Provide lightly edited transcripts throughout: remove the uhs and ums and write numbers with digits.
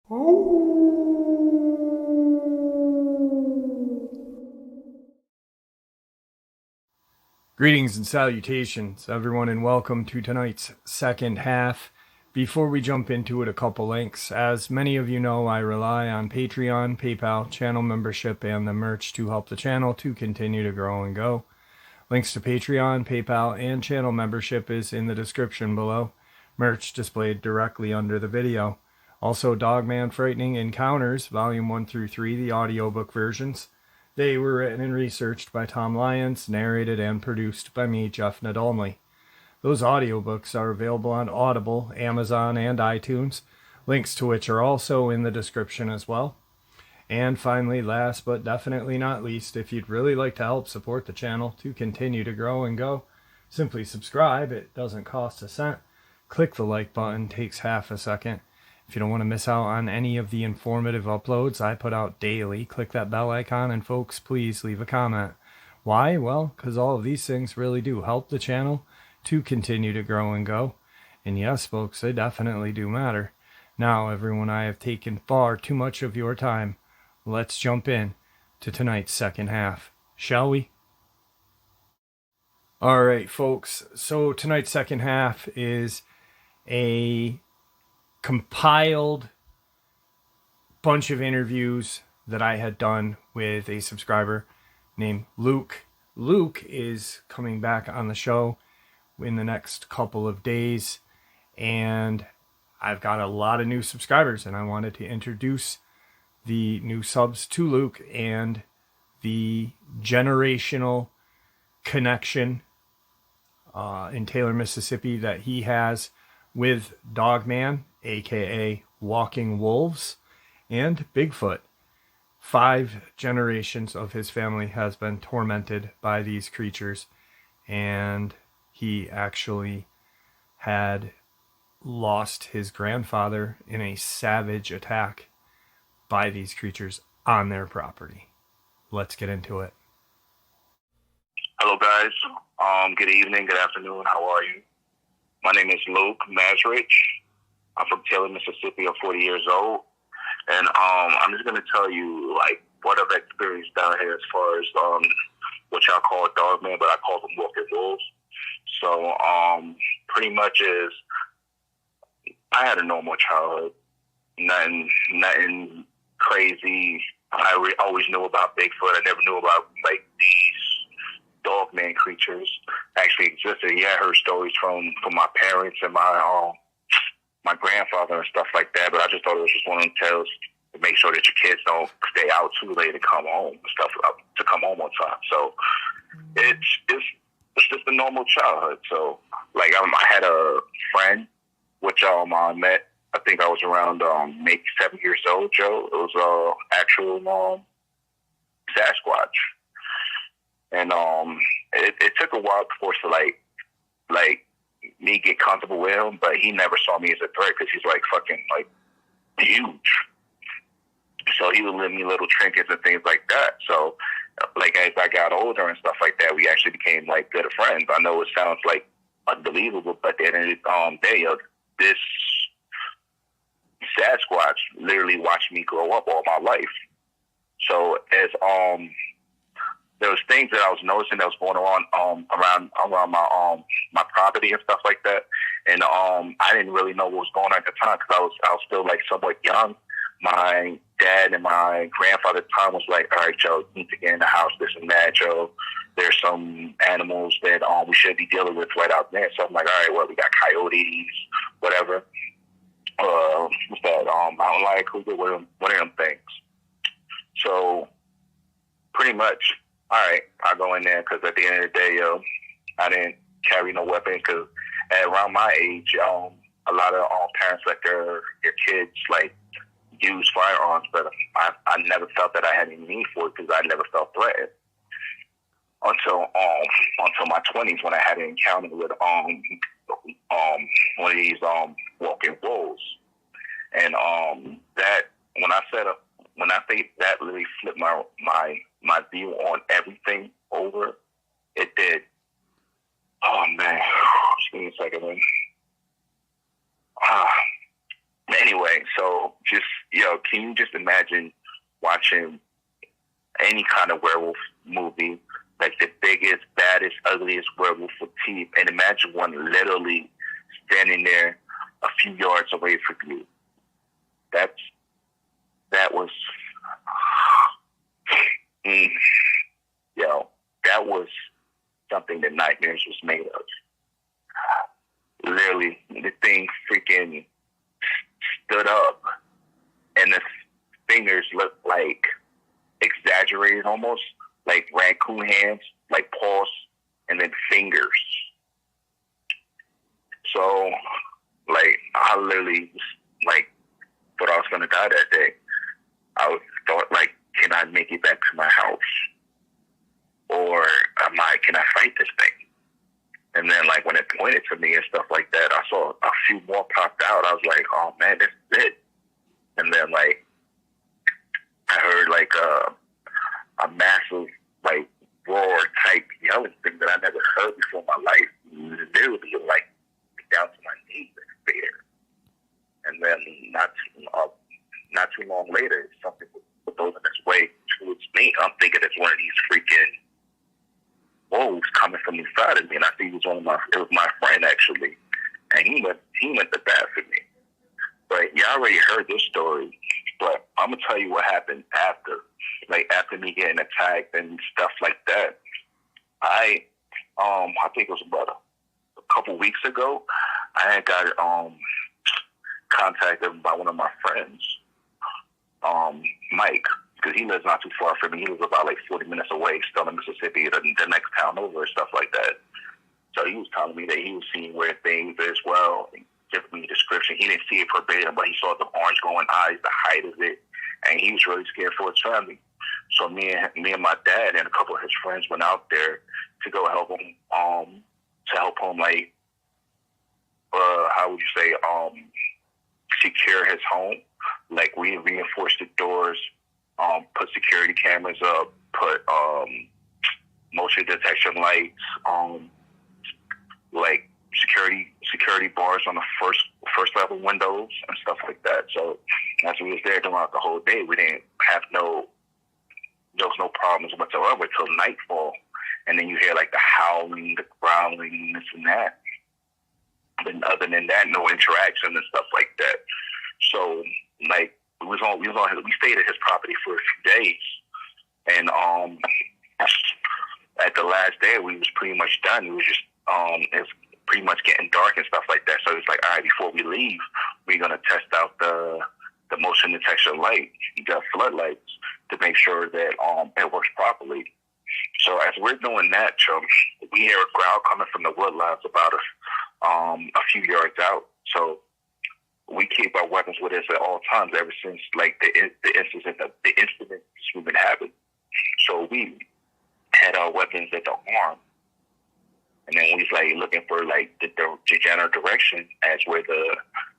Greetings and salutations, everyone, and welcome to tonight's second half. Before we jump into it, a couple links. As many of you know, I rely on Patreon, PayPal, channel membership, and the merch to help the channel to continue to grow and go. Links to Patreon, PayPal, and channel membership is in the description below. Merch displayed directly under the video. Also, Dogman Frightening Encounters, Volume 1 through 3, the audiobook versions. They were written and researched by Tom Lyons, narrated and produced by me, Jeff Nadolny. Those audiobooks are available on Audible, Amazon, and iTunes, links to which are also in the description as well. And finally, last but definitely not least, if you'd really like to help support the channel to continue to grow and go, simply subscribe. It doesn't cost a cent. Click the like button, takes half a second. If you don't want to miss out on any of the informative uploads I put out daily, click that bell icon, and folks, please leave a comment. Why? Well, because all of these things really do help the channel to continue to grow and go. And yes, folks, they definitely do matter. Now, everyone, I have taken far too much of your time. Let's jump in to tonight's second half, shall we? All right, folks, so tonight's second half is a compiled bunch of interviews that I had done with a subscriber named Luke. Luke is coming back on the show in the next couple of days, and I've got a lot of new subscribers, and I wanted to introduce the new subs to Luke and the generational connection in Taylor, Mississippi that he has with Dogman, aka Walking Wolves, and Bigfoot. 5 generations of his family has been tormented by these creatures, and he actually had lost his grandfather in a savage attack by these creatures on their property. Let's get into it. Hello, guys. Good evening, good afternoon. How are you? My name is Luke Mazrich. I'm from Taylor, Mississippi. I'm 40 years old. And I'm just going to tell you, like, what I've experienced down here as far as what y'all call Dogman, but I call them Walking Wolves. So pretty much is, I had a normal childhood. Nothing crazy. I always knew about Bigfoot. I never knew about, like, these Dogman creatures actually existed. Yeah, I heard stories from my parents and my grandfather and stuff like that, but I just thought it was just one of them tales to make sure that your kids don't stay out too late to come home and stuff, to come home on time. So it's just a normal childhood. So, like, I had a friend, which I met, I think I was around maybe 7 years old, Joe. It was actual sasquatch. And it took a while for us to like me get comfortable with him, but he never saw me as a threat because he's like fucking like huge. So he would leave me little trinkets and things like that. So like as I got older and stuff like that, we actually became like good friends. I know it sounds like unbelievable, but at the end of the day, this Sasquatch literally watched me grow up all my life. So as there was things that I was noticing that was going on around my property and stuff like that, and I didn't really know what was going on at the time because I was still like somewhat young. My dad and my grandfather at the time was like, "All right, Joe, you need to get in the house. This and that, Joe. There's some animals that we should be dealing with right out there." So I'm like, "All right, well, we got coyotes, whatever. What's that? Mountain lion, cougar, one of them things." So pretty much. All right, I'll go in there because at the end of the day, I didn't carry no weapon because around my age, a lot of parents let their kids like use firearms, but I never felt that I had any need for it because I never felt threatened until my 20s when I had an encounter with one of these walking wolves, and that when I say that really flipped my view on everything over. It did. Oh man, just give me a second. Anyway, right? So just, can you just imagine watching any kind of werewolf movie, like the biggest, baddest, ugliest werewolf with teeth, and imagine one literally standing there a few yards away from you. That was, that was something that Nightmares was made of. Literally, the thing freaking stood up, and the fingers looked like exaggerated, almost like raccoon hands, like paws, and then fingers. So, like, I literally thought I was gonna die that day. I thought, like, can I make it back to my house, or can I fight this thing? And then, like, when it pointed to me and stuff like that, I saw a few more popped out. I was like, oh man, this is it. And then, like, I heard like a massive, like, roar type yelling thing that I never heard before in my life. Literally, like, down to my knees and fear. And then not too long later, something was on its way towards me. I'm thinking it's one of these freaking wolves coming from inside of me, and I think it was my friend actually, and he went to bat for me. But y'all already heard this story, but I'm gonna tell you what happened after me getting attacked and stuff like that. I think it was about a couple weeks ago. I had got contacted by one of my friends, Mike, because he lives not too far from me. He lives about like 40 minutes away, still in Mississippi, the next town over and stuff like that. So he was telling me that he was seeing weird things as well, and giving me a description. He didn't see it verbatim, but he saw the orange glowing eyes, the height of it, and he was really scared for his family. So me and my dad and a couple of his friends went out there to go help him, like, how would you say, secure his home. Like, we reinforced the doors, put security cameras up, put motion detection lights, like security bars on the first level windows and stuff like that. So as we was there throughout the whole day, we didn't have there was no problems whatsoever till nightfall. And then you hear like the howling, the growling, this and that. But other than that, no interaction and stuff like that. So, like, we stayed at his property for a few days, and at the last day, we was pretty much done. It was just it's pretty much getting dark and stuff like that. So it's like, all right, before we leave, we're gonna test out the motion detection light, the floodlights, to make sure that it works properly. So as we're doing that, we hear a growl coming from the woodlots about a few yards out. So we keep our weapons with us at all times ever since, like, the incidents we've been having. So we had our weapons at the arm, and then we was like looking for like the general direction as where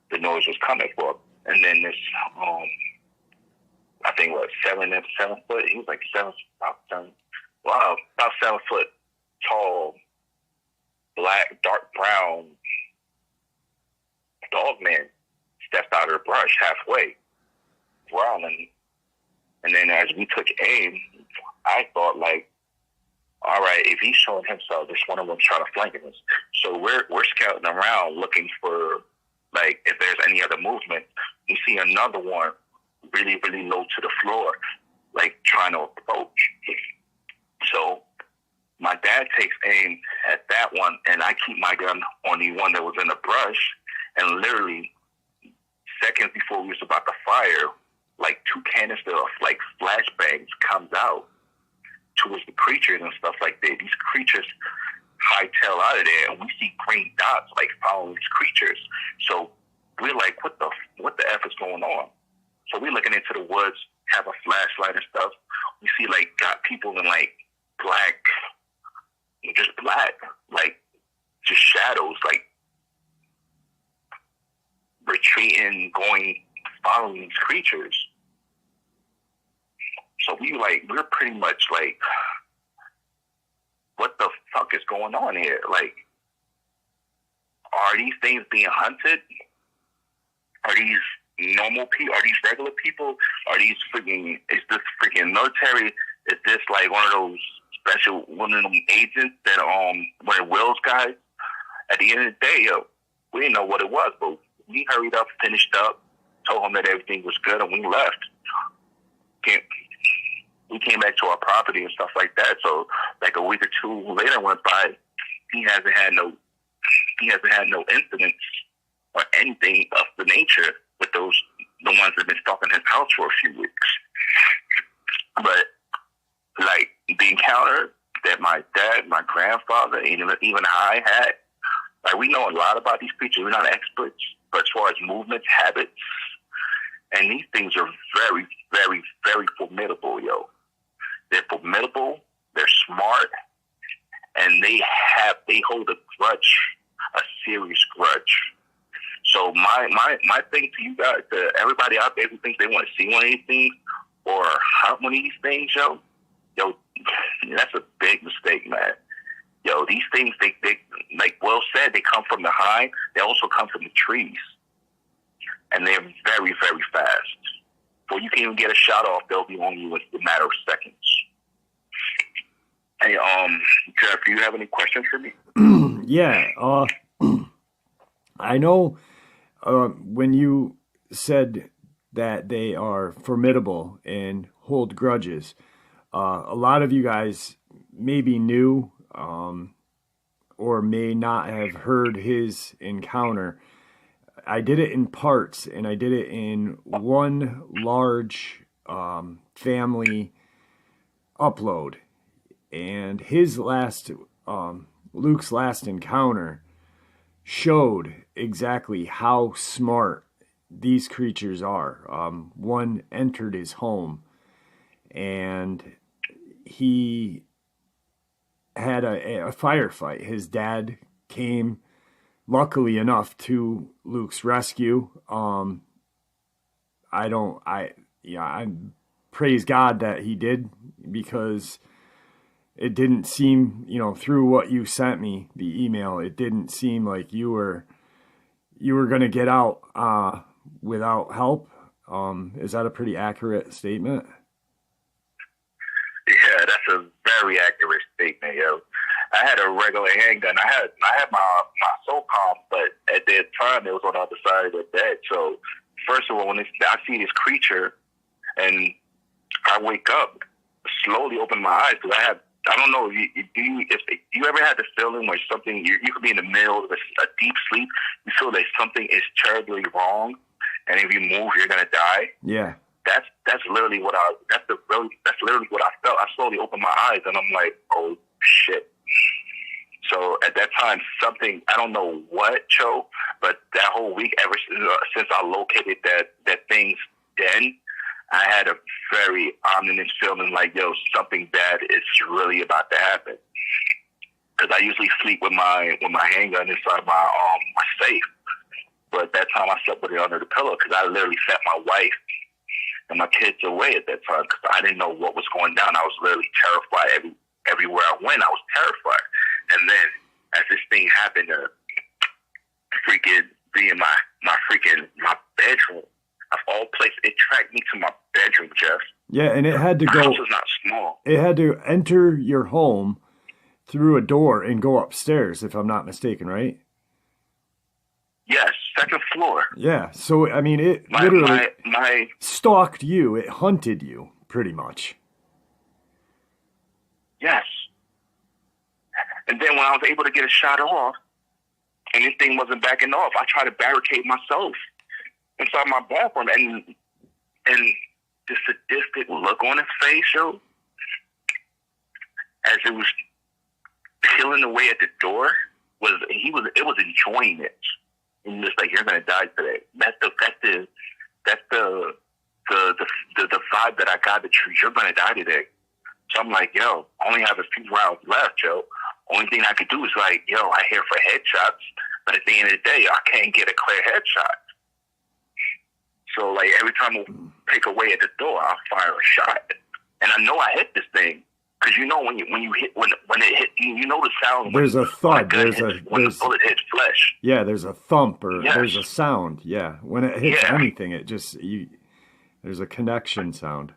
the noise was coming from. And then this I think 7 foot. He was like about 7 foot tall, black, dark brown Dogman stepped out of the brush halfway, growling. And then as we took aim, I thought, like, all right, if he's showing himself, this one of them's trying to flank us. So we're scouting around looking for, like, if there's any other movement. We see another one really, really low to the floor, like, trying to approach. So my dad takes aim at that one, and I keep my gun on the one that was in the brush. And literally, seconds before we was about to fire, like, 2 canisters of, like, flashbangs comes out towards the creatures and stuff like that. These creatures hightail out of there, and we see green dots, like, following these creatures. So we're like, what the F is going on? So we're looking into the woods, have a flashlight and stuff. We see, like, got people in, like, black, like, just shadows, like, retreating, following these creatures. So we're pretty much like, what the fuck is going on here? Like, are these things being hunted? Are these normal people? Are these regular people? Are these freaking? Is this freaking military? Is this like one of those special one of them agents that one of Will's guys? At the end of the day, yo, we didn't know what it was, but we hurried up, finished up, told him that everything was good, and we left. We came back to our property and stuff like that. So like a week or two later went by, he hasn't had no incidents or anything of the nature with the ones that have been stalking his house for a few weeks. But like the encounter that my dad, my grandfather, even I had, like we know a lot about these creatures. We're not experts, but as far as movements, habits, and these things are very, very, very formidable, yo. They're formidable, they're smart, and they hold a grudge, a serious grudge. So my thing to you guys, to everybody out there who thinks they want to see one of these things or hunt one of these things, yo, that's a big mistake, man. Yo, these things, they like Will said, they come from the hind. They also come from the trees, and they're very, very fast. Before you can even get a shot off, they'll be on you in a matter of seconds. Hey, Jeff, do you have any questions for me? Yeah, I know when you said that they are formidable and hold grudges, a lot of you guys maybe knew or may not have heard his encounter. I did it in parts, and I did it in one large family upload. And his last, Luke's last encounter showed exactly how smart these creatures are. One entered his home, and he had a firefight. His dad came, luckily enough, to Luke's rescue. I praise God that he did, because it didn't seem, through what you sent me, the email, it didn't seem like you were going to get out without help. Is that a pretty accurate statement? Yeah, that's a very accurate statement, yo. I had a regular handgun. I had my SOCOM, but at that time it was on the other side of the bed. So first of all, when I see this creature, and I wake up, slowly open my eyes, because I don't know, if you ever had the feeling where something, you could be in the middle of a deep sleep, you feel that something is terribly wrong, and if you move, you're gonna die. Yeah. That's literally what I felt. I slowly opened my eyes, and I'm like, oh shit. So at that time, something, I don't know what, Joe, but that whole week, ever since I located that thing's den, I had a very ominous feeling like, yo, something bad is really about to happen. Because I usually sleep with my handgun inside my safe, but that time I slept with it under the pillow, because I literally sent my wife and my kids away at that time, because I didn't know what was going down. I was literally terrified. Everywhere I went, I was terrified. And then as this thing happened to freaking be in my bedroom, of all places, it tracked me to my bedroom, Jeff. Yeah, and it had to go. My house is not small. It had to enter your home through a door and go upstairs, if I'm not mistaken, right? Yes, second floor. Yeah, so I mean, it literally stalked you. It hunted you, pretty much. Yes. And then when I was able to get a shot off, and this thing wasn't backing off, I tried to barricade myself inside my bathroom, and the sadistic look on his face, yo, as it was peeling away at the door, it was enjoying it. And just like, you're gonna die today. That's the vibe that I got, that you're gonna die today. So I'm like, yo, I only have a few rounds left, yo. Only thing I could do is like, yo, I here for headshots, but at the end of the day, I can't get a clear headshot. So like every time I pick away at the door, I'll fire a shot. And I know I hit this thing, Because you know when you hit when it hit you know the sound. There's a thud. When the bullet hits flesh. Yeah, there's a thump or there's a sound. Yeah, when it hits anything, it just there's a connection sound.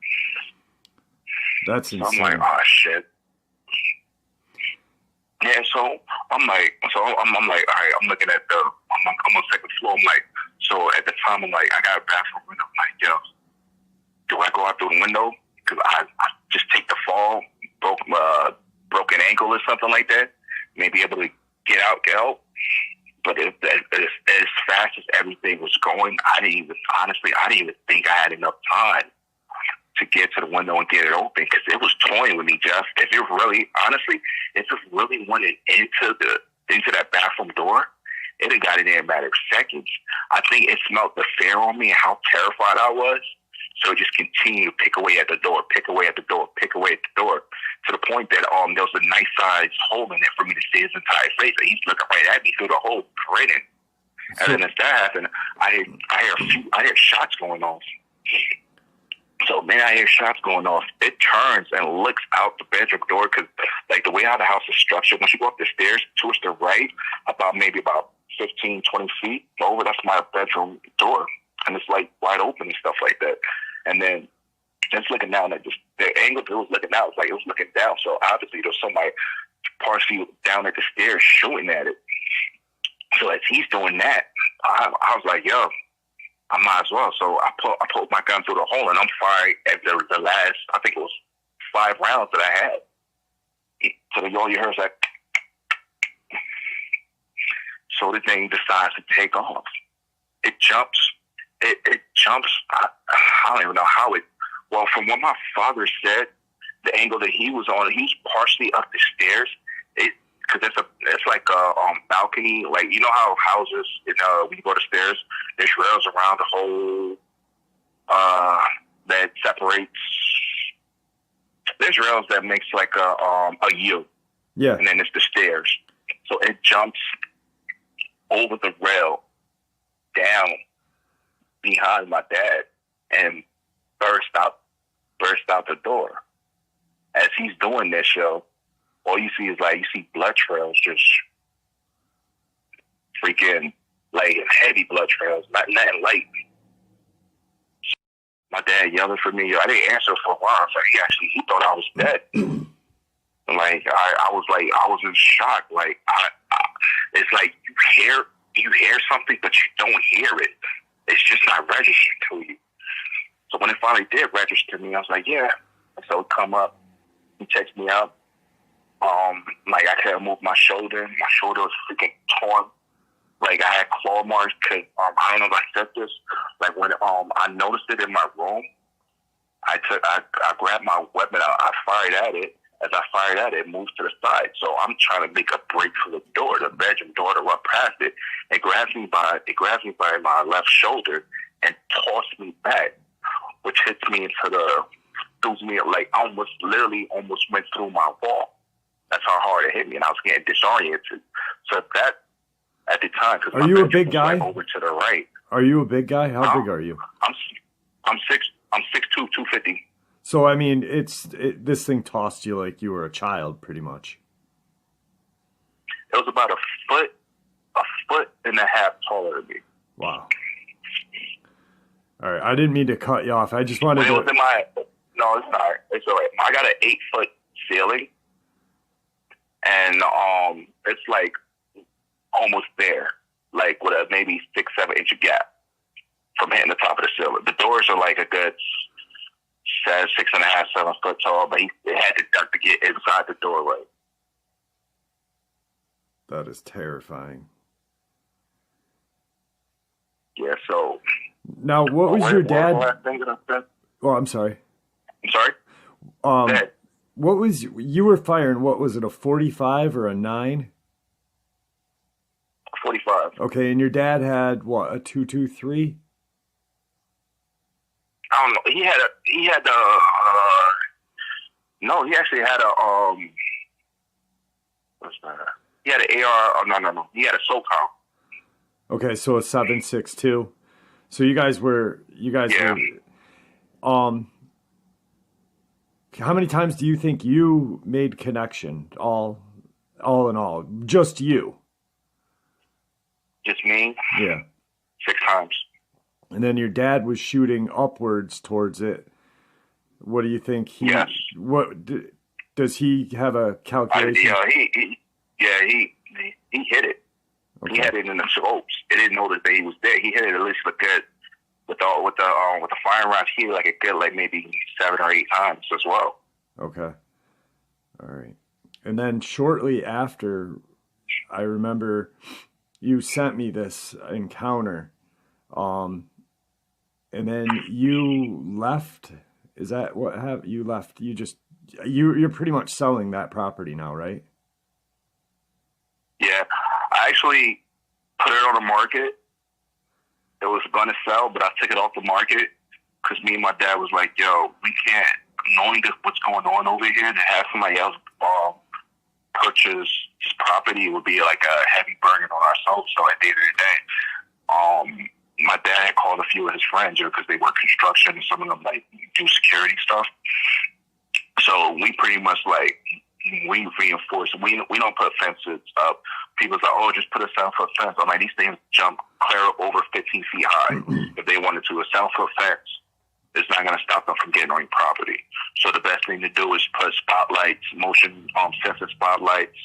That's insane. So I'm like, oh shit. Yeah, so I'm like, all right, I'm looking at I'm on the second floor. I'm like, so at the time, I'm like, I got a bathroom window. I'm like, yo, do I go out through the window? Because I just take the fall, broken ankle or something like that, maybe able to get out. But as fast as everything was going, I didn't even think I had enough time to get to the window and get it open because it was toying with me, Jeff. If it really went into that bathroom door, it had got in there in a matter of seconds. I think it smelled the fear on me and how terrified I was. So it just continued to pick away at the door, to the point that there was a nice sized hole in there for me to see his entire face. And he's looking right at me through the hole, grinning. And then as that happened, I hear shots going off. So man, I hear shots going off. It turns and looks out the bedroom door because, like, the way how the house is structured, once you go up the stairs towards the right, maybe about 15, 20 feet over, that's my bedroom door. And it's like wide open and stuff like that. And then just looking down at the angle it was looking out, it was looking down. So obviously there's somebody partially down at the stairs shooting at it. So as he's doing that, I was like, yo, I might as well. So I pulled my gun through the hole and I'm firing at the last, I think it was 5 rounds that I had. So all you heard is like, so the thing decides to take off. It jumps. It jumps. I don't even know how it. Well, from what my father said, the angle that he was on, he's partially up the stairs. Because it's like a balcony, like you know how houses, when you go to stairs, there's rails around the whole that separates. There's rails that makes like a U. Yeah. And then it's the stairs. So it jumps over the rail down behind my dad and burst out the door. As he's doing this, all you see is you see blood trails, just freaking heavy blood trails, nothing light. My dad yelling for me. I didn't answer for a while. So he thought I was dead. I was in shock. It's like you hear something, but you don't hear it. It's just not registering to you. So when it finally did register to me, I was like, yeah. So it come up. He checks me out. I couldn't move my shoulder. My shoulder was freaking torn. I had claw marks. Cause I don't know if I said this. When I noticed it in my room, I grabbed my weapon. I fired at it. As I fired at it, it moved to the side. So I'm trying to make a break for the door, the bedroom door, to run past it. It grabs me by my left shoulder and tosses me back, which hits me throws me almost went through my wall. That's how hard it hit me, and I was getting disoriented. So that at the time, because are you a big guy? Over to the right. Are you a big guy? How big are you? I'm 6'2", 250. So I mean, this thing tossed you like you were a child, pretty much. It was about a foot and a half taller than me. Wow. All right, I didn't mean to cut you off. I just wanted to. No, it's not. It's all right. I got an 8-foot ceiling, and it's almost there, with a maybe 6-7 inch gap from hitting the top of the ceiling. The doors are a good 6.5, 7 foot tall, but it had to duck to get inside the doorway. That is terrifying. Yeah. So now, what was your dad? What was the last thing that I said? Oh, I'm sorry. I'm sorry. What was you were firing? What was it? A 45 or a 9? 45. Okay, and your dad had what? A 223? I don't know. He actually had a what's that? He had an AR. Oh, no. He had a SOCOM. Okay, so a 7.62. So you guys were How many times do you think you made connection? All in all, just you. Just me? Yeah. 6 times. And then your dad was shooting upwards towards it. What do you think Yes. Does he have a calculation? He hit it. Okay. He had it in the scopes. It didn't know that he was there. He hit it at least a good with the firing rounds. He hit like a good maybe 7 or 8 times as well. Okay. All right. And then shortly after, I remember you sent me this encounter, and then you left. Is that what have you left? You're pretty much selling that property now, right? Yeah, I actually put it on the market. It was going to sell, but I took it off the market because me and my dad was like, "Yo, we can't, knowing what's going on over here, to have somebody else purchase this property would be like a heavy burden on ourselves." So at the end of the day, my dad had called a few of his friends because they work construction and some of them do security stuff. So we pretty much we reinforce. We don't put fences up. People's like, "Oh, just put a 7-foot fence." I'm like, these things jump clear over 15 feet high if they wanted to. A 7-foot fence is not going to stop them from getting on your property. So the best thing to do is put spotlights, motion sensor spotlights,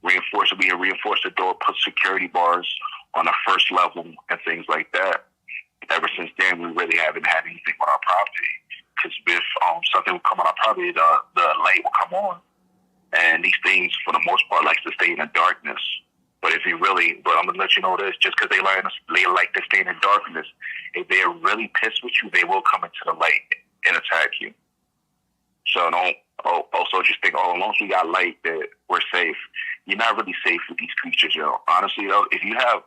reinforce the door, put security bars on the first level and things like that. Ever since then, we really haven't had anything on our property. Because if something will come on our property, the light will come on. And these things, for the most part, like to stay in the darkness. But I'm going to let you know this, just because they like to stay in the darkness, if they're really pissed with you, they will come into the light and attack you. So don't also just think, as long as we got light, that we're safe. You're not really safe with these creatures, yo. Honestly, though, if you have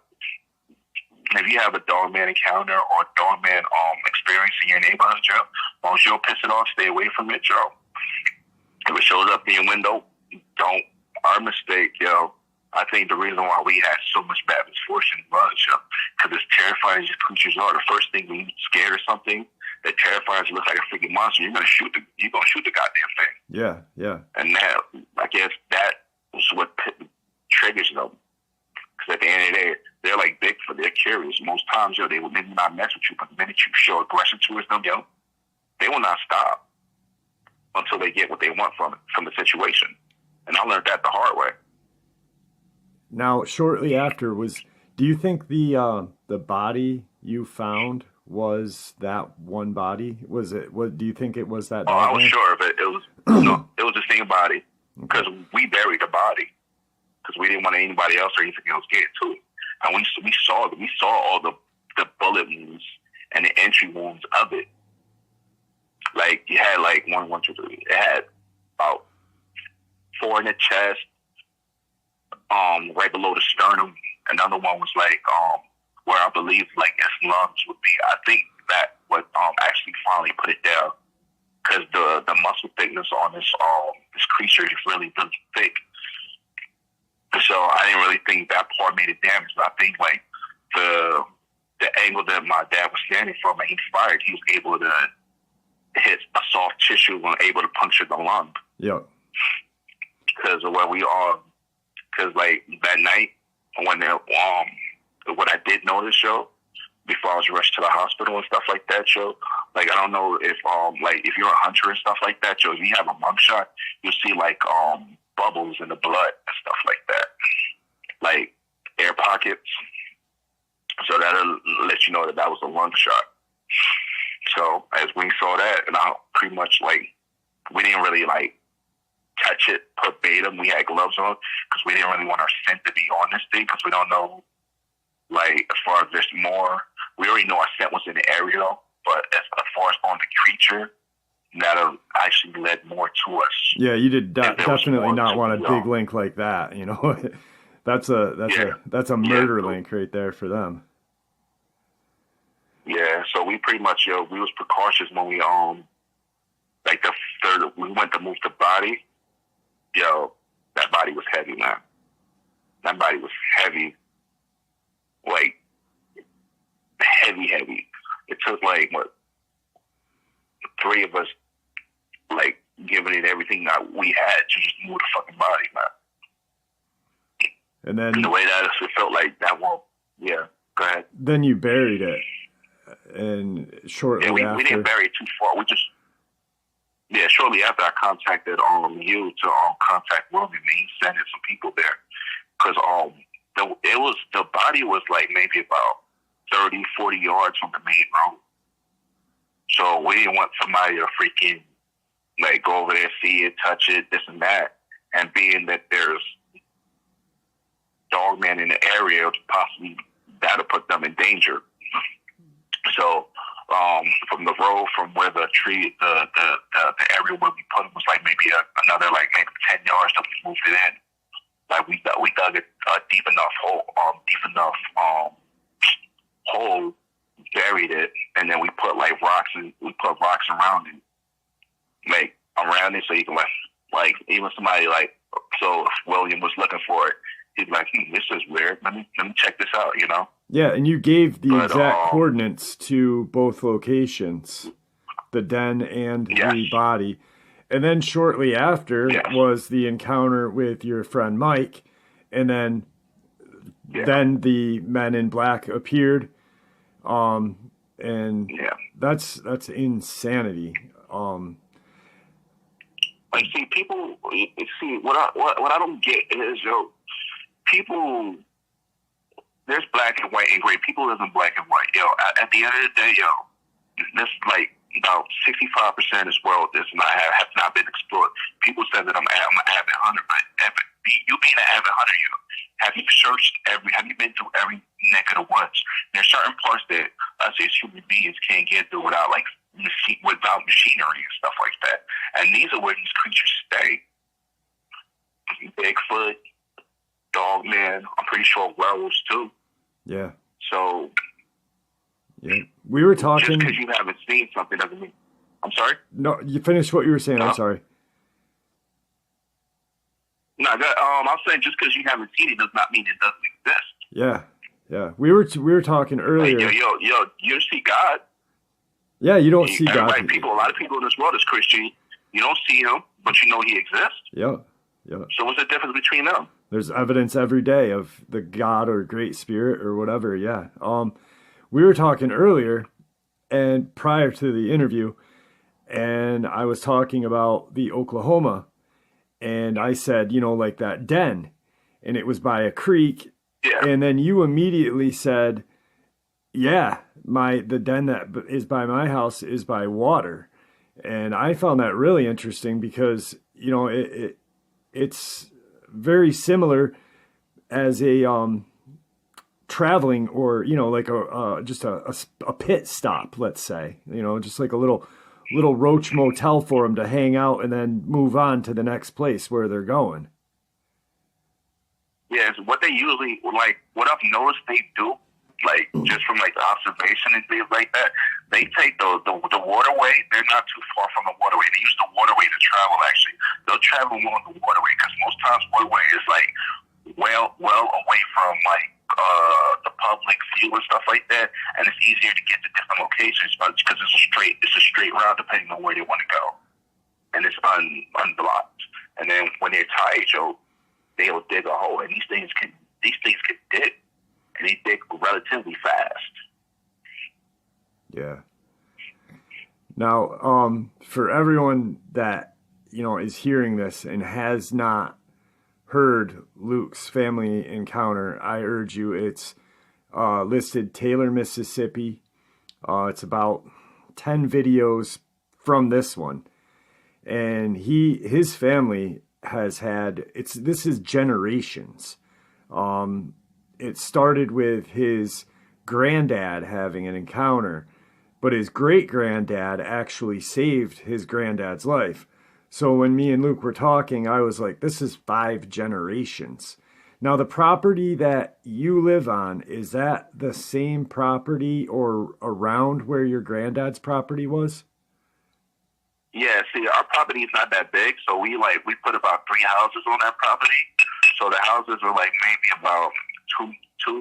a Dogman encounter or a Dogman experience in your neighborhood, Joe, as long as you don't piss it off, stay away from it, Joe. If it shows up in your window, don't. Our mistake, yo. I think the reason why we had so much bad misfortune was, yo, because as terrifying as these creatures are, the first thing when you're scared or something that terrifies you, looks like a freaking monster, you're gonna shoot the goddamn thing. Yeah, yeah. And that, I guess, that was what triggers them. Because at the end of the day, they're like Bigfoot. They're curious. Most times, yo, they will maybe not mess with you, but the minute you show aggression towards them, yo, they will not stop until they get what they want from the situation. And I learned that the hard way. Now, shortly after, do you think the body you found was that one body? Do you think it was that? Oh, I was sure of it. It was it was the same body because we buried the body because we didn't want anybody else or anything else get to it. And we saw all the bullet wounds and the entry wounds of it. Like you had 1, 2, 3. It had about 4 in the chest. Right below the sternum. Another one was where I believe its lungs would be. I think that would actually finally put it down because the muscle thickness on this creature is really, really thick. So I didn't really think that part made it damage. But I think the angle that my dad was standing from and he fired, he was able to hit a soft tissue and able to puncture the lung. Yeah. Because of where we are. Because that night when what I did notice, Joe, before I was rushed to the hospital and stuff like that, Joe, I don't know if if you're a hunter and stuff like that, Joe, if you have a lung shot, you'll see bubbles in the blood and stuff like that, like air pockets. So that'll let you know that was a lung shot. So as we saw that, and I pretty much we didn't really touch it verbatim. We had gloves on because we didn't really want our scent to be on this thing because we don't know, as far as there's more. We already know our scent was in the area, but as far as on the creature, that actually led more to us. Yeah, you did definitely not want a big link like that. You know, that's a murder link right there for them. Yeah, so we pretty much we was precautious when we we went to move the body. Yo, that body was heavy, man. That body was heavy. Heavy. It took 3 of us giving it everything that we had to just move the fucking body, man. And then the way that it felt like that won't. Yeah, go ahead. Then you buried it, and shortly after. We didn't bury it too far. We just shortly after I contacted you to contact William, he sent in some people there because the body was like maybe about 30, 40 yards from the main road. So we didn't want somebody to freaking like go over there, see it, touch it, this and that. And being that there's Dogman in the area, possibly that'll put them in danger. So from the road, from where the tree, the area where we put it was like maybe another like maybe 10 yards that we moved it in. Like we dug it deep enough hole, buried it, and then we put like rocks around it, like around it, so you can like even somebody like, so if William was looking for it, he'd be like, this is weird. Let me check this out, you know? Yeah, and you gave the exact coordinates to both locations, the den and the body. And then shortly after was the encounter with your friend Mike, and then the men in black appeared. That's insanity. Like, see, people, what I don't get is, people, there's black and white and gray. People live in black and white. At the end of the day, this like about 65% of this world has not been explored. People say that I'm an avid hunter, but you being an avid hunter, have you been through every neck of the woods? There's certain parts that us as human beings can't get through without machinery and stuff like that. And these are where these creatures stay. Bigfoot, Dogman, I'm pretty sure werewolves too. Yeah. So, yeah, we were talking. Just because you haven't seen something doesn't mean. I'm sorry? No, you finished what you were saying. I'm sorry. No, I'm saying just because you haven't seen it does not mean it doesn't exist. Yeah, yeah. We were talking earlier. Like, you see God. Yeah, you don't see God. A lot of people in this world is Christian. You don't see him, but you know he exists. Yeah, yeah. So what's the difference between them? There's evidence every day of the God or Great Spirit or whatever. Yeah. We were talking earlier, and prior to the interview, and I was talking about the Oklahoma, and I said, like that den, and it was by a creek. Yeah. And then you immediately said, yeah, the den that is by my house is by water. And I found that really interesting because, it's very similar as a traveling or, like just a pit stop, let's say, just like a little roach motel for them to hang out and then move on to the next place where they're going. Yeah, what they usually, like, what I've noticed they do, like, just from, like, the observation and things like that, they take the waterway. They're not too far from the waterway. They use the waterway to travel, actually. They'll travel along the waterway because most times waterway is, like, well away from, like, the public view and stuff like that, and it's easier to get to different locations because it's a straight route depending on where they want to go, and it's unblocked. And then when they're tired, they'll dig a hole, and these things can dig, and they dig relatively fast. Yeah. Now, for everyone that is hearing this and has not heard Luke's family encounter, I urge you. It's listed Taylor, Mississippi. It's about 10 videos from this one, and his family has had this is generations. It started with his granddad having an encounter, but his great granddad actually saved his granddad's life. So when me and Luke were talking, I was like, this is 5 generations. Now, the property that you live on, is that the same property or around where your granddad's property was? Yeah, see, our property is not that big, so we put about 3 houses on that property. So the houses are like maybe about 3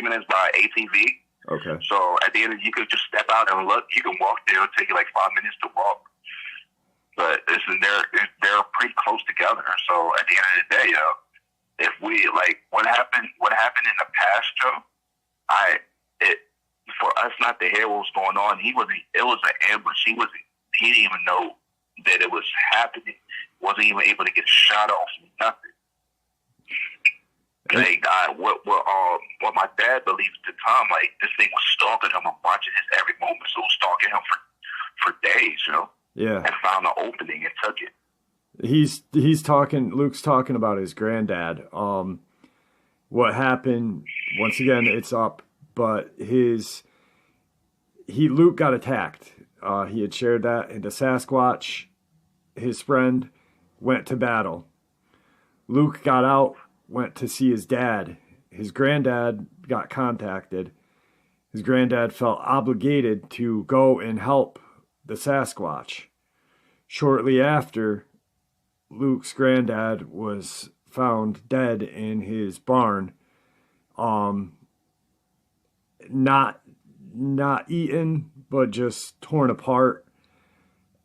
minutes by ATV. Okay. So at the end, you could just step out and look. You can walk there. It'll take you like 5 minutes to walk. But they're pretty close together. So at the end of the day, yo, if we like what happened in the past, Joe, for us not to hear what was going on, it was an ambush. He didn't even know that it was happening. Wasn't even able to get a shot off, nothing. Like what my dad believed at the time, like this thing was stalking him and watching his every moment. So it was stalking him for days, you know. Yeah. And found the opening and took it. He's talking. Luke's talking about his granddad. What happened? Once again, it's up. But Luke got attacked. He had shared that. And the Sasquatch, his friend, went to battle. Luke got out, went to see his dad. His granddad got contacted. His granddad felt obligated to go and help the Sasquatch. Shortly after, Luke's granddad was found dead in his barn. Not eaten, but just torn apart.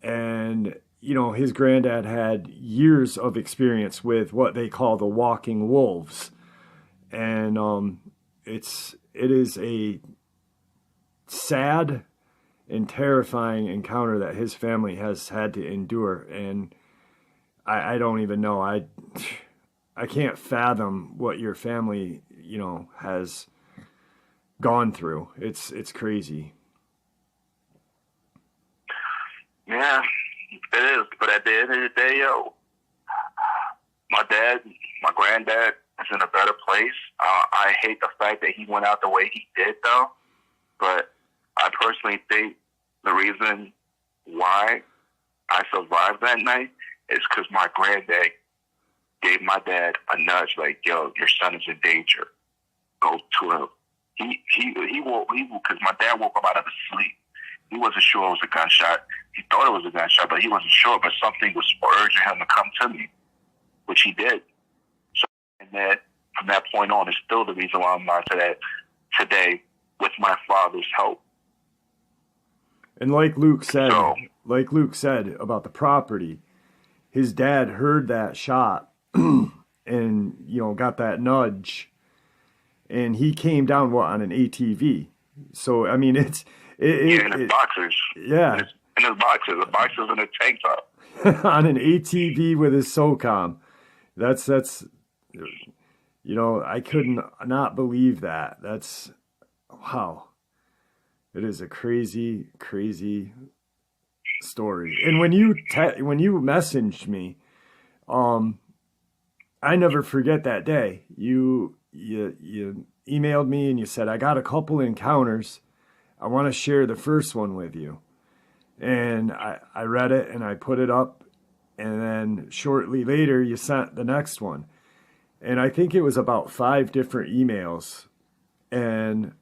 And, you know, his granddad had years of experience with what they call the walking wolves. And it is a sad and terrifying encounter that his family has had to endure. And I don't even know. I can't fathom what your family, you know, has gone through. It's crazy. Yeah, it is. But at the end of the day, yo, my granddad is in a better place. I hate the fact that he went out the way he did, though. But I personally think the reason why I survived that night is because my granddad gave my dad a nudge, like, yo, your son is in danger. Go to him. He will, because my dad woke up out of his sleep. He wasn't sure it was a gunshot. He thought it was a gunshot, but he wasn't sure. But something was urging him to come to me, which he did. So, and then from that point on, it's still the reason why I'm not today with my father's help. And like Luke said about the property, his dad heard that shot and, you know, got that nudge, and he came down on an ATV. So I mean, in his boxers. Yeah, in his boxers and a tank top. On an ATV with his SOCOM. That's you know, I couldn't not believe that. That's wow. It is a crazy, crazy story. And when you messaged me, I never forget that day. You emailed me and you said, I got a couple encounters. I want to share the first one with you. And I read it and I put it up. And then shortly later, you sent the next one. And I think it was about 5 different emails. And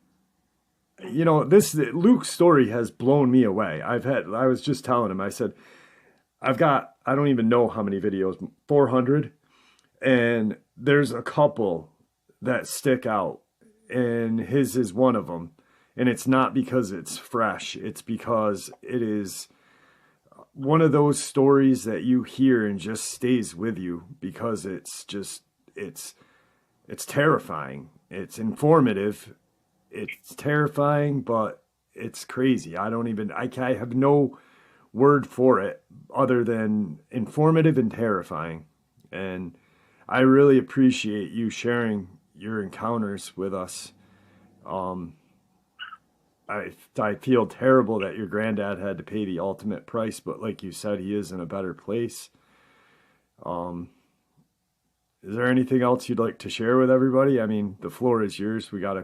you know, Luke's story has blown me away. I was just telling him, I said, I don't even know how many videos, 400. And there's a couple that stick out, and his is one of them. And it's not because it's fresh. It's because it is one of those stories that you hear and just stays with you, because it's terrifying. It's informative. It's terrifying, but it's crazy. I have no word for it other than informative and terrifying. And I really appreciate you sharing your encounters with us. I feel terrible that your granddad had to pay the ultimate price, but like you said, he is in a better place. Is there anything else you'd like to share with everybody? I mean, the floor is yours. We got about a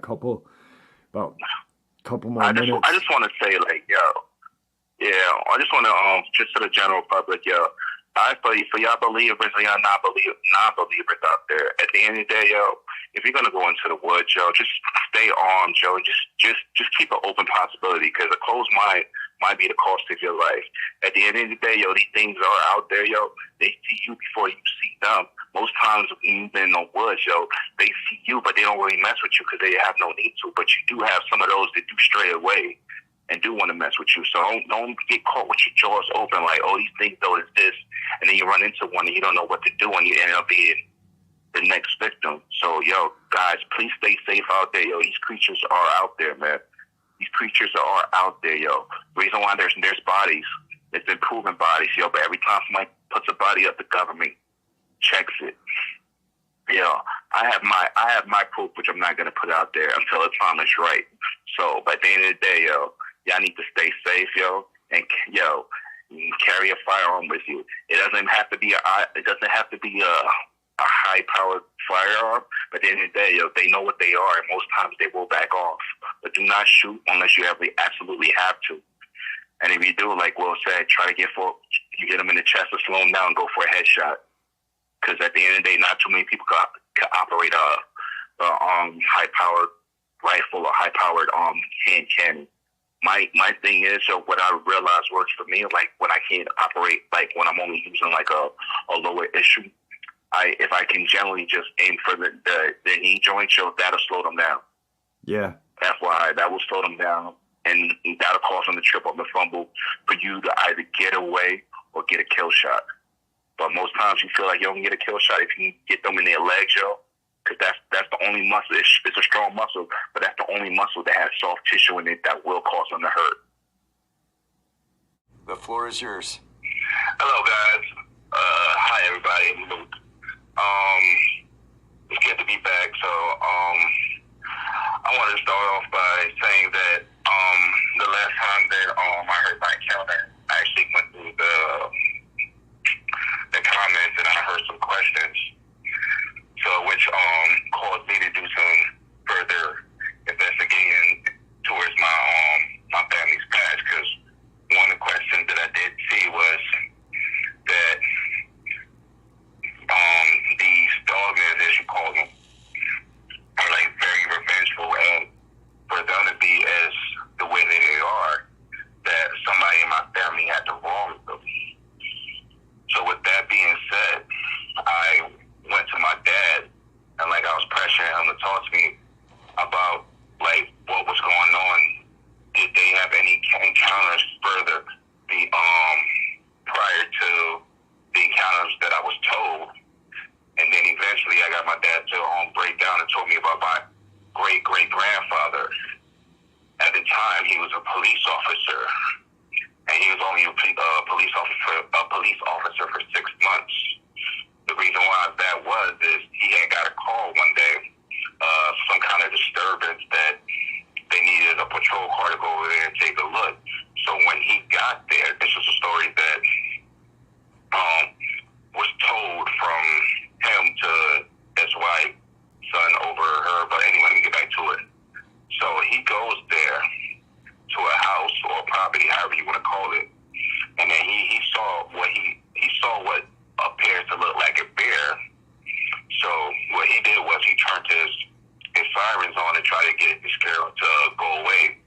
couple more minutes. I just want to say, like, I just want to, just to the general public, for y'all believers and y'all non-believers out there, at the end of the day, if you're going to go into the woods, just stay armed, and just keep an open possibility, because a closed mind might be the cost of your life. At the end of the day, these things are out there, they see you before you see them. Most times when you're in the woods, they see you, but they don't really mess with you because they have no need to. But you do have some of those that do stray away. and do want to mess with you. So don't get caught with your jaws open like, oh, these things though is this, and then you run into one and you don't know what to do, and you end up being the next victim. So, yo, guys, please stay safe out there, yo. These creatures are out there, man. These creatures are out there, yo. The reason why there's bodies, it's been proven bodies, yo, but every time somebody puts a body up, the government checks it. Yo, I have my proof, which I'm not gonna put out there until the time is right. So, by the end of the day, yo, y'all need to stay safe, yo, and yo, carry a firearm with you. It doesn't have to be a high-powered firearm, but at the end of the day, yo, they know what they are, and most times they will back off. But do not shoot unless you absolutely have to. And if you do, like Will said, try to you get them in the chest or slow them down and go for a headshot. Because at the end of the day, not too many people can operate a high-powered rifle or high-powered hand cannon. My thing is, so what I realized works for me, like when I can't operate, like when I'm only using like a lower issue, if I can generally just aim for the knee joint, so that'll slow them down. Yeah. FYI, that will slow them down, and that'll cause them to trip up and fumble for you to either get away or get a kill shot. But most times you feel like you don't get a kill shot if you can get them in their legs, yo, because that's the only muscle. It's a strong muscle, but that's the only muscle that has soft tissue in it that will cause them to hurt. The floor is yours. Hello, guys. Hi, everybody. It's good to be back. So, I wanted to start off by saying that the last time that I heard my encounter, I actually went through the comments and I heard some questions, so which caused me to do some further investigating towards my family's past. Because one of the questions that I did see was that these dogmen, as you call them, are like very revengeful, and for them to be as the way that they are, that somebody in my family had to wrong them. So with that being said, I went to my dad and like I was pressuring him to talk to me about like what was going on. Did they have any encounters further prior to the encounters that I was told? And then eventually I got my dad to break down and told me about my great-great-grandfather. At the time, he was a police officer, and he was only a police officer for 6 months. The reason why that was is he had got a call one day, some kind of disturbance that they needed a patrol car to go over there and take a look. So when he got there, this was a story that was told from him to his wife, son over her. But anyway, let me get back to it. So he goes there to a house or a property, however you want to call it, and then he saw what appears to look like a bear. So what he did was he turned his sirens on and tried to get it to scare him to go away.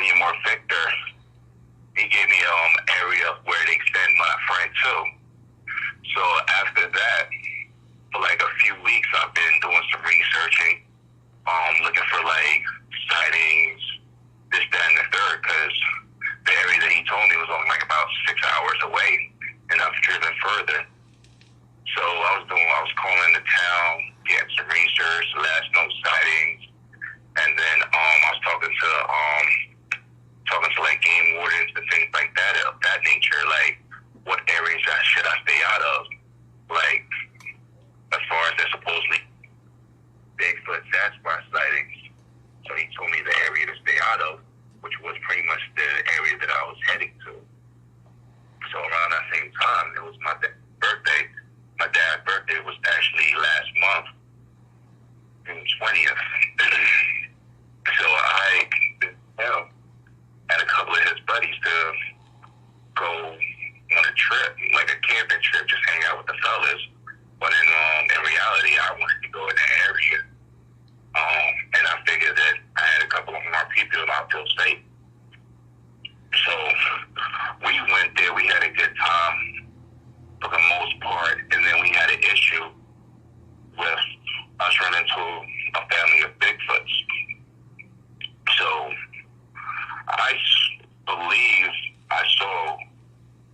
William or Victor, he gave me area where they send my friend to. So after that, for like a few weeks, I've been doing some researching, looking for like sightings, this, that, and the third, because the area that he told me was only like about 6 hours away, and I've driven further. So I was calling the town, getting some research, last known sightings, and then I was talking to like game wardens and things like that of that nature, like what areas should I stay out of, like as far as there's supposedly Bigfoot, sasquatch sightings. So he told me the area to stay out of, which was pretty much the area that I was heading to. So around that same time, it was my birthday. My dad's birthday was actually last month, June 20th. So I and a couple of his buddies to go on a trip, like a camping trip, just hang out with the fellas. But in reality, I wanted to go in the area. And I figured that I had a couple of more people out till state. So we went there, we had a good time for the most part, and then we had an issue with us running into a family of Bigfoots. So I believe I saw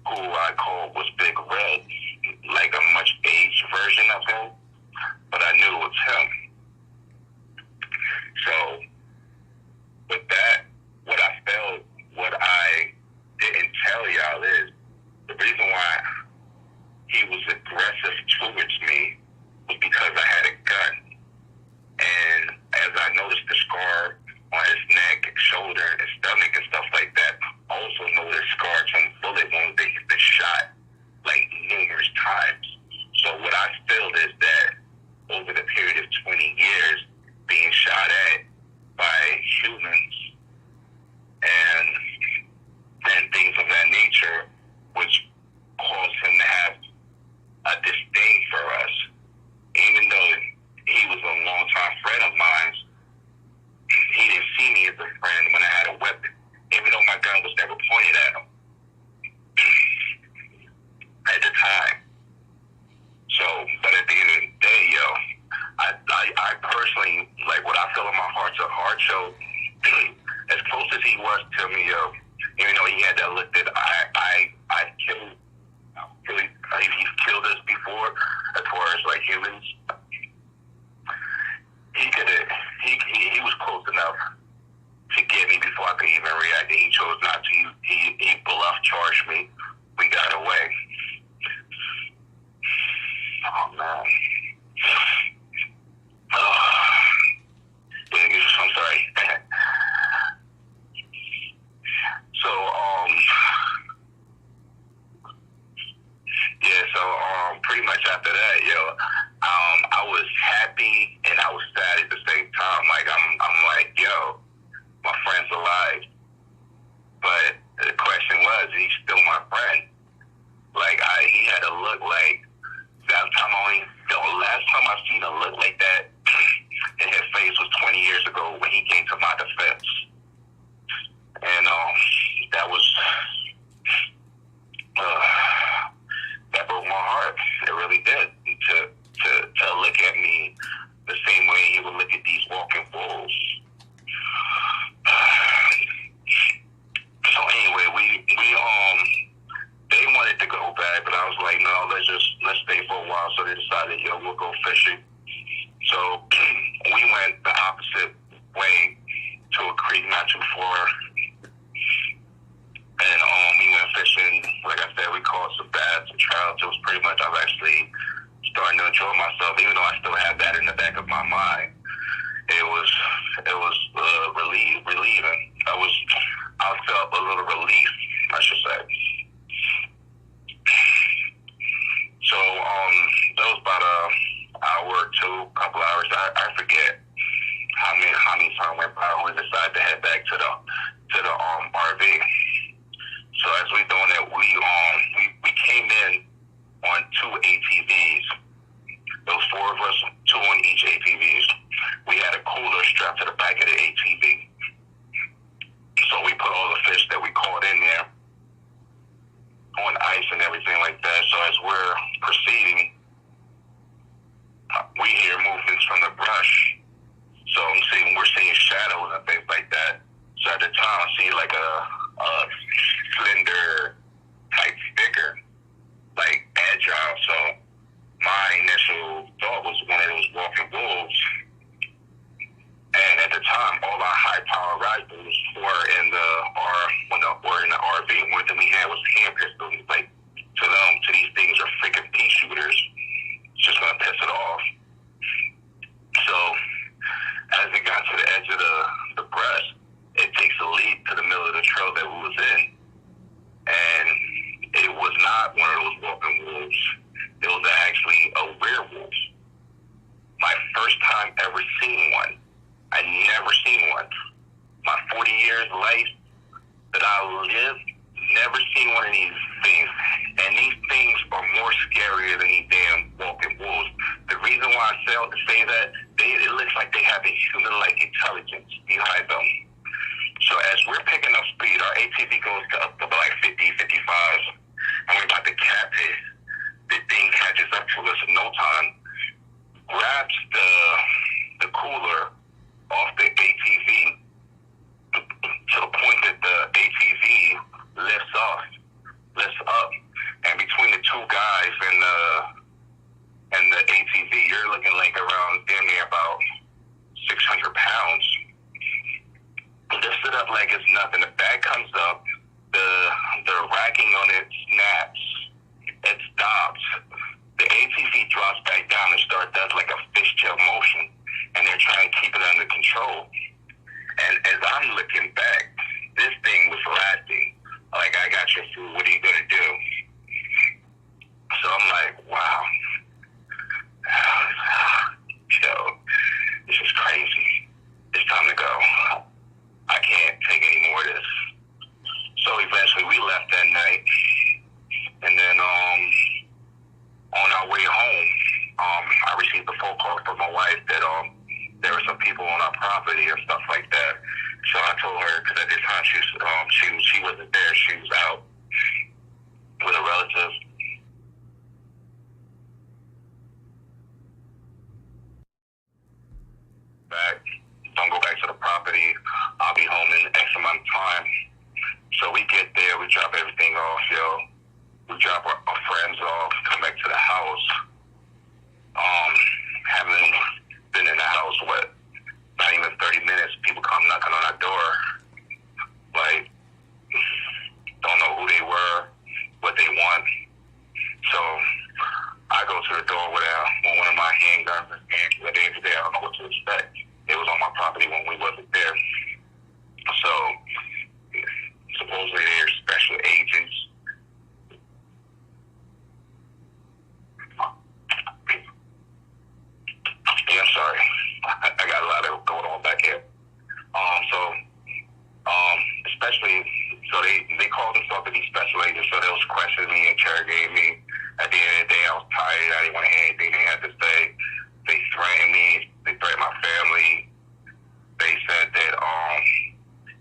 who I called was Big Red, like a much aged version of him, but I knew it was him. So with that, what I felt, what I didn't tell y'all is the reason why he was aggressive towards me was because I had a gun. And as I noticed the scar on his neck, shoulder, and stomach and stuff like that, I also noticed scars from bullet wounds that he's been shot like numerous times. So what I feel is that over the period of 20 years, being shot at by humans and things of that nature, which caused him to have a disdain for us. Even though he was a long-time friend of mine, he didn't see me as a friend when I had a weapon, even though my gun was never pointed at him at the time. So, but at the end of the day, I personally, like what I feel in my heart's a heart show, as close as he was to me, even though he had that look that I killed, he's killed us before, as far as like humans. He was close enough to get me before I could even react, and he chose not to. He bluff charged me. We got away. Oh man. I'm sorry. So pretty much after that, I was happy and I was sad at the same time. Like I'm like, yo, my friend's alive. But the question was, he's still my friend. Like he had a look like that time the last time I seen a look like that in his face was 20 years ago when he came to my defense. And that was that broke my heart. It really did. To look at me the same way he would look at these walking wolves. So anyway, we they wanted to go back, but I was like, no, let's stay for a while. So they decided, we'll go fishing. So we went the opposite way to a creek not too far. And we went fishing. Like I said, we caught some bass and trout. It was pretty much, I was actually starting to enjoy myself, even though I still had that in the back of my mind. It was relieving. I felt a little relief, I should say. So that was about an hour or two, couple hours. I forget how many times went by when we decided to head back to the RV. So as we doing that, we came in on 2 ATVs. There was 4 of us, 2 on each ATVs. We had a cooler strapped to the back of the ATV. So we put a slender type figure, like agile. So my initial thought was one of those walking wolves. And at the time, all our high-power rifles were in the RV. One thing we had was hand pistols. Like, to these things are freaking pea shooters. It's just gonna piss it off. So, as it got to the edge of the breast, it takes a leap to the middle of the trail that we was in, and it was not one of those walking wolves. It was actually a werewolf. My first time ever seeing one. I never seen one. My 40 years life that I lived, never seen one of these things. And these things are more scarier than these damn walking wolves. The reason why I failed to say that, it looks like they have a human-like intelligence behind them. So as we're picking up speed, our ATV goes up to like 50, 55, and we're about to cap it. The thing catches up to us in no time, grabs the cooler off the ATV to the point that the ATV lifts up, and between the two guys and the ATV, you're looking like around damn near about 600 pounds. Lifts it up like it's nothing. The bag comes up, the racking on it snaps, it stops. The ATV drops back down and does like a fishtail motion, and they're trying to keep it under control. And as I'm looking back, this thing was laughing. Like, I got your food, what are you going to do? So I'm like, wow. Yo, this is crazy. It's time to go. I can't take any more of this. So eventually we left that night. And then on our way home, I received a phone call from my wife that there were some people on our property or stuff like that. So I told her, because at this time she wasn't there. She was out with a relative. Don't go back to the property. I'll be home in X amount of time. So we get there, we drop everything off, we drop our friends off, come back to the house. Haven't been in the house, not even 30 minutes, people come knocking on our door. Like, don't know who they were, what they want. So I go to the door with one of my handguns, and at the end of the day, I don't know what to expect. It was on my property when we wasn't there. So supposedly they're special agents. Yeah, I'm sorry. I got a lot of going on back here. Especially, so they called themselves these special agents, so they was questioning me, interrogating me. At the end of the day, I was tired. I didn't want to hear anything they had to say. They threatened me. They threatened my family. They said that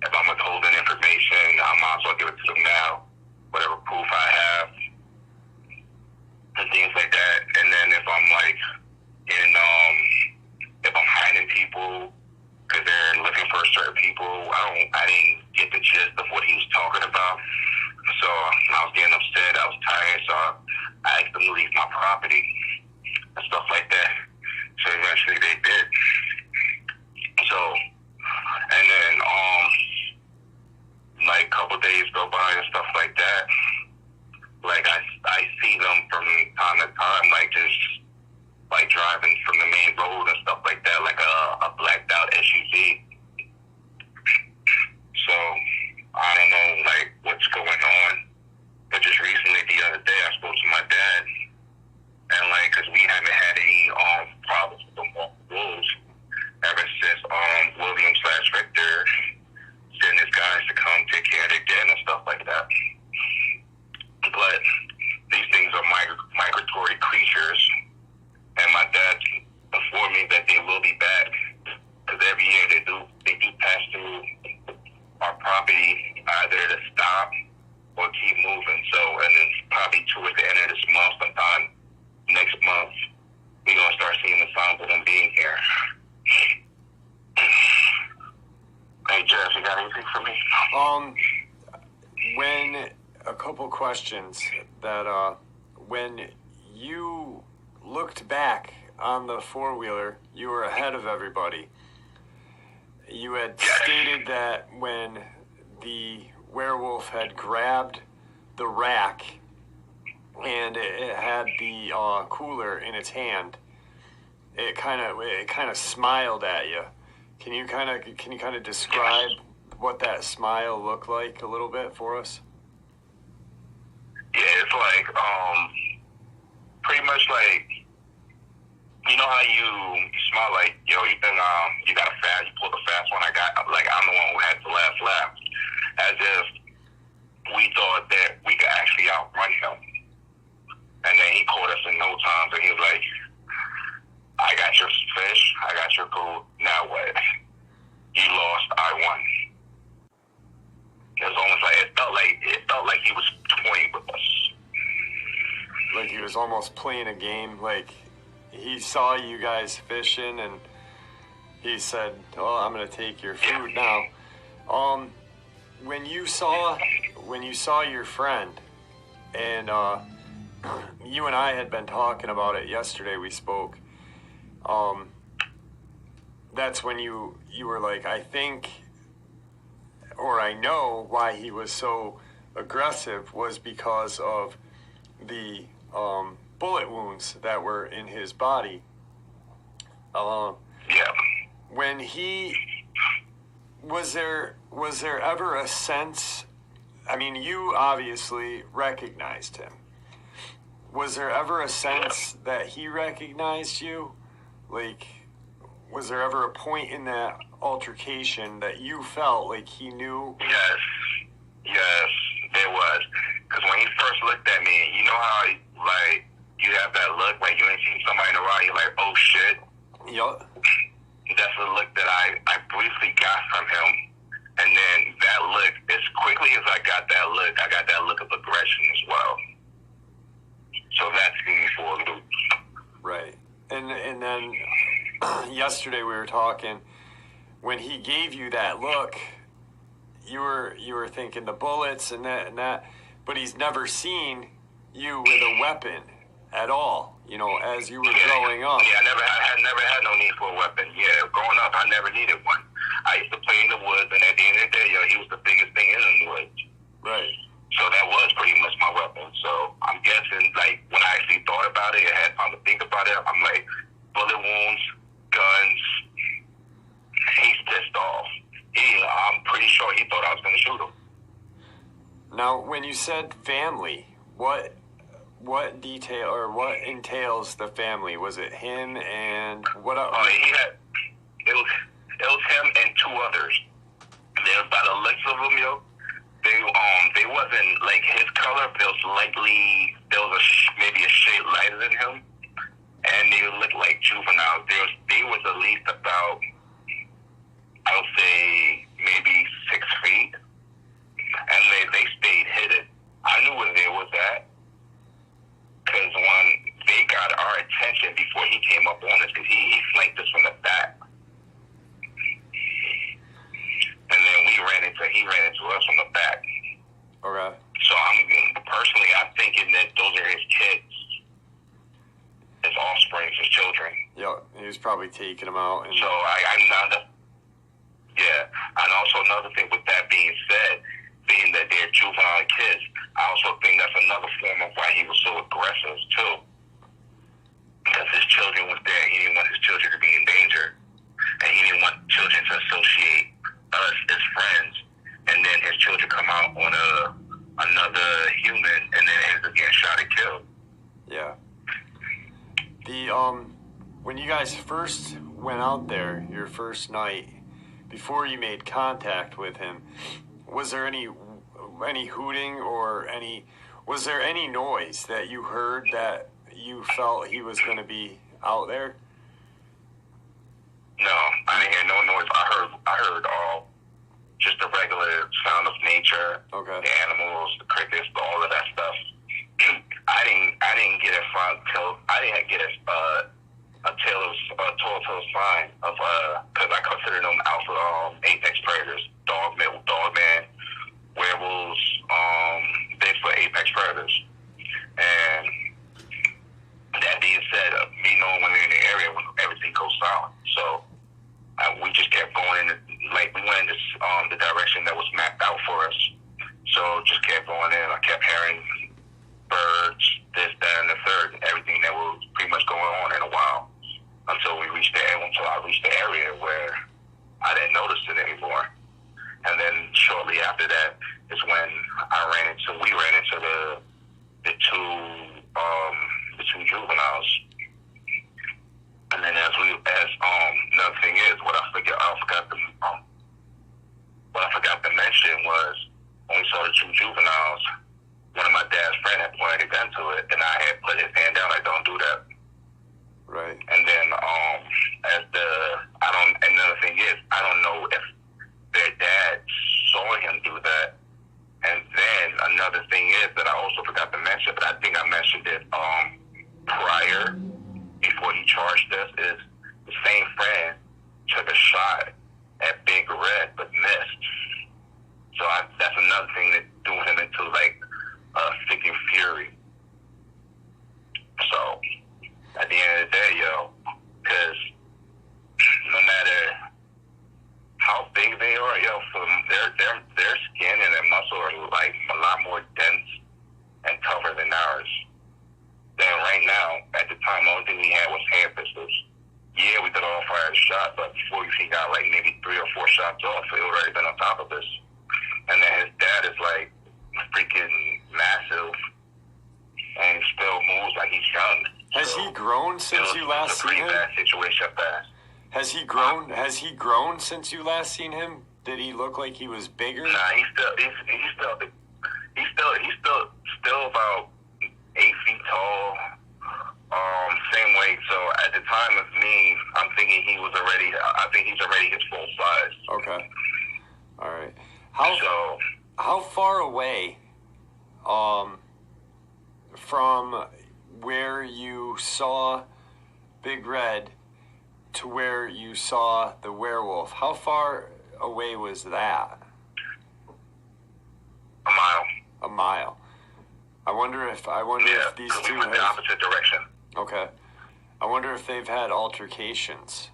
if I'm withholding information, I might as well give it to them now, whatever proof I have, and things like that. And then if I'm like if I'm hiding people because they're looking for certain people, I didn't get the gist of what he was talking about. So I was getting upset. I was tired, so I asked them to leave my property and stuff like that. So eventually they did. So, and then when a couple questions that when you looked back on the four-wheeler, you were ahead of everybody. You had stated that when the werewolf had grabbed the rack and it had the cooler in its hand, it kind of smiled at you. Can you kind of describe what that smile looked like a little bit for us? Yeah, it's like pretty much like, you know how you smile like, yo, you think you got a fast, you pulled a fast one. I'm the one who had the last lap, as if we thought that we could actually outrun him. And then he caught us in no time, and he was like, I got your fish, I got your food, now what? You lost, I won. It was almost like, it felt like he was toying with us. Like he was almost playing a game, like he saw you guys fishing and he said, oh, I'm going to take your food now. When you saw your friend, and you and I had been talking about it yesterday, we spoke, that's when you were like, I think, or I know why he was so aggressive was because of the bullet wounds that were in his body. When he was there ever a sense, I mean, you obviously recognized him. Was there ever a sense that he recognized you? Like, was there ever a point in that altercation that you felt like he knew? Yes, there was. Because when he first looked at me, you know how, like, you have that look when you ain't seen somebody in a while, you're like, oh, shit. Yup. That's the look that I briefly got from him. And then that look, as quickly as I got that look of aggression as well. So that threw me for a loop. Right. And then yesterday we were talking, when he gave you that look, you were thinking the bullets and that, but he's never seen you with a weapon at all, you know, as you were growing up. Yeah, I never had no need for a weapon. Yeah, growing up, I never needed one. I used to play in the woods, and at the end of the day, he was the biggest thing in the woods. Right. So that was pretty much my weapon. So I'm guessing, like, when I actually thought about it and had time to think about it, I'm like, bullet wounds, guns, he's pissed off. I'm pretty sure he thought I was going to shoot him. Now, when you said family, what detail or what entails the family? Was it him and what else? It was him and two others. There was by the looks of them, yo. They wasn't like his color. There was maybe a shade lighter than him, and they looked like juveniles. They was at least about, I would say, maybe 6 feet, and they stayed hidden. I knew where they was at, because when they got our attention before he came up on us, because he flanked us from the back, and then he ran into us from the back. Okay. So I'm thinking that those are his kids, his offspring, his children. Yeah, he was probably taking them out. And so I'm not. Yeah, and also another thing with that being said, being that they're juvenile kids, I also think that's another form of why he was so aggressive too. Because his children was there, he didn't want his children to be in danger, and he didn't want children to associate us as friends, and then his children come out on another human, and then ends up getting shot and killed. Yeah. When you guys first went out there, your first night, before you made contact with him, was there any hooting or was there any noise that you heard that you felt he was going to be out there? No, I didn't hear no noise. I heard all just the regular sound of nature, okay. The animals, the crickets, all of that stuff. I didn't get a telltale sign of because I consider them alpha apex predators, dogman, werewolves, So just kept going in. I kept hearing birds, this, that, and the third, everything that was pretty much going on in a while until I reached the area where I didn't notice it anymore. And then shortly after that is when we ran into the two juveniles. And then another thing is what I forgot to mention was when we saw the two juveniles, one of my dad's friend had pointed a gun to it, and I had put his hand down. Like, don't do that. Right. And then another thing is I don't know if their dad saw him do that. And then another thing is that I also forgot to mention, but I think I mentioned it prior, before he charged us, is the same friend took a shot at Big Red but missed. So that's another thing that threw him into like thinking fury. So at the end of the day, because no matter how big they are, from their skin and their muscle are like a lot more dense and tougher than ours. Then right now, at the time, the only thing we had was hand pistols. Yeah, we could all fire a shot, but before he got like maybe 3 or 4 shots off, it already been on top of us. And then his dad is like freaking massive, and he still moves like he's young. Has he grown since you last seen him? It was a pretty bad situation fast. Has he grown? Has he grown since you last seen him? Did he look like he was bigger? Nah, he's still about 8 feet tall. Same weight. So at the time of me, I'm thinking I think he's already his full size. Okay. All right. How far away, from where you saw Big Red to where you saw the werewolf, how far away was that? A mile. A mile. I wonder if these two we went the opposite direction. Okay. I wonder if they've had altercations.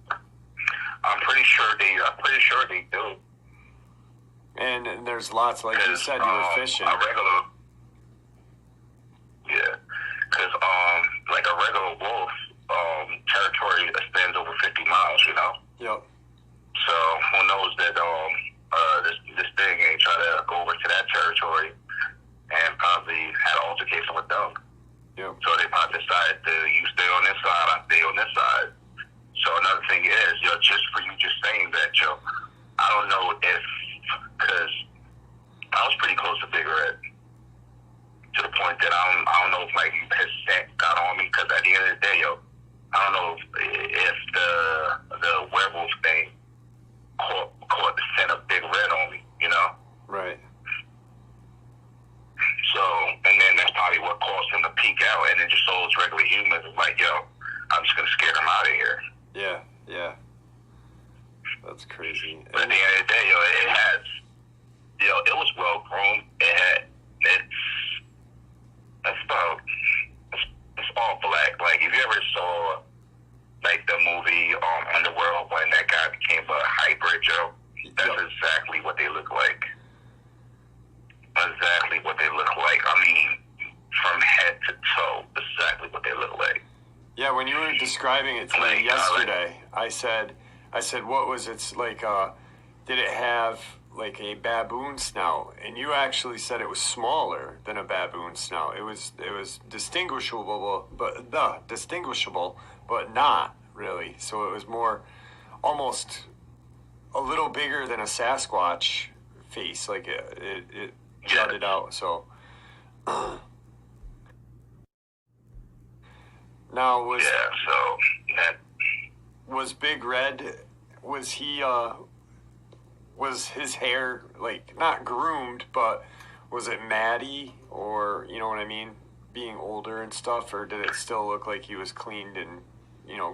I'm pretty sure they do. And there's lots, like you said, you were fishing. Because like a regular wolf, territory extends over 50 miles, Yep. So who knows that this thing ain't trying to go over to that territory and probably had an altercation with them. Yep. So they probably decided to, you stay on this side, I stay on this side. So another thing is, just for you just saying that, I don't know if, because I was pretty close to Big Red, to the point that I don't know if like his scent got on me, because at the end of the day, I don't know if the werewolf thing caught the scent of Big Red on me, Right. So, and then that's probably what caused him to peek out, and then just saw those regular humans like, I'm just gonna scare them out of here. Yeah. That's crazy. But at the end of the day, it has, it was well grown. It's all black. Like, if you ever saw like the movie Underworld when that guy became a hybrid, that's exactly what they look like. Exactly what they look like. I mean, from head to toe, exactly what they look like. Yeah, when you were describing it to me yesterday, I said, what was it like? Did it have like a baboon snout? And you actually said it was smaller than a baboon snout. It was distinguishable, but not really. So it was more, almost a little bigger than a Sasquatch face. Like it jutted out. So now was Big Red, was he was his hair like not groomed, but was it matty, or you know what I mean, being older and stuff, or did it still look like he was cleaned and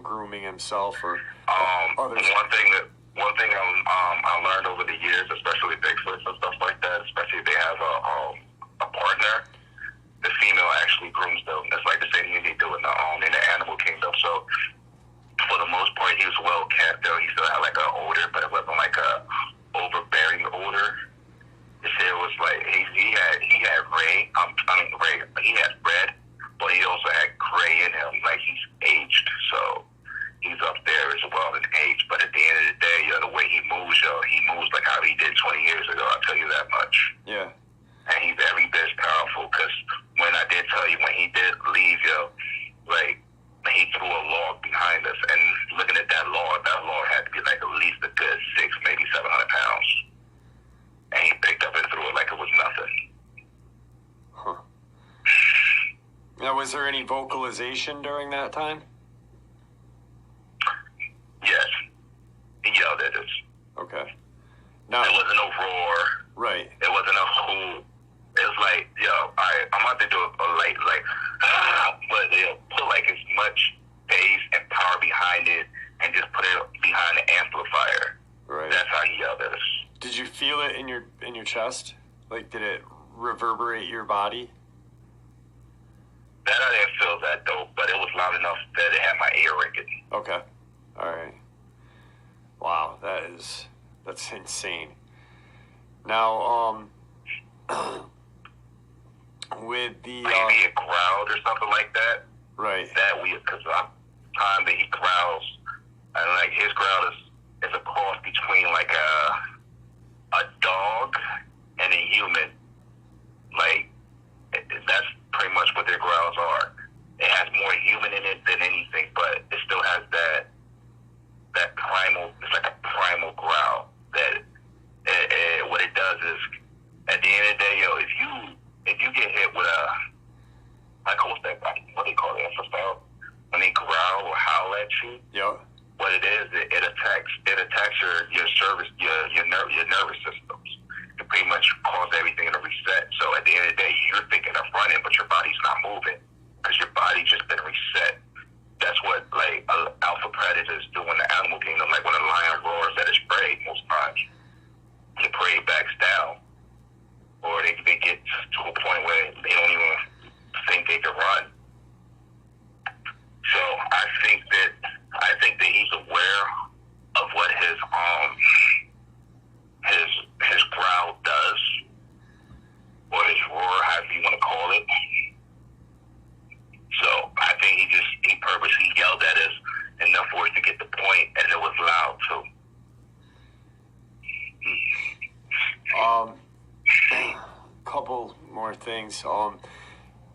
grooming himself, or others? One thing I learned over the years, especially Bigfoots and stuff like that, especially if they have a partner, the female actually grooms them. That's like the same thing they do in the animal kingdom. So for the most part, he was well kept. Though he still had like an odor, but it wasn't like a overbearing odor. His hair Was there any vocalization during that time? Yes. He yelled at us. Okay. Now, there wasn't no roar. Right. There wasn't a who. It was like, yo, alright, I'm about to do a light, but they'll put like as much bass and power behind it and just put it behind the amplifier. Right. That's how he yelled at us. Did you feel it in your chest? Like, did it reverberate your body? That I didn't feel that though, but it was loud enough that it had my ear ringing. Okay. All right. Wow, that's insane. Now, with the maybe it growled or something like that. Right. That weird, because I'm time that he growls, and like his growl is a cross between like a dog and a human. Like that's pretty much what their growls are. It has more human in it than anything, but it still has that primal. It's like a primal growl. That what it does is, at the end of the day, yo, if you get hit with a, like what's that? What do they call it? Ancestral. When they growl or howl at you. Yeah. What it is, it attacks your nervous systems. It pretty much cause everything to reset. So at the end of the day, you're thinking of running, but your body's not moving because your body just been reset. That's what like alpha predators do in the animal kingdom. Like when a lion roars at its prey, most times the prey backs down, or they get to a point where they don't even think they can run. So I think that he's aware of what his growl does, or his roar, however you want to call it. So I think he purposely yelled at us enough for us to get the point, and it was loud too. Couple more things.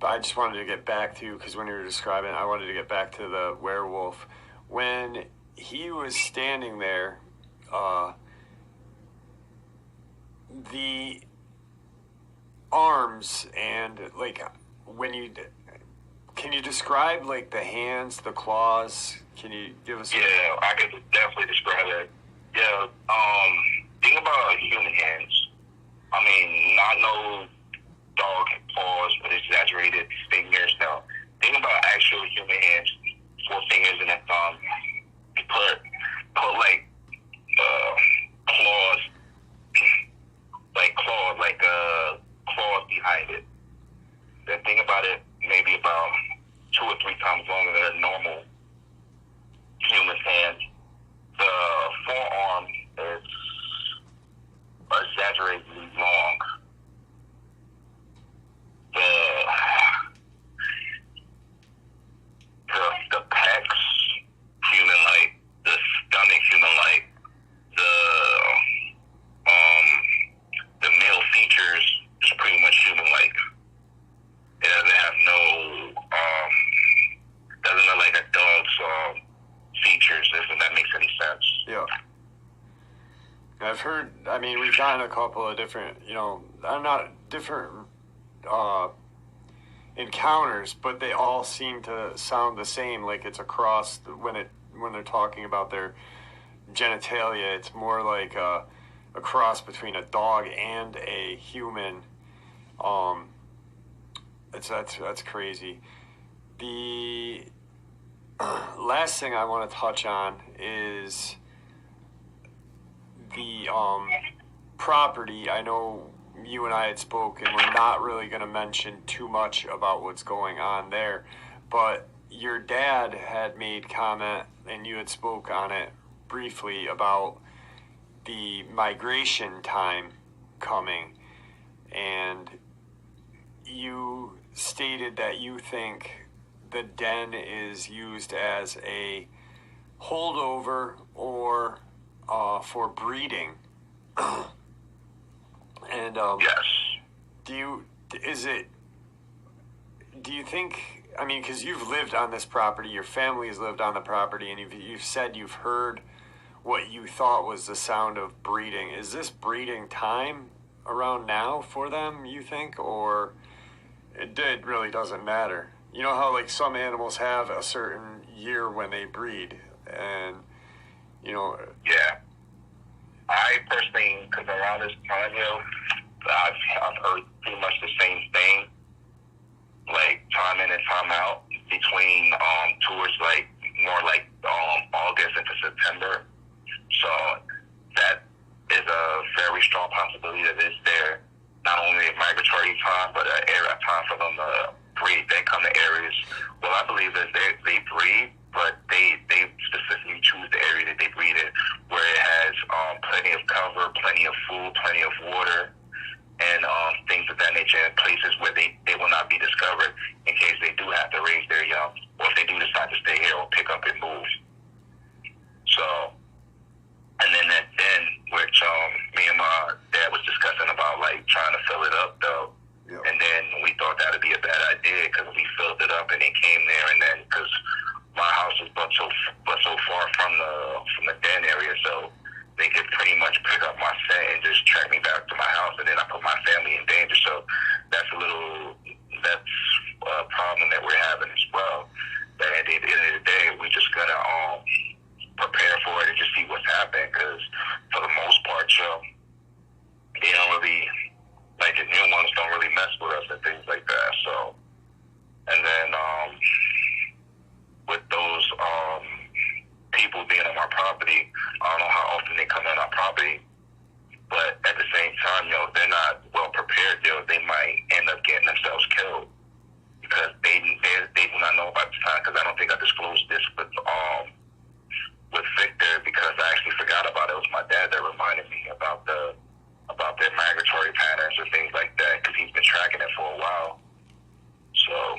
I just wanted to get back to, because when you were describing it, I wanted to get back to the werewolf. When he was standing there, the arms and like can you describe like the hands, the claws? Can you give us? Yeah, I could definitely describe that. Yeah, think about human hands. I mean, not no dog paws with exaggerated fingers. No, think about actual human hands, 4 fingers and a thumb. You put like claws, claws behind it. Then think about it, maybe about 2 or 3 times longer than a normal human hand. The forearm is exaggeratedly long. The pecs, human-like. The stomach, human-like. The male features is pretty much human-like. It doesn't have doesn't look like a dog's features, if that makes any sense. Yeah. I've heard, I mean, we've gotten a couple of different, not different encounters, but they all seem to sound the same, like it's a cross when they're talking about their genitalia. It's more like a cross between a dog and a human. That's crazy. The last thing I want to touch on is the property. I know you and I had spoken. We're not really going to mention too much about what's going on there, but your dad had made comment, and you had spoke on it briefly about the migration time coming, and you stated that you think the den is used as a holdover or for breeding. And yes. Do you think, I mean, because you've lived on this property, your family has lived on the property, and you've said you've heard what you thought was the sound of breeding. Is this breeding time around now for them, you think, or it really doesn't matter? you know how like some animals have a certain year when they breed, and you know. Yeah. I personally, because around this time, I've heard pretty much the same thing, like time in and time out between towards like more like August into September. So that is a very strong possibility that it's there. Not only a migratory time, but an area time for them to breed. They come to areas. Well, I believe that they breed, but they specifically choose the area that they breed in, where it has plenty of cover, plenty of food, plenty of water, and things of that nature, and places where they will not be discovered in case they do have to raise their young, or if they do decide to stay here or pick up and move. So, and then which me and my dad was discussing about like trying to fill it up though. Yep. And then we thought that would be a bad idea because we filled it up and they came there, and then because my house was but so far from the den area, so they could pretty much pick up my scent and just track me back to my house, and then I put my family in danger. So that's a problem that we're having as well. But at the end of the day, we're just gonna prepare for it and just see what's happening, because for the most part, they don't really, like the new ones don't really mess with us and things like that. So, and then with those people being on my property, I don't know how often they come on our property, but at the same time, if they're not well prepared, they might end up getting themselves killed because they do not know about this time. Because I don't think I disclosed this with Victor, because I actually forgot about it. It was my dad that reminded me about their migratory patterns and things like that, because he's been tracking it for a while. So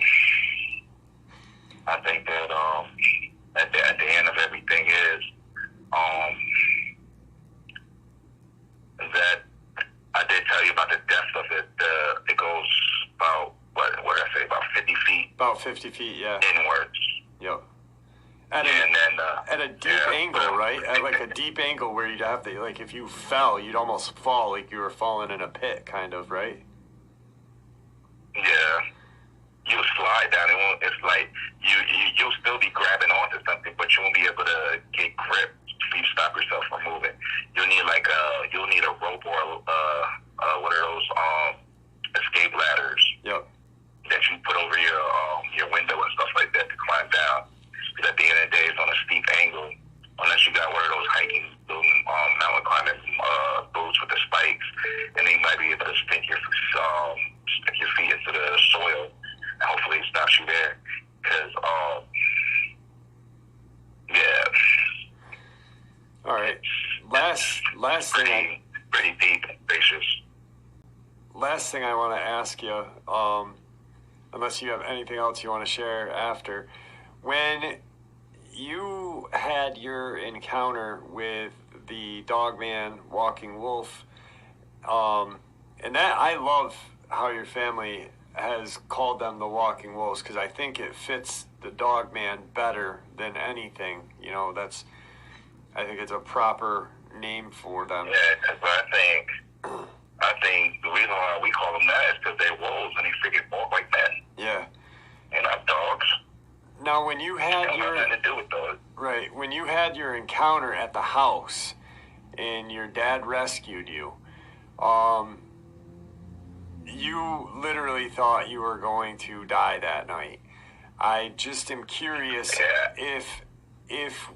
I think that at the end of everything is that I did tell you about the depth of it. It goes about what did I say, about 50 feet? About 50 feet, yeah. Inwards. Yep. At a deep angle, right? At like a deep angle where you'd have to, like, if you fell, you'd almost fall like you were falling in a pit, kind of, right? Yeah. You'll slide down. It's like you'll still be grabbing onto something, but you won't be able to get grip if you stop yourself from moving. You'll need a rope or one of those escape ladders. Yep. That you put over your window and stuff like that to climb down. Because at the end of the day, it's on a steep angle. Unless you got one of those hiking mountain climbing boots with the spikes, and they might be able to stick your feet into the soil. Hopefully it stops you there, because yeah. All right. Last thing. Pretty deep and spacious. Last thing I want to ask you, unless you have anything else you want to share after, when you had your encounter with the Dogman walking wolf, and that I love how your family has called them the walking wolves, because I think it fits the Dogman better than anything. I think it's a proper name for them. Yeah, because I think the reason why we call them that is because they're wolves and they freaking walk like men. Yeah. And not dogs. Now, when you had nothing to do with dogs. Right, when you had your encounter at the house and your dad rescued you, you literally thought you were going to die that night. I just am curious if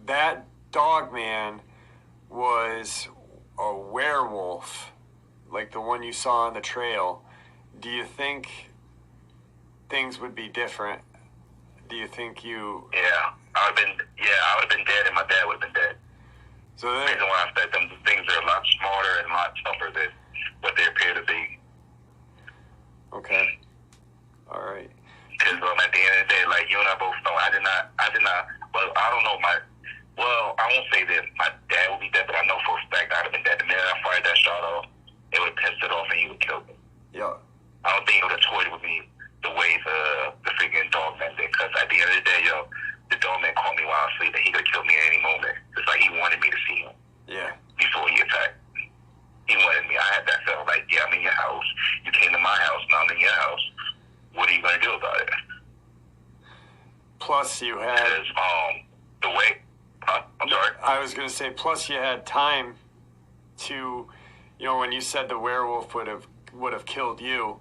that Dogman was a werewolf, like the one you saw on the trail. Do you think things would be different? Do you think you... Yeah, I would have been dead, and my dad would have been dead. So the reason why I said them things are a lot smarter and a lot tougher than what they appear to be. Okay. All right. Because at the end of the day, like you and I both know, I did not. Well, I don't know I won't say that my dad would be dead, but I know for a fact I'd have been dead. The minute I fired that shot off, it would have pissed it off and he would have killed me. Yeah. I don't think he would have toyed with me the way the freaking Dogman did. Because at the end of the day, the Dogman caught me while I was sleeping. He could have killed me at any moment. It's like he wanted me to see him. Yeah. Before he attacked. He wanted me. I had that feeling like, yeah, I'm in your house. You came to my house, now I'm in your house. What are you going to do about it? plus you had... Because, the way... Huh? I'm sorry? I was going to say, plus you had time to... You know, when you said the werewolf would have killed you,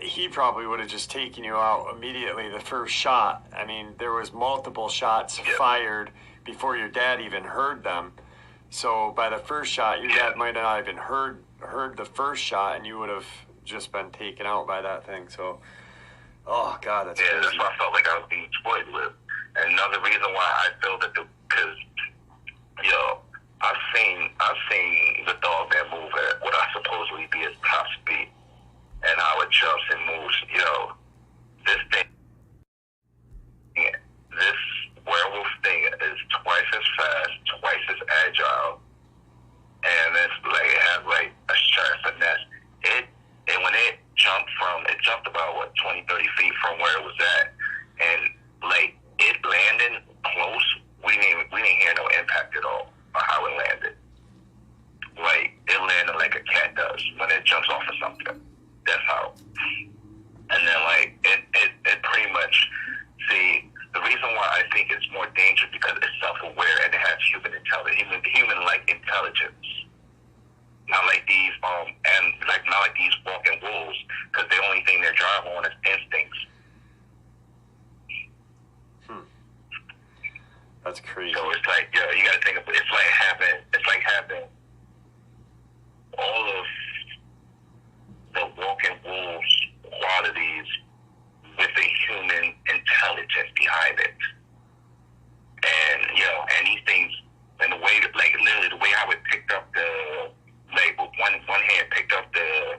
he probably would have just taken you out immediately the first shot. I mean, there was multiple shots fired before your dad even heard them. So by the first shot, your dad might not even heard the first shot, and you would have just been taken out by that thing. So, oh God, that's crazy. That's why I felt like I was being toyed with. And another reason why I feel that because I've seen the Dogman move at what I supposedly be his top speed, and how it jumps and moves. This werewolf thing is twice as fast, twice as agile, and it's like it has like a sharp finesse. And when it jumped about 20, 30 feet from where it was at, and like it landing close, we didn't hear no impact at all on how it landed. Like it landed like a cat does when it jumps off of something. That's how. And then like it pretty much, see, the reason why I think it's more dangerous because it's self-aware and it has human-like intelligence. Not like these not like these walking wolves, because the only thing they're driving on is instincts. That's crazy. So it's like, you gotta think of it. It's like having all of the walking wolves qualities with a human intelligence behind it. And and these things, and the way that, like, literally the way how it picked up the, like, with one hand picked up the,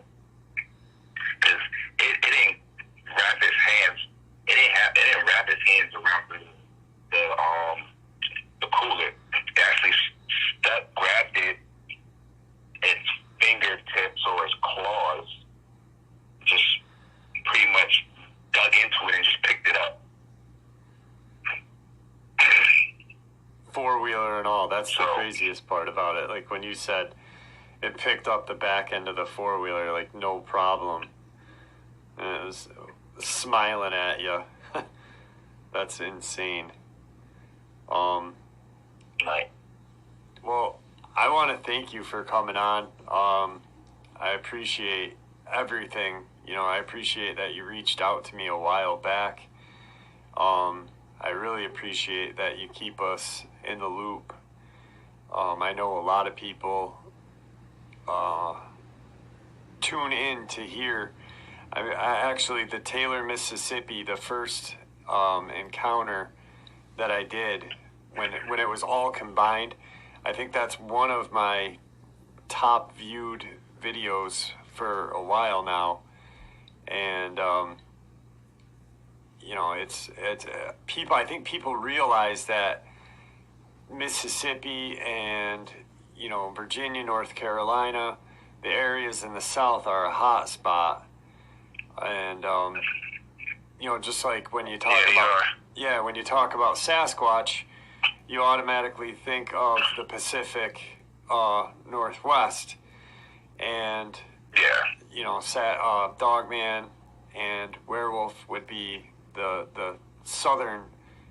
because it didn't wrap its hands, it didn't wrap its hands around the cooler. It actually grabbed its fingertips or its claws, just pretty much dug into it and just picked it up. Four-wheeler and all, that's the craziest part about it. Like when you said it picked up the back end of the four-wheeler, like no problem. And it was smiling at you. That's insane. Right. Well, I want to thank you for coming on. I appreciate everything. I appreciate that you reached out to me a while back. I really appreciate that you keep us in the loop. I know a lot of people tune in to hear. I actually, the Taylor, Mississippi, the first encounter that I did when it was all combined, I think that's one of my top viewed videos for a while now. And it's people. I think people realize that Mississippi and Virginia, North Carolina, the areas in the South are a hot spot. And just like when you talk when you talk about Sasquatch, you automatically think of the Pacific Northwest, and Dogman and Werewolf would be the southern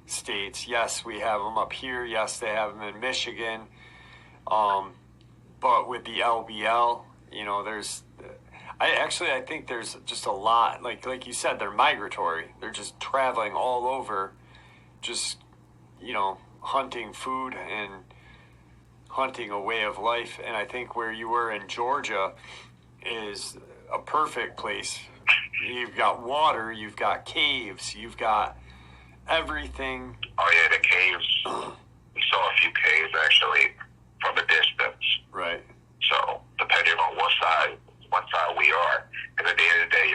states. Yes, we have them up here. Yes, they have them in Michigan. But with the LBL, I think there's just a lot. Like you said, they're migratory. They're just traveling all over, just hunting food and hunting a way of life. And I think where you were in Georgia is a perfect place. You've got water, you've got caves, you've got everything. Oh yeah, the caves. We saw a few caves actually from a distance. Right. So depending on what side we are, because at the end of the day,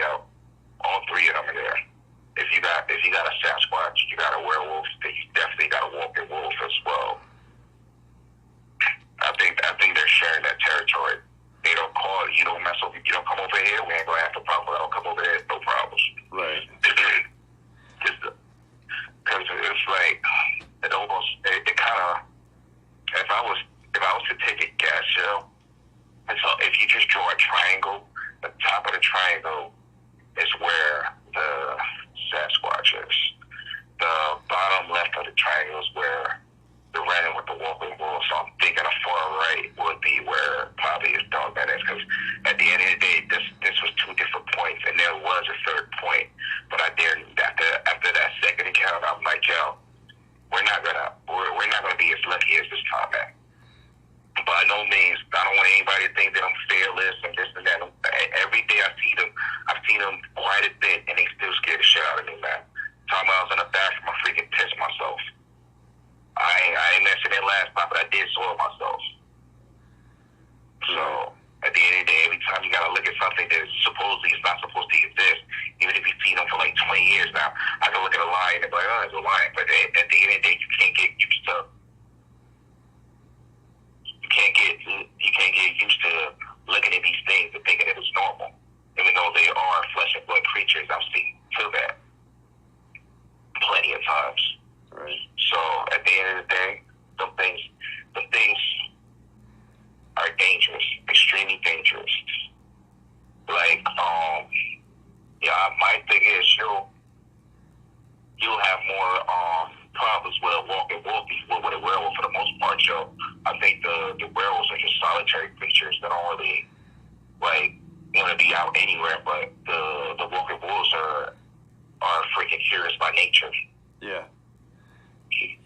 all three of them are there. If you got a Sasquatch, you got a werewolf, then you definitely got a walking wolf as well. I think they're sharing that territory. They don't call it, you don't mess up, you don't come over here, we ain't gonna have to problem. I don't come over here, no problems. Right. Because it's like it kind of, if I was to take a guess, and so if you just draw a triangle, the top of the triangle is where the Sasquatch is. something that supposedly is not supposed to exist. Even if you feed them for like 20 years now, I can look at a lion and be like, oh, it's a lion. But at the end of the day, you can't get used to. You can't get used to looking at these things and thinking that it's normal, even though they are flesh and blood creatures. I've seen feel that plenty of times. Right. So at the end of the day, some things are dangerous, extremely dangerous. Like, my thing is you'll have more problems with a walking wolf than with a werewolf for the most part, yo. I think the werewolves are just solitary creatures that don't really like want to be out anywhere, but the walking wolves are freaking curious by nature. Yeah.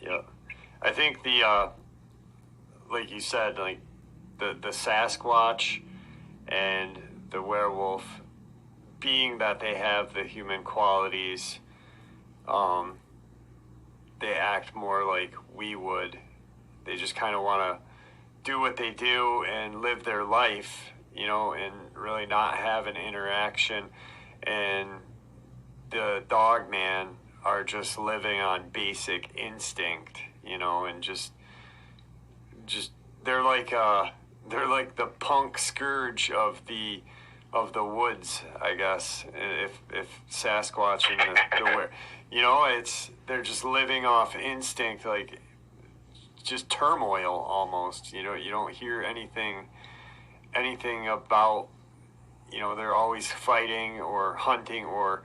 Yeah. I think the like you said, like the Sasquatch and the werewolf, being that they have the human qualities, they act more like we would. They just kind of want to do what they do and live their life, you know, and really not have an interaction. And the Dogman are just living on basic instinct, you know, and just they're like the punk scourge of the woods, I guess. If Sasquatch and the you know, they're just living off instinct, like just turmoil almost. You know, you don't hear anything about, you know, they're always fighting or hunting or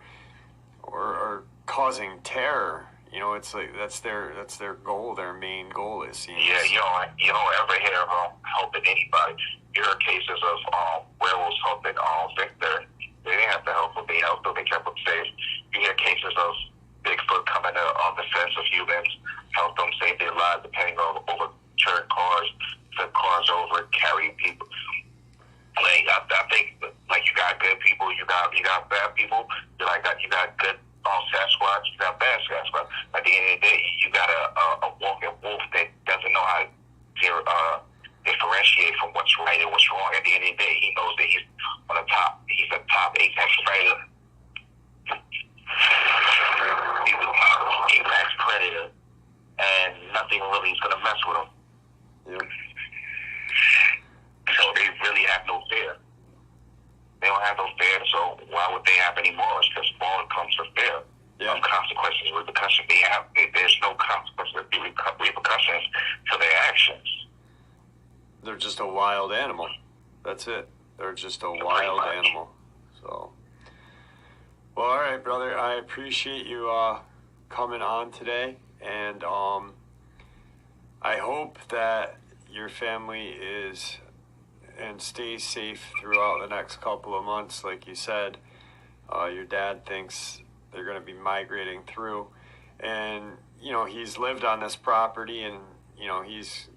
causing terror. You know, it's like that's their goal. Their main goal is. Yeah, you don't ever hear of helping anybody. You hear cases of werewolves helping Victor. They didn't have to help them. They helped them. They kept them safe. You hear cases of Bigfoot coming on the defense of humans, help them save their lives, depending on overturned cars, flip cars over, carrying people. Like I think, like you got good people, you got bad people. You got good Sasquatch, you got bad Sasquatch. At the end of the day, you got a walking wolf that doesn't know how to differentiate from what's right and what's wrong. At the end of the day, he knows that he's on the top. He's a top apex predator. He's a top apex predator, and nothing really is gonna mess with him. Yep. So they really have no fear. They don't have no fear, so why would they have any more? It's because all comes with fear. Yeah. Consequences, repercussions. There's no consequences, repercussions to their actions. They're just a wild animal. That's it. They're just a wild animal. So, well, all right, brother. I appreciate you coming on today, and I hope that your family is and stays safe throughout the next couple of months. Like you said, your dad thinks they're going to be migrating through, and you know, he's lived on this property, and you know, he's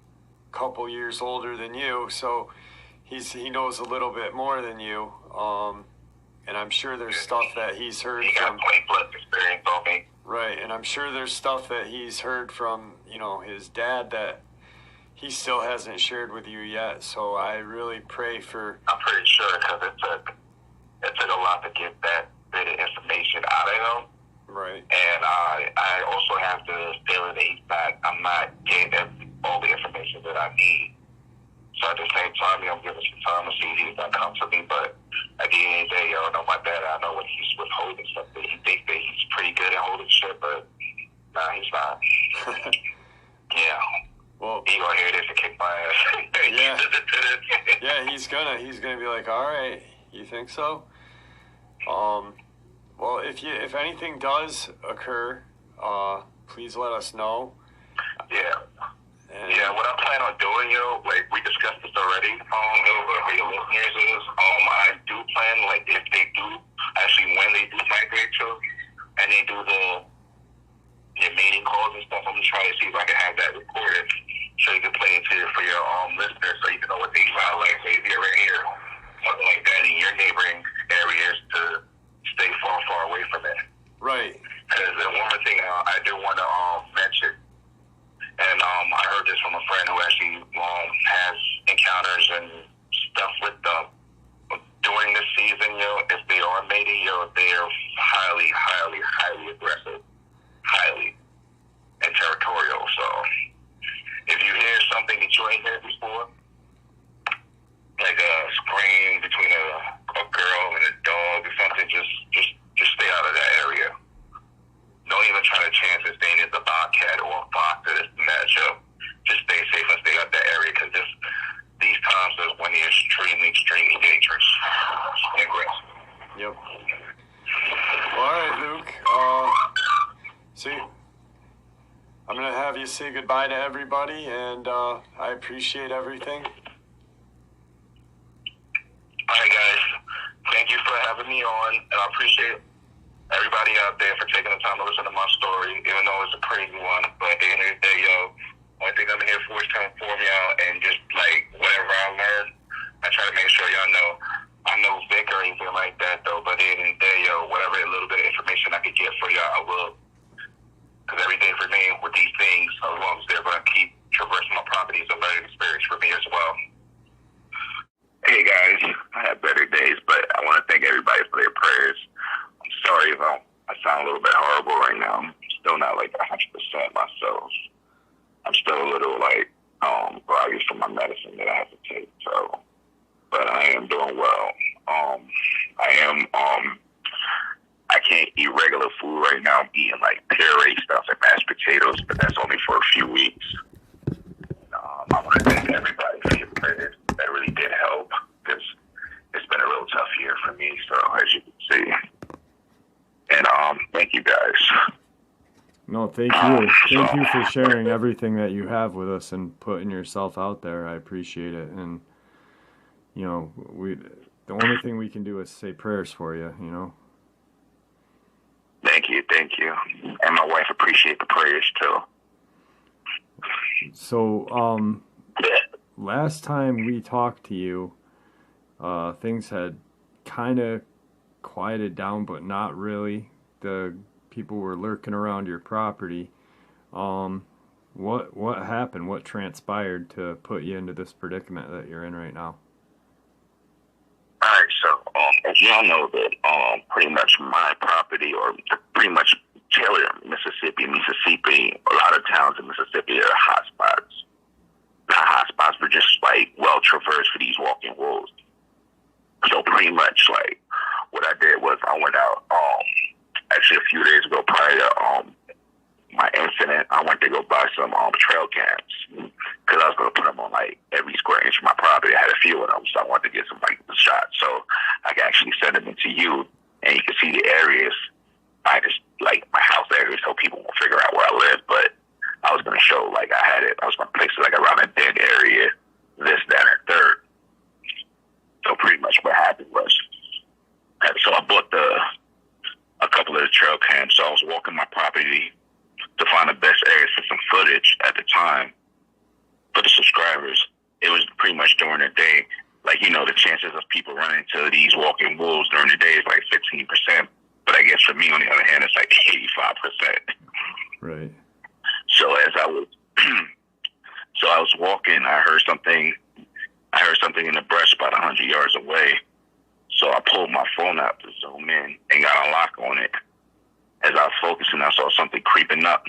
a couple years older than you, so he knows a little bit more than you, and I'm sure there's stuff that he's heard from 20 plus experience on me. Right, and I'm sure there's stuff that he's heard from, you know, his dad that he still hasn't shared with you yet. So I really pray for. I'm pretty sure, because it took a lot to get that bit of information out of him. Right. And I also have the feeling that I'm not getting all the information that I need. So at the same time, I'm giving some time to see if he's not come to me. But at the end of the day, I know my dad. I know when he's withholding something. He thinks that he's pretty good at holding shit, but nah, he's not. Yeah. Well, he gonna hear this and kick my ass. Yeah. Yeah, he's gonna be like, all right, you think so? Well, if anything does occur, please let us know. Yeah. And Yeah, what I plan on doing, like we discussed this already, for your listeners is, I do plan, like if they do, actually when they do migrate to, and they do the mating calls and stuff, I'm gonna try to see if I can have that recorded, so you can play it for your listeners, so you can know what they sound like. So if you're ever hear something like that in your neighboring areas, to stay far away from it. right. Because one more thing I do want to mention, and I heard this from a friend who actually has encounters and stuff with them during reason, if they are mating, they're highly, highly, highly aggressive. Highly. And territorial. So, if you hear something that you ain't heard before, like a scream between a girl and a dog or something, just stay out of that area. Don't even try to chance it saying it's a bobcat or a fox or this and that. Just stay safe and stay out that area, because these times is when they're extremely, extremely dangerous and aggressive. Yep. Well, all right, Luke. See, I'm going to have you say goodbye to everybody, and I appreciate everything. All right, guys. Thank you for having me on, and I appreciate everybody out there for taking the time to listen to my story, even though it's a crazy one. But at the end of the day, only thing I'm here for is to inform y'all, and just, like, whatever I learn, I try to make sure y'all know. I'm no Vic or anything like that, though, but at the end of the day, whatever little bit of information I could get for y'all, I will. Because every day for me, with these things, as long as they're going to keep traversing my property, is a learning experience for me as well. Hey, guys. I have better days, but I want to thank everybody for their prayers. I'm sorry if I sound a little bit horrible right now. I'm still not, like, 100% myself. I'm still a little, like, groggy from my medicine that I have to take, so. But I am doing well. I can't eat regular food right now. I'm eating, like, puree stuff and mashed potatoes, but that's only for a few weeks. I want to thank everybody for your prayers. That really did help, because it's been a real tough year for me, so as you can see. And thank you guys. No, thank you. Thank you for sharing everything that you have with us and putting yourself out there. I appreciate it. And, the only thing we can do is say prayers for you, Thank you. And my wife appreciate the prayers, too. So, last time we talked to you, things had kind of quieted down, but not really. The people were lurking around your property. What happened? What transpired to put you into this predicament that you're in right now? All right, so as y'all know that pretty much my property, or pretty much Taylor, Mississippi, a lot of towns in Mississippi are hot spots. Not hot spots, but just like well traversed for these walking wolves. So pretty much like what I did was I went out actually a few days ago prior to my incident. I went to go buy some trail cams, because I was going to put them on like every square inch of my property. I had a few of them, so I wanted to get some like shots, so I can actually send them into you, and you can see the areas. I just like my house area, so people won't figure out where I live. But I was going to show like I was going to place it like around a dead area, this, that, and third. So pretty much what happened was, so I bought a couple of the trail cams. So I was walking my property to find the best areas for some footage at the time for the subscribers. It was pretty much during the day. Like, the chances of people running into these walking wolves during the day is like 15%. But I guess for me, on the other hand, it's like 85%. Right. So as I was walking, I heard something in the brush about 100 yards away. So I pulled my phone out to zoom in and got a lock on it. As I was focusing, I saw something creeping up,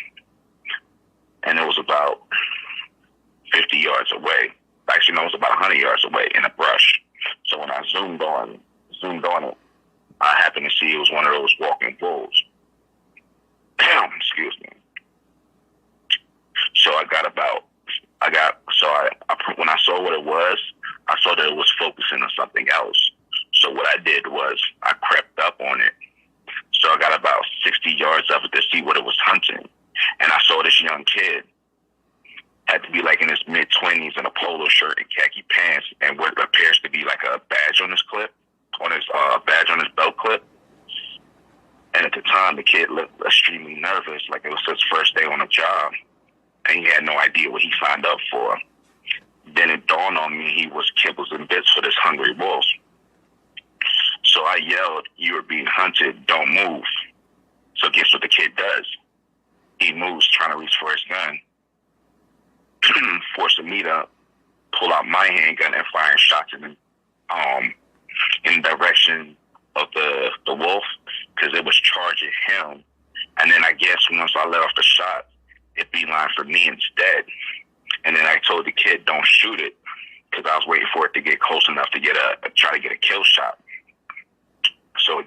and it was about 50 yards away. Actually, no, it was about 100 yards away in a brush. So when I zoomed on it, I happened to see it was one of those walking wolves. Excuse me. So when I saw what it was, I saw that it was focusing on something else. So what I did was I crept up on it. So I got about 60 yards of it to see what it was hunting. And I saw this young kid, had to be like in his mid-20s, in a polo shirt and khaki pants, and what appears to be like a badge on his belt clip. And at the time, the kid looked extremely nervous, like it was his first day on the job, and he had no idea what he signed up for. Then it dawned on me he was kibbles and bits for this hungry wolf. So I yelled, "You are being hunted, don't move." So guess what the kid does? He moves, trying to reach for his gun, forcing me to pull out my handgun and firing shots in the direction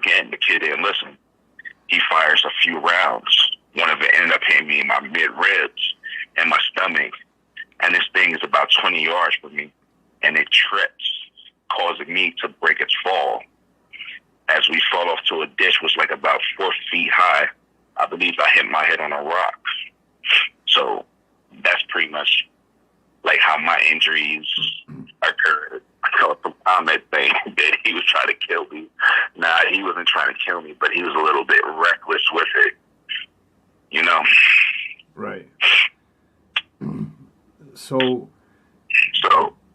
again, the kid didn't listen. He fires a few rounds. One of it ended up hitting me in my mid-ribs and my stomach. And this thing is about 20 yards from me. And it trips, causing me to break its fall. As we fall off to a ditch, was like about 4 feet high. I believe I hit my head on a rock. So that's pretty much like how my injuries occurred. From comment saying that he was trying to kill me. Nah, he wasn't trying to kill me, but he was a little bit reckless with it. You know? Right. So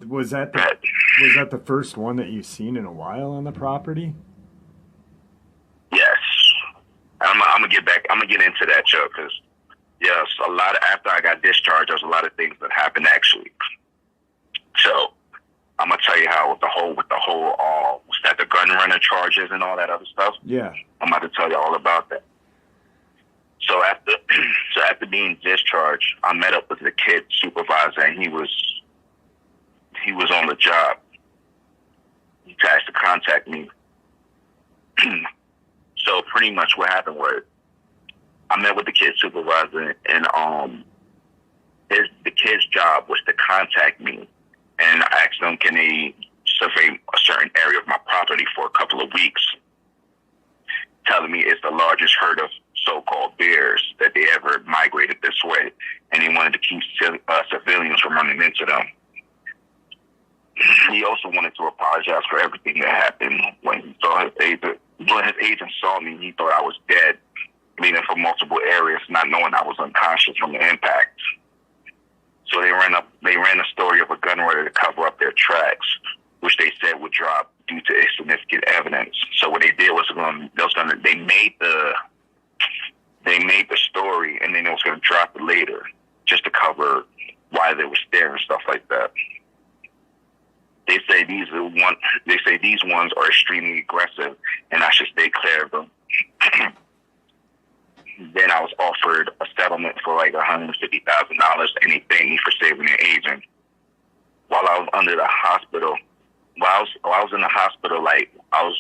was that the first one that you've seen in a while on the property? Yes. I'm gonna get back. I'm gonna get into that, Joe, because yes, after I got discharged, there was a lot of things that happened actually. So I'm gonna tell you how with the whole what's that, the gun runner charges and all that other stuff. Yeah. I'm about to tell you all about that. So after being discharged, I met up with the kid supervisor, and he was on the job. He asked to contact me. So pretty much what happened was, I met with the kid supervisor, and the kid's job was to contact me and ask them, can they survey a certain area of my property for a couple of weeks, telling me it's the largest herd of so-called bears that they ever migrated this way, and they wanted to keep civilians from running into them. He also wanted to apologize for everything that happened when he saw his agent. When his agent saw me, he thought I was dead, bleeding from multiple areas, not knowing I was unconscious from the impact. So they ran a story of a gun runner to cover up their tracks, which they said would drop due to insignificant evidence. So what they did was they made the story, and then it was going to drop it later, just to cover why they were there and stuff like that. They say these ones are extremely aggressive, and I should stay clear of them. Then I was offered a settlement for like $150,000, and he paid me for saving an agent. While I was under the hospital, while I was in the hospital, like I was,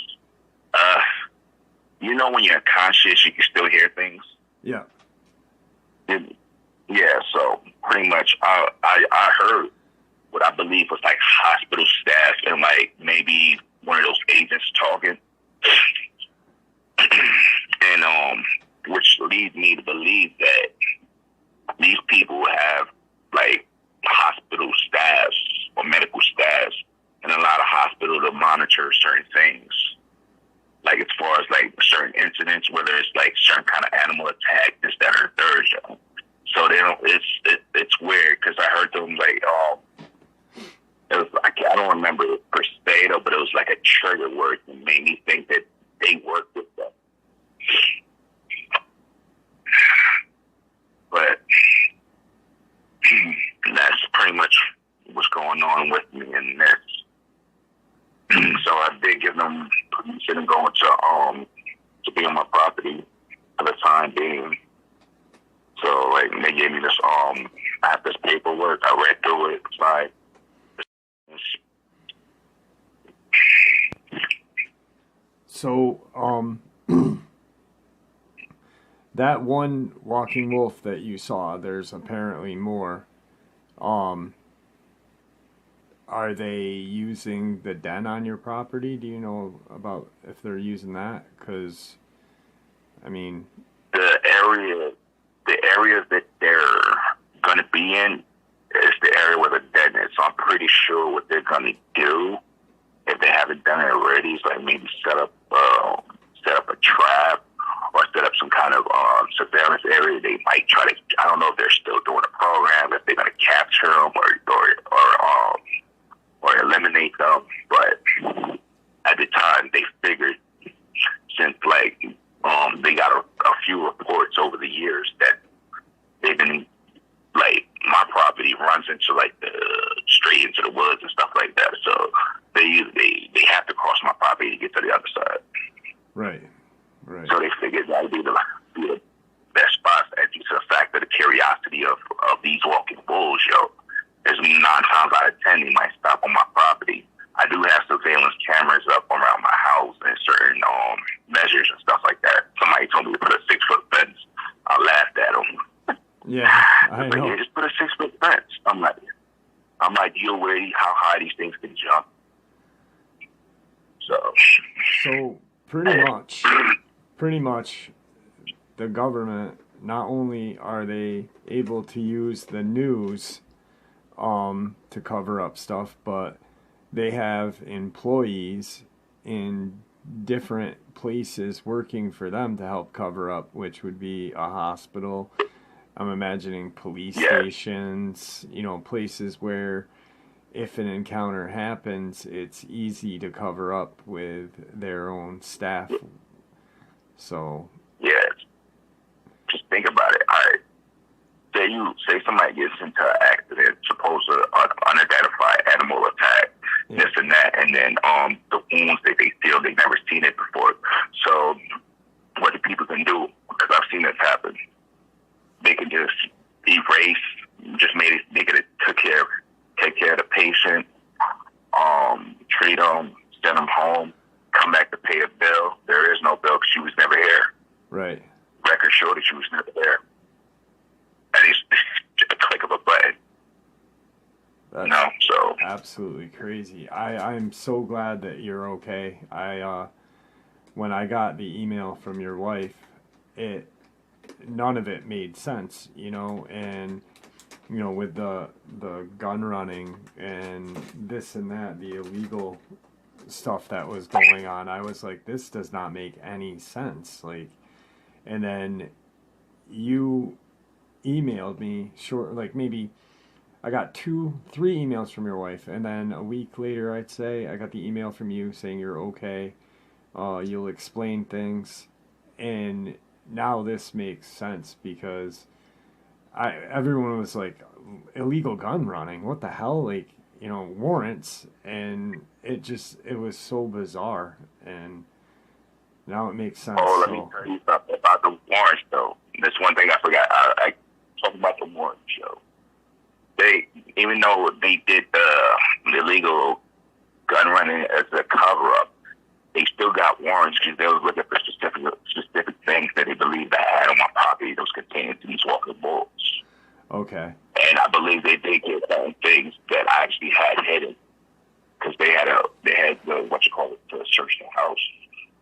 you know, when you're unconscious, you can still hear things. Yeah. Yeah. So pretty much, I heard what I believe was like hospital staff and like maybe one of those agents talking, and which leads me to believe that these people have like hospital staffs or medical staffs in a lot of hospitals to monitor certain things, like as far as like certain incidents, whether it's like certain kind of animal attack, this, that, or third. So they don't. It's weird because I heard them like it was, I don't remember it per se though, but it was like a trigger word that made me think that they work with them. But that's pretty much what's going on with me in this. So I did give them permission to go to be on my property for the time being. So like they gave me this I have this paperwork. I read through it. It's like so that one walking wolf that you saw, there's apparently more. Are they using the den on your property? Do you know about if they're using that? Because, I mean, the area that they're going to be in is the area where the den is. So I'm pretty sure what they're going to do, if they haven't done it already, is like maybe set up a trap or set up some kind of surveillance area. They might try to. I don't know if they're still doing a program, if they're going to capture them or eliminate them. But at the time, they figured, since like they got a few reports over the years that they've been like my property runs into like straight into the woods and stuff like that. So they have to cross my property to get to the other side. Right. Right. So they figured that would be the best spot due to the fact that the curiosity of these walking bulls, is 9 times out of 10 they might stop on my property. I do have surveillance cameras up around my house and certain I Like, know. yeah, just put a 6-foot fence. I'm like, you aware how high these things can jump? So pretty much, the government, not only are they able to use the news to cover up stuff, but they have employees in different places working for them to help cover up, which would be a hospital. I'm imagining police stations, places where if an encounter happens, it's easy to cover up with their own staff. So Yeah, just think about it. All right, say somebody gets into an accident, suppose an unidentified animal attack, this and that, and then the wounds that they feel, they've never seen it before. So what the people can do, because I've seen this happen, they can just erase, they could take care of the patient, treat them, send them home, come back to pay a bill. There is no bill because she was never here. right. Record showed that she was never there. And it's a click of a button. That's So absolutely crazy. I'm so glad that you're okay. When I got the email from your wife, none of it made sense, and with the gun running and this and that, the illegal stuff that was going on, I was like, this does not make any sense. Like, and then you emailed me maybe I got 2-3 emails from your wife, and then a week later, I'd say, I got the email from you saying you're okay, you'll explain things, and now this makes sense because everyone was like, illegal gun running, what the hell, like, warrants, and it was so bizarre, and now it makes sense. let me tell you something about the warrants, though. That's one thing I forgot. I talked about the warrant show. Even though they did the illegal gun running as a cover-up, they still got warrants because they were looking for specific things that they believed I had on my property that was contained in these walking bullets. Okay. And I believe they did get certain things that I actually had hidden because they had to search the house.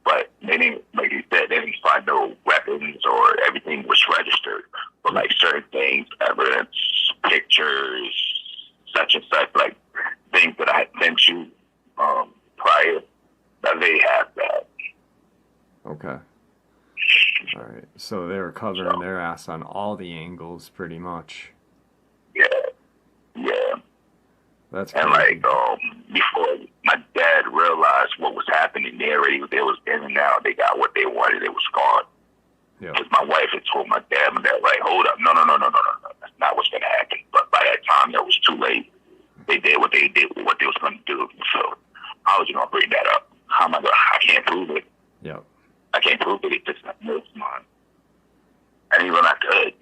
But they didn't, like you said, they didn't find no weapons or everything was registered. But like certain things, evidence, pictures, such and such, like things that I had sent you prior, that they have that. Okay. All right. So they were covering their ass on all the angles, pretty much. Yeah. That's and crazy. Before my dad realized what was happening, they was in and out. They got what they wanted. It was gone. Yeah. Because my wife had told my dad, like, hold up, no, that's not what's gonna happen. But by that time, it was too late. They did what they was gonna do. So how was you gonna bring that up? How am I gonna? I can't prove it. Yep. I can't prove it. It's just not mine. And even I could,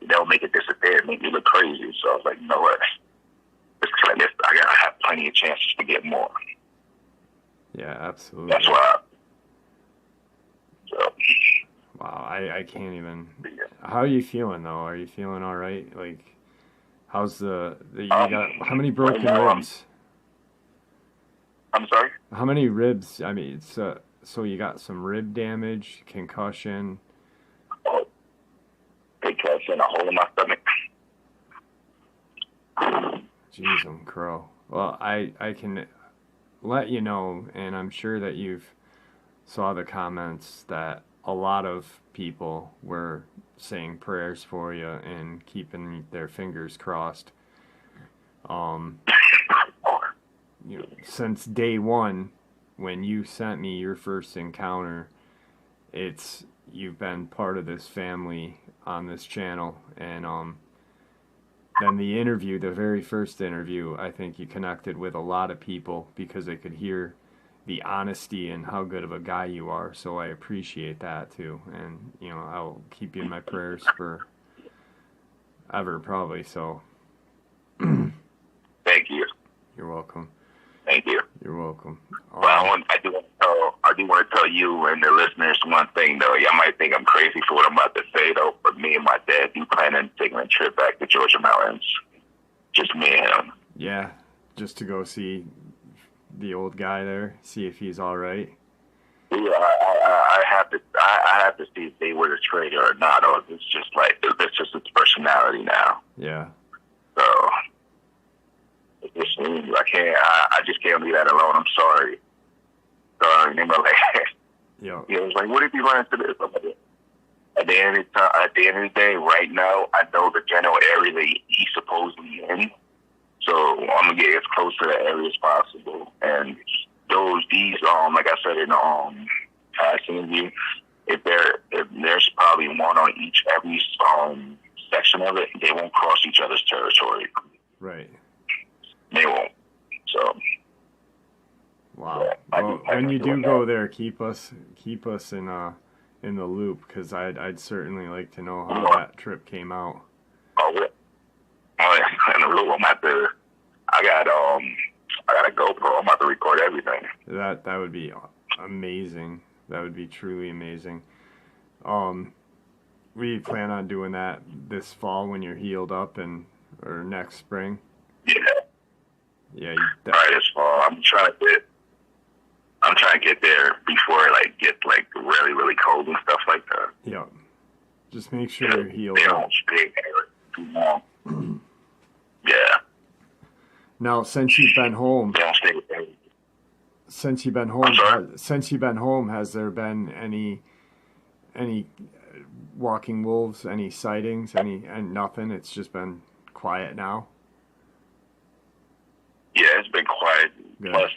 they'll make it disappear, make me look crazy. So I was like, you know what? It's like this. I gotta have plenty of chances to get more. Yeah, absolutely. That's why. So. Wow, I can't even. How are you feeling though? Are you feeling all right? Like, how's you got how many broken ribs? I'm sorry. How many ribs? I mean, it's so you got some rib damage, concussion. Oh, concussion, a hole in my stomach. Jeez, crow. Well, I can let you know, and I'm sure that you've saw the comments that a lot of people were saying prayers for you and keeping their fingers crossed. Since day one, when you sent me your first encounter, you've been part of this family on this channel, and then the very first interview, I think you connected with a lot of people because they could hear the honesty and how good of a guy you are. So I appreciate that too. And, I'll keep you in my prayers for ever, probably. So. Thank you. You're welcome. Thank you. You're welcome. Well, I do want to tell I do want to tell you and the listeners one thing, though. Y'all might think I'm crazy for what I'm about to say, though, but me and my dad do plan on taking a trip back to Georgia mountains. Just me and him. Yeah, just to go see the old guy there, see if he's all right. Yeah, I have to see if they were the traitor or not, or it's just like it's just its personality now. Yeah. So it just means I just can't leave that alone. I'm sorry. So and they were like, yeah. He was like, what if you run into this? At the end of the day, right now, I know the general area that he's supposedly in. So I'm gonna get as close to that area as possible. And these like I said in the past interview, if there's probably one on every section of it, they won't cross each other's territory. Right. They won't. So. Wow. Yeah, well, when you do go there, keep us in the loop, because I'd certainly like to know how that trip came out. Oh yeah. In the loop, I got a GoPro. I'm about to record everything. That would be amazing. That would be truly amazing. We plan on doing that this fall when you're healed up, or next spring. Yeah. Yeah. Right, this fall. I'm trying to get there before it gets really, really cold and stuff like that. Yeah. Just make sure you're healed they up. Don't stay there too long. Yeah. Now, since you've been home, they don't stay there. Since you've been home, has there been any walking wolves, any sightings, and nothing? It's just been quiet now. Yeah, it's been quiet. Good. Plus,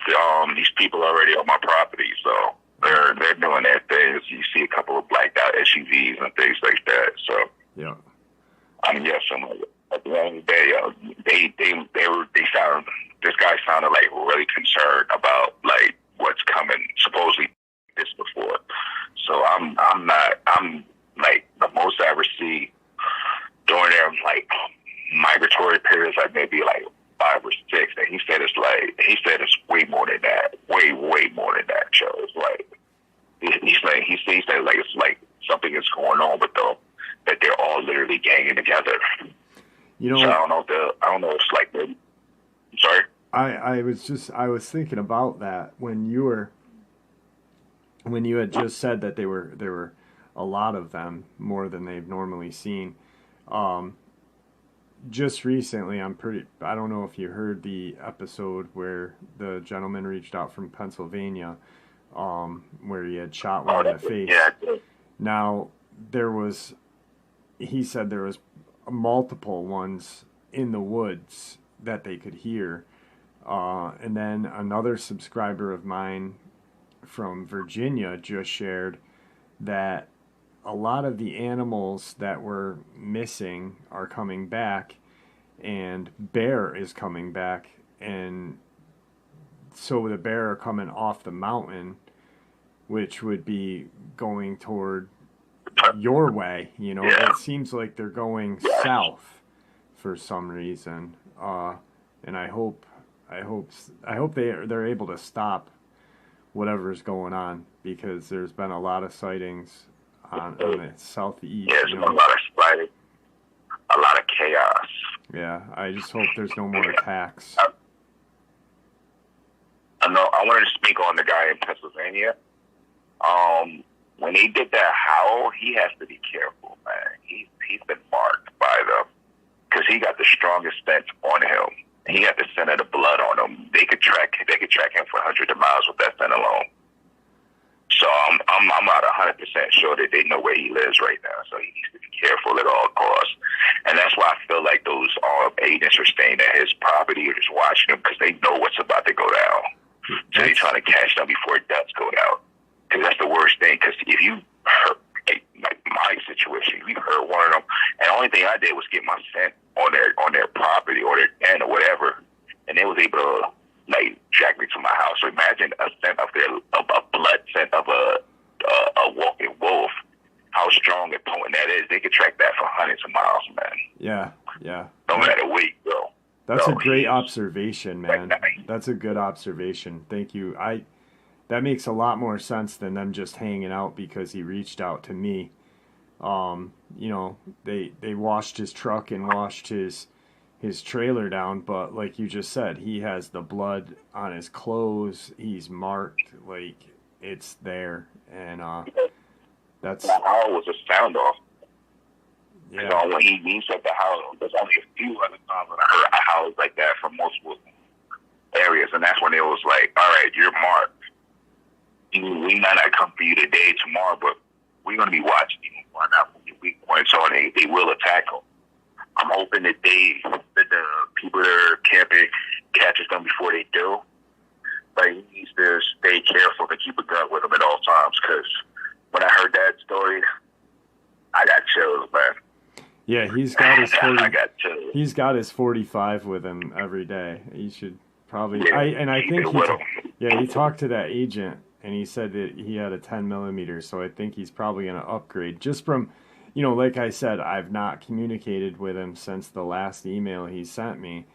these people are already on my property, so they're doing their things. You see a couple of blacked out SUVs and things like that. So yeah, I mean, yes, at the end of the day, this guy sounded really concerned about what's coming. Supposedly this before, so I'm the most I ever see during their migratory periods, maybe 5 or 6, and he said it's way more than that, way more than that. So it's he said it's something is going on with them, that they're all literally ganging together. You know, so I don't know. It's I'm sorry. I was thinking about that when you had just said that there were a lot of them, more than they've normally seen. Just recently, I don't know if you heard the episode where the gentleman reached out from Pennsylvania, where he had shot one in the face. Yeah. Now, he said there was multiple ones in the woods that they could hear. And then another subscriber of mine from Virginia just shared that a lot of the animals that were missing are coming back, and bear is coming back, and so the bear are coming off the mountain, which would be going toward your way. Yeah. It seems like they're going south for some reason, and I hope they're able to stop whatever's going on, because there's been a lot of sightings on the southeast. Yeah, there's a lot of sightings, a lot of chaos. Yeah, I just hope there's no more attacks. I wanted to speak on the guy in Pennsylvania. When he did that howl, he has to be careful, man. He's been marked by them, because he got the strongest scent on him. He got the scent of the blood on him. They could track him for hundreds of miles with that scent alone. So I'm not 100% sure that they know where he lives right now. So he needs to be careful at all costs. And that's why I feel like those agents are staying at his property or just watching him, because they know what's about to go down. So they're trying to catch them before it does go down. Because that's the worst thing. Because if you hurt, like my situation, if you hurt one of them, and the only thing I did was get my scent on their property or their den or whatever, and they was able to track me to my house. So imagine a scent of a blood scent of a walking wolf. How strong and potent that is. They could track that for hundreds of miles, man. Yeah. No matter where you go. That's a great observation, man. That's a good observation. Thank you. that makes a lot more sense than them just hanging out because he reached out to me. You know, they washed his truck and washed his trailer down, but like you just said, he has the blood on his clothes. He's marked, like it's there, and that's. The howl was a sound off. Yeah. So when he said the howl, there's only a few other times when I heard howls like that from multiple areas, and that's when it was like, all right, you're marked. We might not come for you today, tomorrow, but we're going to be watching you and find out when your weak points are, and they will attack them. I'm hoping that the people that are camping catches them before they do. But he needs to stay careful to keep a gun with him at all times, because when I heard that story, I got chills, man. Yeah, he's got his 40, I got chills. He's got his 45 with him every day. He should probably. Yeah, I think he he talked to that agent, and he said that he had a 10 millimeter. So I think he's probably going to upgrade. Just from, you know, like I said, I've not communicated with him since the last email he sent me.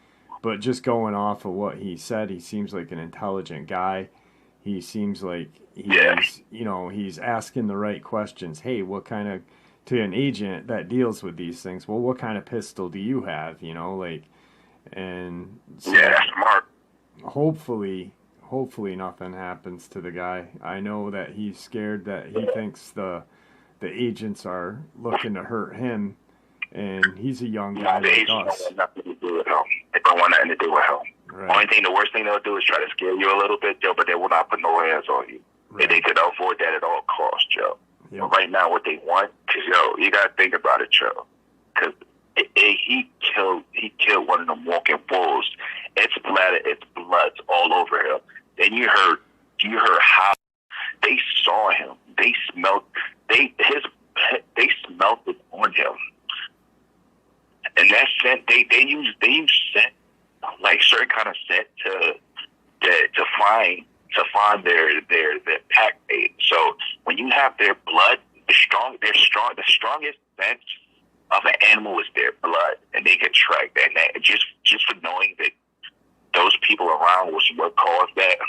But just going off of what he said, he seems like an intelligent guy. He seems like he's, you know, he's asking the right questions. Hey, what kind of, to an agent that deals with these things, well, what kind of pistol do you have? You know, like, and so smart. Hopefully nothing happens to the guy. I know that he's scared, that he thinks the agents are looking to hurt him, and he's a young guy The like agents us. don't want nothing to do with him. They don't want nothing to do with him. Right. The worst thing they'll do is try to scare you a little bit, Joe, but they will not put no hands on you. Right. And they could avoid that at all costs, Joe. Yep. But right now, what they want, because, you got to think about it, Joe. Because he killed one of them walking wolves. It's blood's all over him. Then you heard how they saw him. They smelled it on him. And that scent, they use scent, like certain kind of scent to find their pack mate. So when you have their blood, the strongest scent of an animal is their blood, and they can track that. And just for knowing that those people around was what caused that,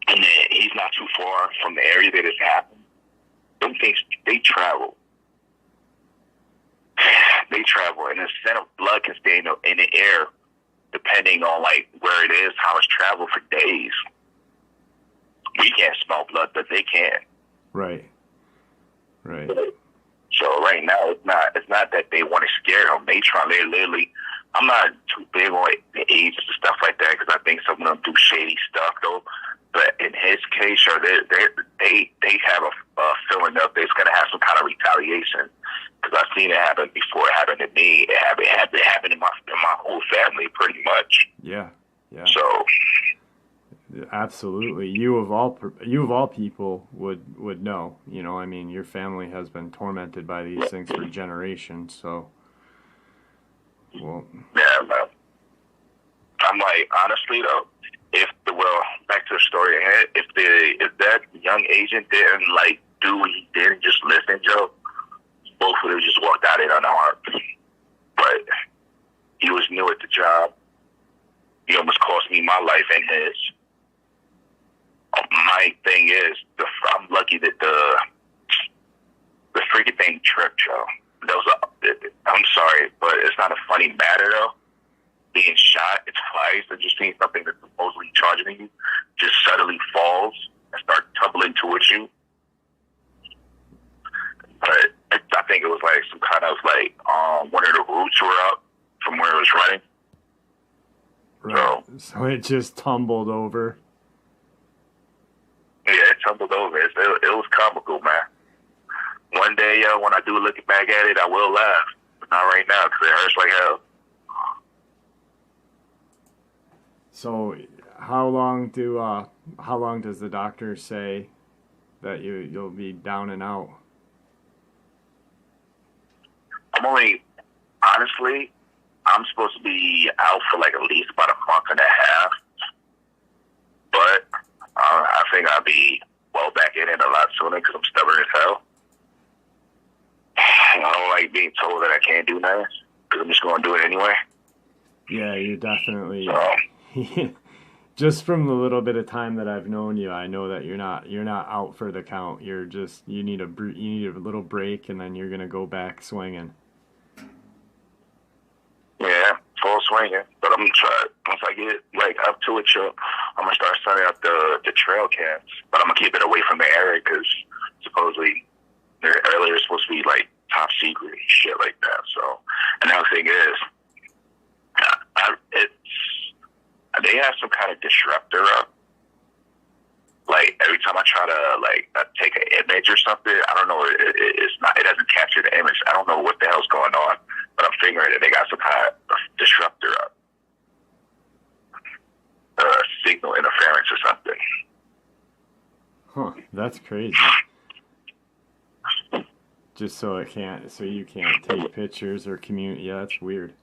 and then he's not too far from the area that it's happened. Them things, they travel. They travel, and the scent of blood can stay in the air, depending on like where it is, how it's traveled for days. We can't smell blood, but they can. Right. So right now, it's not that they want to scare him. They're literally. I'm not too big on the ages and stuff like that, because I think some of them do shady stuff though. But in his case, they have a feeling that there's going to have some kind of retaliation. Because I've seen it happen before. It happened to me. It happened in my whole family, pretty much. Yeah. So, absolutely, you of all people would know. You know, I mean, your family has been tormented by these things for generations. So, well, yeah, man. I'm like, honestly though, back to the story ahead. If that young agent didn't like do what he did and just listen, Joe, both of them just walked out in unarmed. But he was new at the job. He almost cost me my life and his. My thing is, I'm lucky that the freaking thing tripped, Joe. I'm sorry, but it's not a funny matter though. Being shot, it's twice. I just seen something that's supposedly charging you just suddenly falls and start tumbling towards you. But I think it was like some kind of like one of the roots were up from where it was running. right. So it just tumbled over. Yeah, it tumbled over. It was comical, man. One day, when I do look back at it, I will laugh. But not right now, because it hurts like hell. So, how long does the doctor say that you'll be down and out? Honestly, I'm supposed to be out for like at least about a month and a half. But I think I'll be well back in it a lot sooner because I'm stubborn as hell. I don't like being told that I can't do nothing because I'm just going to do it anyway. Yeah, you definitely. just from the little bit of time that I've known you, I know that you're not out for the count. You need a little break, and then you're gonna go back swinging. Yeah, full swinging. But I'm gonna try it. Once I get like up to it, I'm gonna start sending out the trail cams. But I'm gonna keep it away from the area because supposedly they're earlier supposed to be like top secret and shit like that. So another thing is, they have some kind of disruptor up. Like every time I try to like take an image or something, I don't know. It doesn't capture the image. I don't know what the hell's going on, but I'm figuring that they got some kind of disruptor up, signal interference or something. Huh? That's crazy. Just so you can't take pictures or communicate. Yeah, that's weird.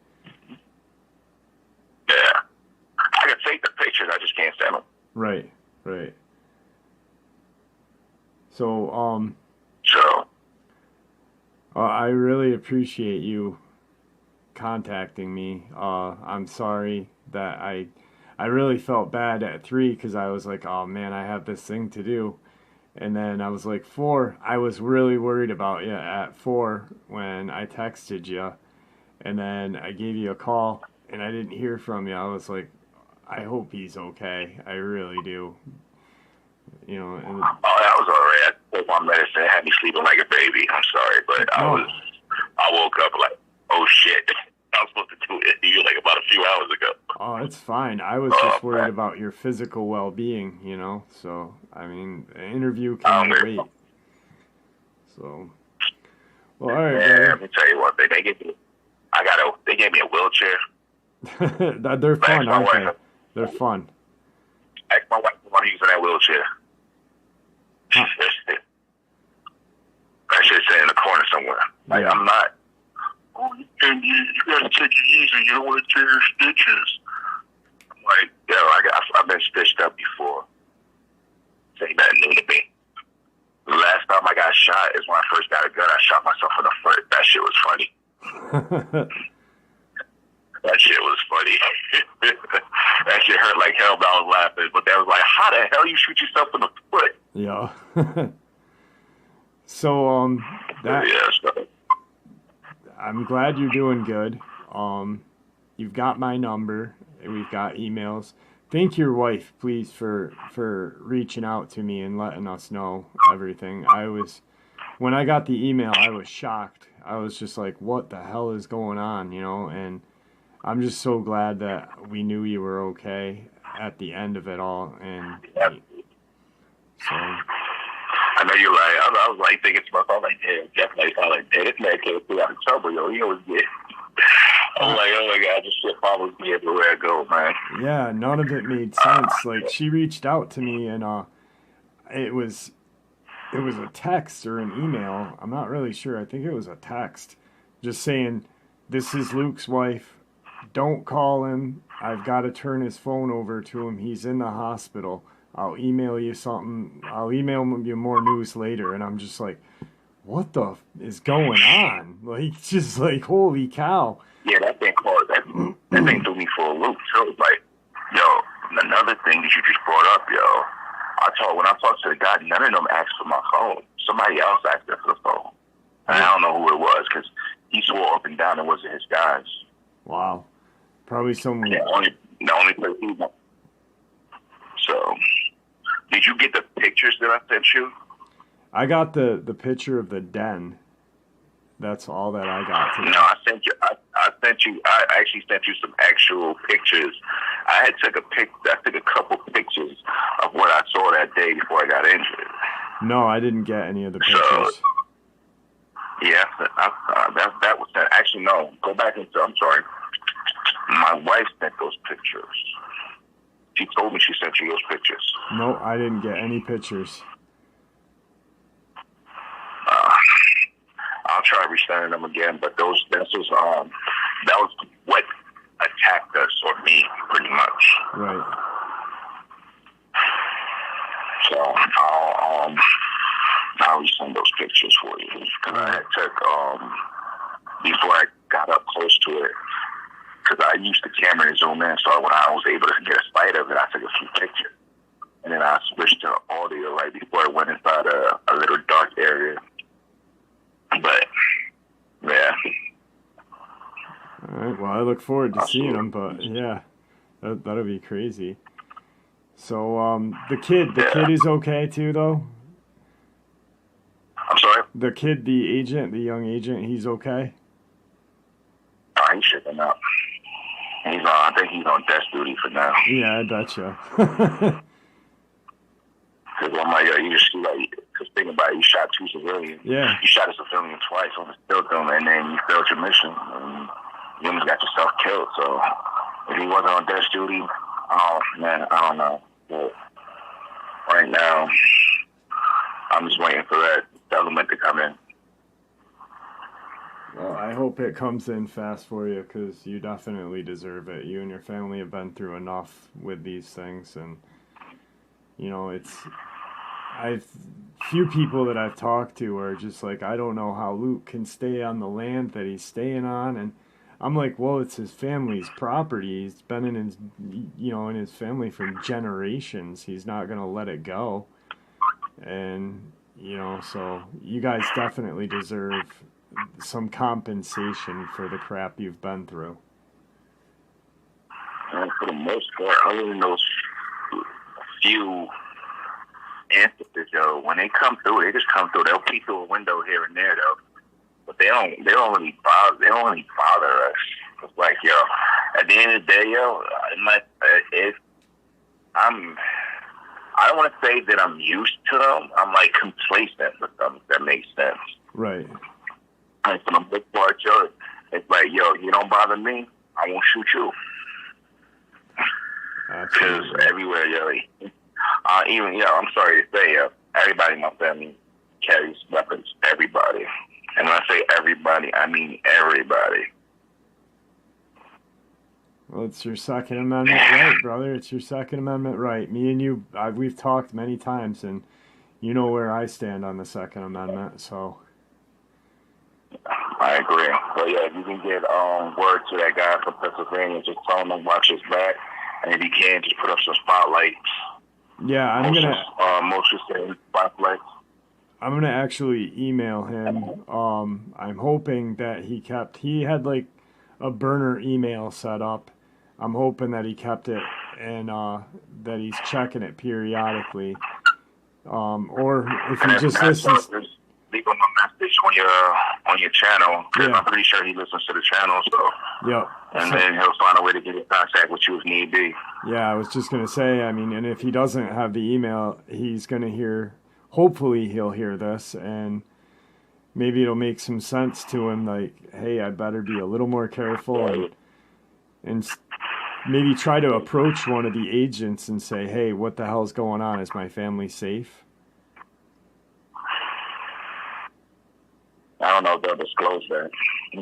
Yeah, I can take the pictures. I just can't send them. Right. So, I really appreciate you contacting me. I'm sorry that I really felt bad at 3 because I was like, oh man, I have this thing to do. And then I was like 4. I was really worried about you at 4 when I texted you. And then I gave you a call and I didn't hear from you. I was like, I hope he's okay. I really do. You know. And, that was alright. I took my medicine. It had me sleeping like a baby. I'm sorry, but I woke up like, oh shit. I was supposed to do it to you like about a few hours ago. Oh, it's fine. I was just worried about your physical well-being, you know. So, I mean, an interview can wait. So, well, all right, yeah, let me tell you one thing. They gave me a wheelchair. They're fun, aren't they? They're fun. Ask my wife if I want to use that wheelchair. Huh. That shit's in the corner somewhere. Like, I'm not. Oh, you gotta take it easy. You don't want to tear your stitches. I'm like, I've been stitched up before. This ain't nothing new to me. The last time I got shot is when I first got a gun. I shot myself in the foot. That shit was funny. That shit was funny. That shit hurt like hell, but I was laughing. But they was like, how the hell you shoot yourself in the foot? Yeah. So, I'm glad you're doing good. You've got my number. We've got emails. Thank your wife, please, for reaching out to me and letting us know everything. When I got the email, I was shocked. I was just like, what the hell is going on, you know? And I'm just so glad that we knew you were okay at the end of it all. And so... I know you're right. I was like thinking to myself, like, damn, definitely. I was like, damn, this man can't stay out of trouble, yo. He always get. I'm like, oh my god, this shit follows me everywhere I go, man. Yeah, none of it made sense. Like, she reached out to me, and it was a text or an email. I'm not really sure. I think it was a text, just saying, "This is Luke's wife. Don't call him. I've got to turn his phone over to him. He's in the hospital. I'll email you something. I'll email you more news later." And I'm just like, what the is going on? Like, just like, holy cow. Yeah, that thing threw me for a loop. So it was like, yo, another thing that you just brought up, yo. When I talked to the guy, none of them asked for my phone. Somebody else asked them for the phone. And I don't know who it was because he swore up and down it wasn't his guys. Wow. Probably someone. Yeah, the only place he went. So, did you get the pictures that I sent you? I got the picture of the den. That's all that I got today. No, I sent you. I actually sent you some actual pictures. I took a couple pictures of what I saw that day before I got injured. No, I didn't get any of the pictures. So, yeah, that was that. Actually, no. Go back into. I'm sorry. My wife sent those pictures. She told me she sent you those pictures. No, I didn't get any pictures. I'll try resending them again, but that was what attacked us or me, pretty much. Right. So I'll resend those pictures for you because I took before I got up close to it. because I used the camera to zoom in, so when I was able to get a sight of it, I took a few pictures. And then I switched to audio right before it went inside a little dark area. But, yeah. All right, well, I look forward to seeing them, but, yeah, that'll be crazy. So, the kid is okay, too, though? I'm sorry? The kid, the young agent, he's okay? Oh, he's shipping out. I think he's on desk duty for now. Yeah, I betcha. Because I'm like, you just because think about it, you shot 2 civilians. Yeah. You shot a civilian twice on the still film, and then you failed your mission. And you almost got yourself killed. So if he wasn't on desk duty, oh man, I don't know. But right now, I'm just waiting for that settlement to come in. Well, I hope it comes in fast for you, because you definitely deserve it. You and your family have been through enough with these things, and you know, few people that I've talked to are just like, I don't know how Luke can stay on the land that he's staying on, and I'm like, well, it's his family's property. He's been in his family for generations. He's not gonna let it go, and you know, so you guys definitely deserve some compensation for the crap you've been through. And for the most part, other than those few ancestors, yo, when they come through, they just come through. They'll peek through a window here and there, though, but they don't really bother. They don't really bother us. It's like, yo, at the end of the day, yo, I don't want to say that I'm used to them. I'm like complacent with them, if that makes sense. Right. And for the most part, yo, it's like, yo, you don't bother me, I won't shoot you. Because everywhere, yo, I'm sorry to say, everybody in my family carries weapons. Everybody. And when I say everybody, I mean everybody. Well, it's your Second Amendment right, brother. It's your Second Amendment right. Me and you, we've talked many times, and you know where I stand on the Second Amendment, so. I agree. But yeah, if you can get word to that guy from Pennsylvania, just tell him to watch his back, and if he can, just put up some spotlights. Yeah, I'm gonna actually email him. I'm hoping that he had like a burner email set up. I'm hoping that he kept it and that he's checking it periodically. Or if he just listens. Leave him a message on your channel. Yeah. I'm pretty sure he listens to the channel. So. Yep. And then he'll find a way to get in contact with you if need be. Yeah, I was just gonna say. I mean, and if he doesn't have the email, he's gonna hear. Hopefully, he'll hear this, and maybe it'll make some sense to him. Like, hey, I better be a little more careful, and maybe try to approach one of the agents and say, hey, what the hell's going on? Is my family safe? I don't know if they'll disclose that,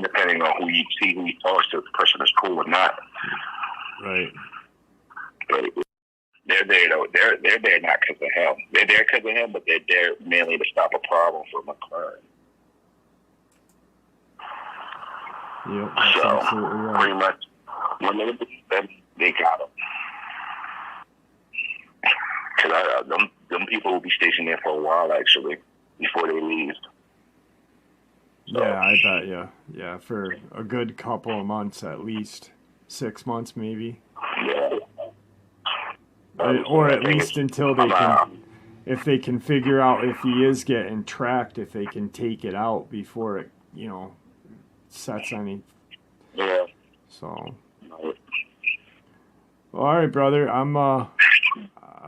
depending on who you talk to, if the person is cool or not. Right. But they're there, though. They're there not because of him. They're there because of him, but they're there mainly to stop a problem from occurring. Yep, that's so, absolutely right. Pretty much, when they got him. Because them people will be stationed there for a while, actually, before they leave. So, yeah, I bet you. Yeah, for a good couple of months at least. 6 months, maybe. Yeah. Or at least until they can, if they can figure out if he is getting tracked, if they can take it out before it, sets any. Yeah. So. Well, all right, brother. I'm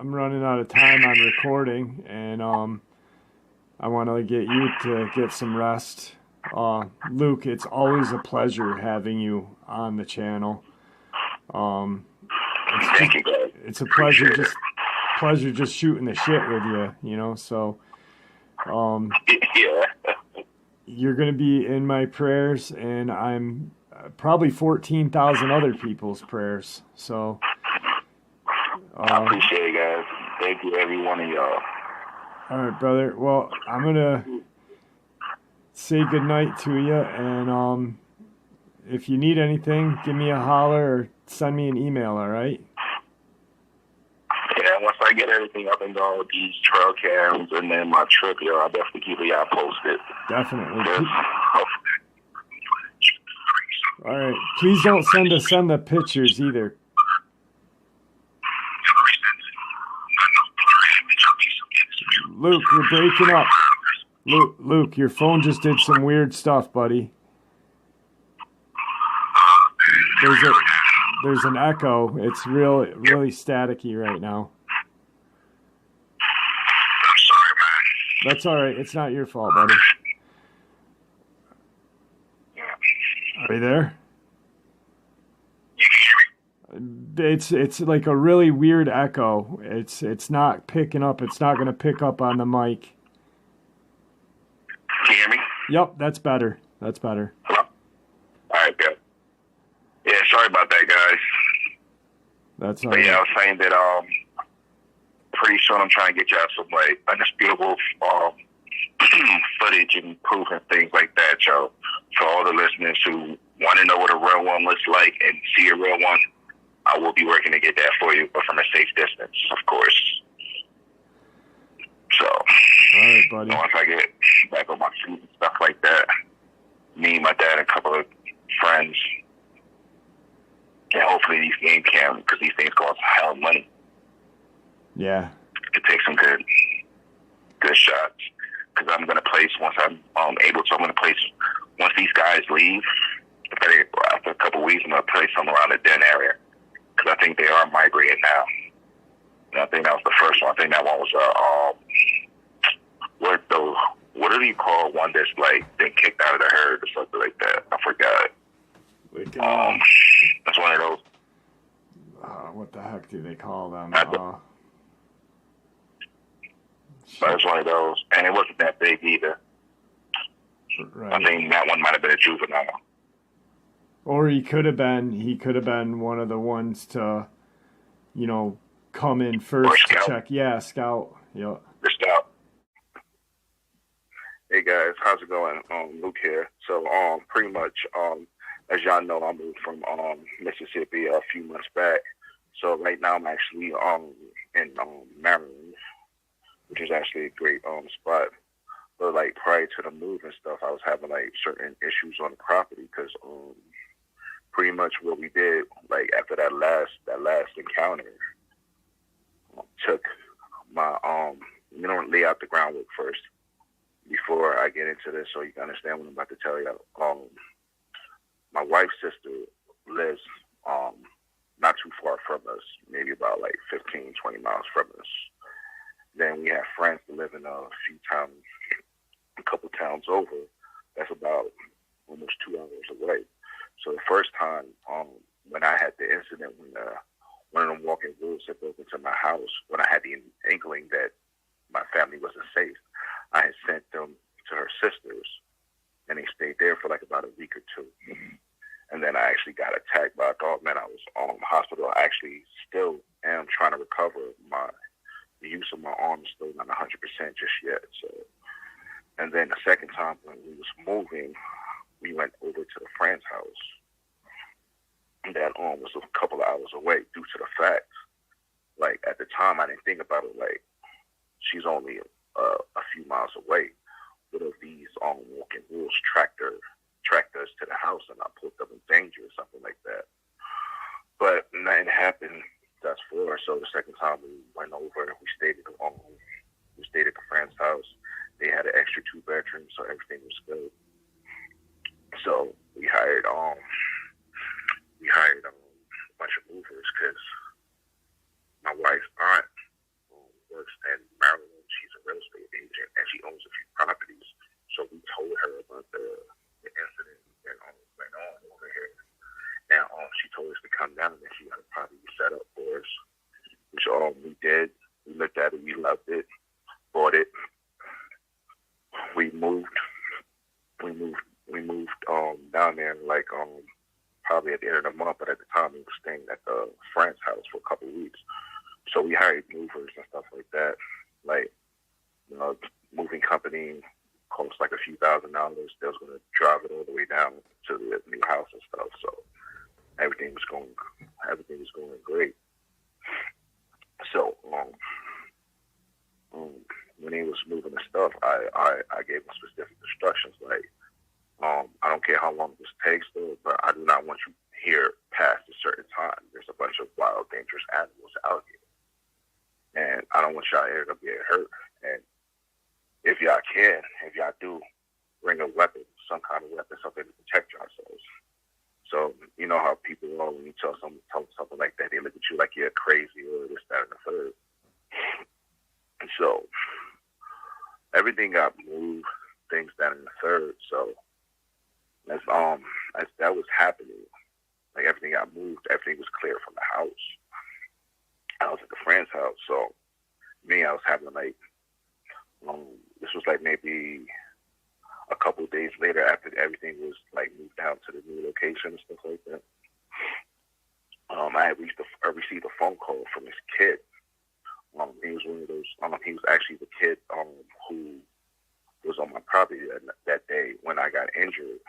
running out of time on recording, and I want to get you to get some rest. Luke, it's always a pleasure having you on the channel. Thank you, guys. It's a pleasure just shooting the shit with you, so yeah. You're going to be in my prayers, and I'm probably 14,000 other people's prayers. So I appreciate it, guys. Thank you, every one of y'all. All right, brother. Well, I'm going to say goodnight to you, and if you need anything, give me a holler or send me an email, all right? Yeah, once I get everything up and going with these trail cams and then my trip here, I'll definitely keep y'all posted. Definitely. Hopefully. All right. Please don't send the pictures either. Luke, you're breaking up. Luke, your phone just did some weird stuff, buddy. There's an echo. It's really staticky right now. I'm sorry, man. That's all right. It's not your fault, buddy. Are you there? You can hear me? It's like a really weird echo. It's not picking up. It's not going to pick up on the mic. Can you hear me? Yep, that's better. That's better. Hello? All right, good. Yeah, sorry about that, guys. That's all But right. yeah, I was saying that pretty soon I'm trying to get y'all some like undisputable footage and proof and things like that, Joe. For all the listeners who want to know what a real one looks like and see a real one, I will be working to get that for you, but from a safe distance, of course. So, All right, buddy. once I get back on my feet and stuff like that, me, my dad, and a couple of friends, and hopefully these game cams, because these things cost hell of money, Yeah. to take some good shots. Because I'm going to place, once I'm able to, I'm going to place, once these guys leave, after a couple of weeks, I'm going to place them around the den area. Because I think they are migrating now. And I think that was the first one. I think that one was, what do you call one that's like been kicked out of the herd or something like that? I forgot. That's one of those. What the heck do they call them? But it's one of those, and it wasn't that big either. Right. I think that one might have been a juvenile. Or he could have been one of the ones to, come in first to check. Yeah, scout. Yep. The scout. Hey guys, how's it going? Luke here. So pretty much as y'all know, I moved from Mississippi a few months back. So right now I'm actually in Maryland, which is actually a great spot. But like prior to the move and stuff, I was having like certain issues on the property because pretty much what we did, like after that last encounter, took my lay out the groundwork first before I get into this, so you can understand what I'm about to tell you. My wife's sister lives not too far from us, maybe about like 15, 20 miles from us. Then we have friends that live in a couple towns over. That's about almost 2 hours away. So the first time when I had the incident when one of them walking wolves had broke into my house, when I had the inkling that my family wasn't safe, I had sent them to her sister's, and they stayed there for like about a week or two. And then I actually got attacked by a dogman. I was in the hospital. I actually still am trying to recover. The use of my arm is still not 100% just yet. So, and then the second time when we was moving, we went over to the friend's house. And that was a couple of hours away due to the fact, like at the time I didn't think about it, like she's only a few miles away. What if these walking wolves tracked us to the house and I put them in danger or something like that? But nothing happened thus far. So the second time we went over, we stayed at the friend's house. They had an extra 2 bedrooms, so everything was good. So we hired a bunch of movers because my wife's aunt works in Maryland. She's a real estate agent and she owns a few properties. So we told her about the incident that went on over here. Now she told us to come down and she had a property set up for us, which we did. We looked at it, we loved it, bought it. We moved down there like probably at the end of the month, but at the time we were staying at the friend's house for a couple of weeks. So we hired movers and stuff like that, like moving company cost like a few $1,000s. They was going to drive it all the way down to the new house and stuff. So everything was going great. So when he was moving the stuff, I gave him specific instructions like, I don't care how long this takes, though, but I do not want you here past a certain time. There's a bunch of wild, dangerous animals out here, and I don't want y'all here to get hurt. And if y'all do, bring a weapon, some kind of weapon, something to protect yourselves. So you know how people are when you tell them something like that, they look at you like you're crazy or this, that, and the third. And so everything got moved, things that and the third. So as that was happening, like everything got moved, everything was clear from the house. I was at a friend's house, so I was having like, this was like maybe a couple of days later after everything was like moved down to the new location and stuff like that. I received a phone call from this kid. He was one of those. He was actually the kid who was on my property that day when I got injured,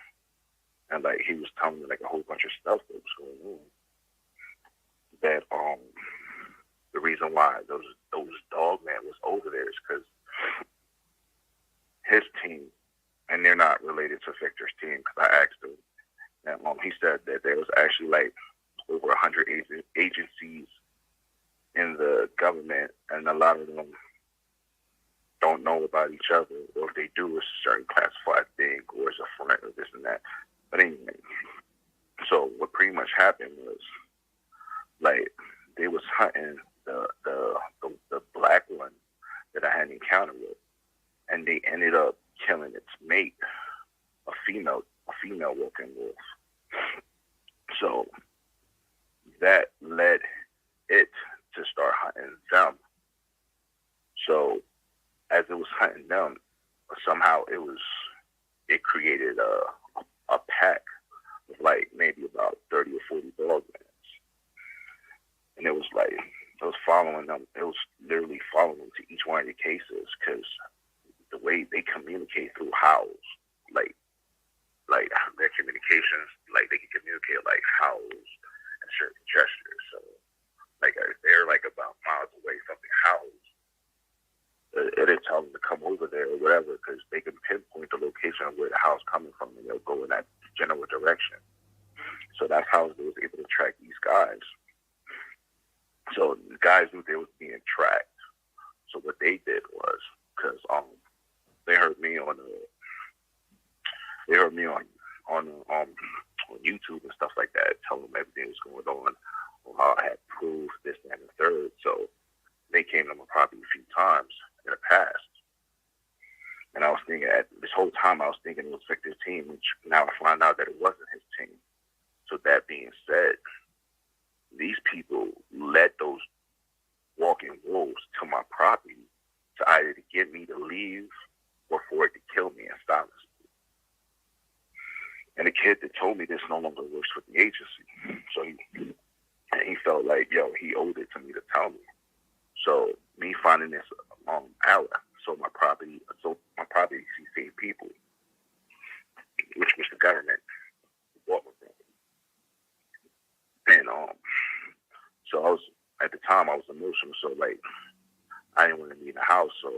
and like he was telling me like a whole bunch of stuff that was going on. That the reason why those Dogman was over there is because his team, and they're not related to Victor's team, because I asked him, and he said that there was actually like over 100 agencies in the government, and a lot of them don't know about each other, or if they do, it's a certain classified thing, or it's a front, or this and that. But anyway, so what pretty much happened was, like, they was hunting the black one that I had encountered with, and they ended up killing its mate, a female walking wolf. So that led it to start hunting them. So as it was hunting them, somehow it created a pack of like maybe about 30 or 40 Dogmans. And it was following them. It was literally following them to each one of the cases, because the way they communicate through howls, like their communications, like they can communicate like howls and certain gestures. So like if they're like about miles away, something howls, it'll tell them to come over there or whatever, because they can pinpoint the location of where the howl's coming from, and they'll go in that general direction. So that's how they was able to track these guys. So the guys knew they was being tracked. So what they did was, because they heard me on YouTube and stuff like that, telling them everything was going on, or how I had proof this, that, and the third. So they came to my property a few times in the past. And I was thinking, this whole time I was thinking it was Victor's team, which now I find out that it wasn't his team. So that being said, these people led those walking wolves to my property to either to get me to leave or for it to kill me and silence me. And the kid that told me this no longer works with the agency. So he felt like, he owed it to me to tell me. So me finding this out, so my property sees same people, which was the government, bought my property. And so I was, at the time I was emotional, so like I didn't want to be in the house. So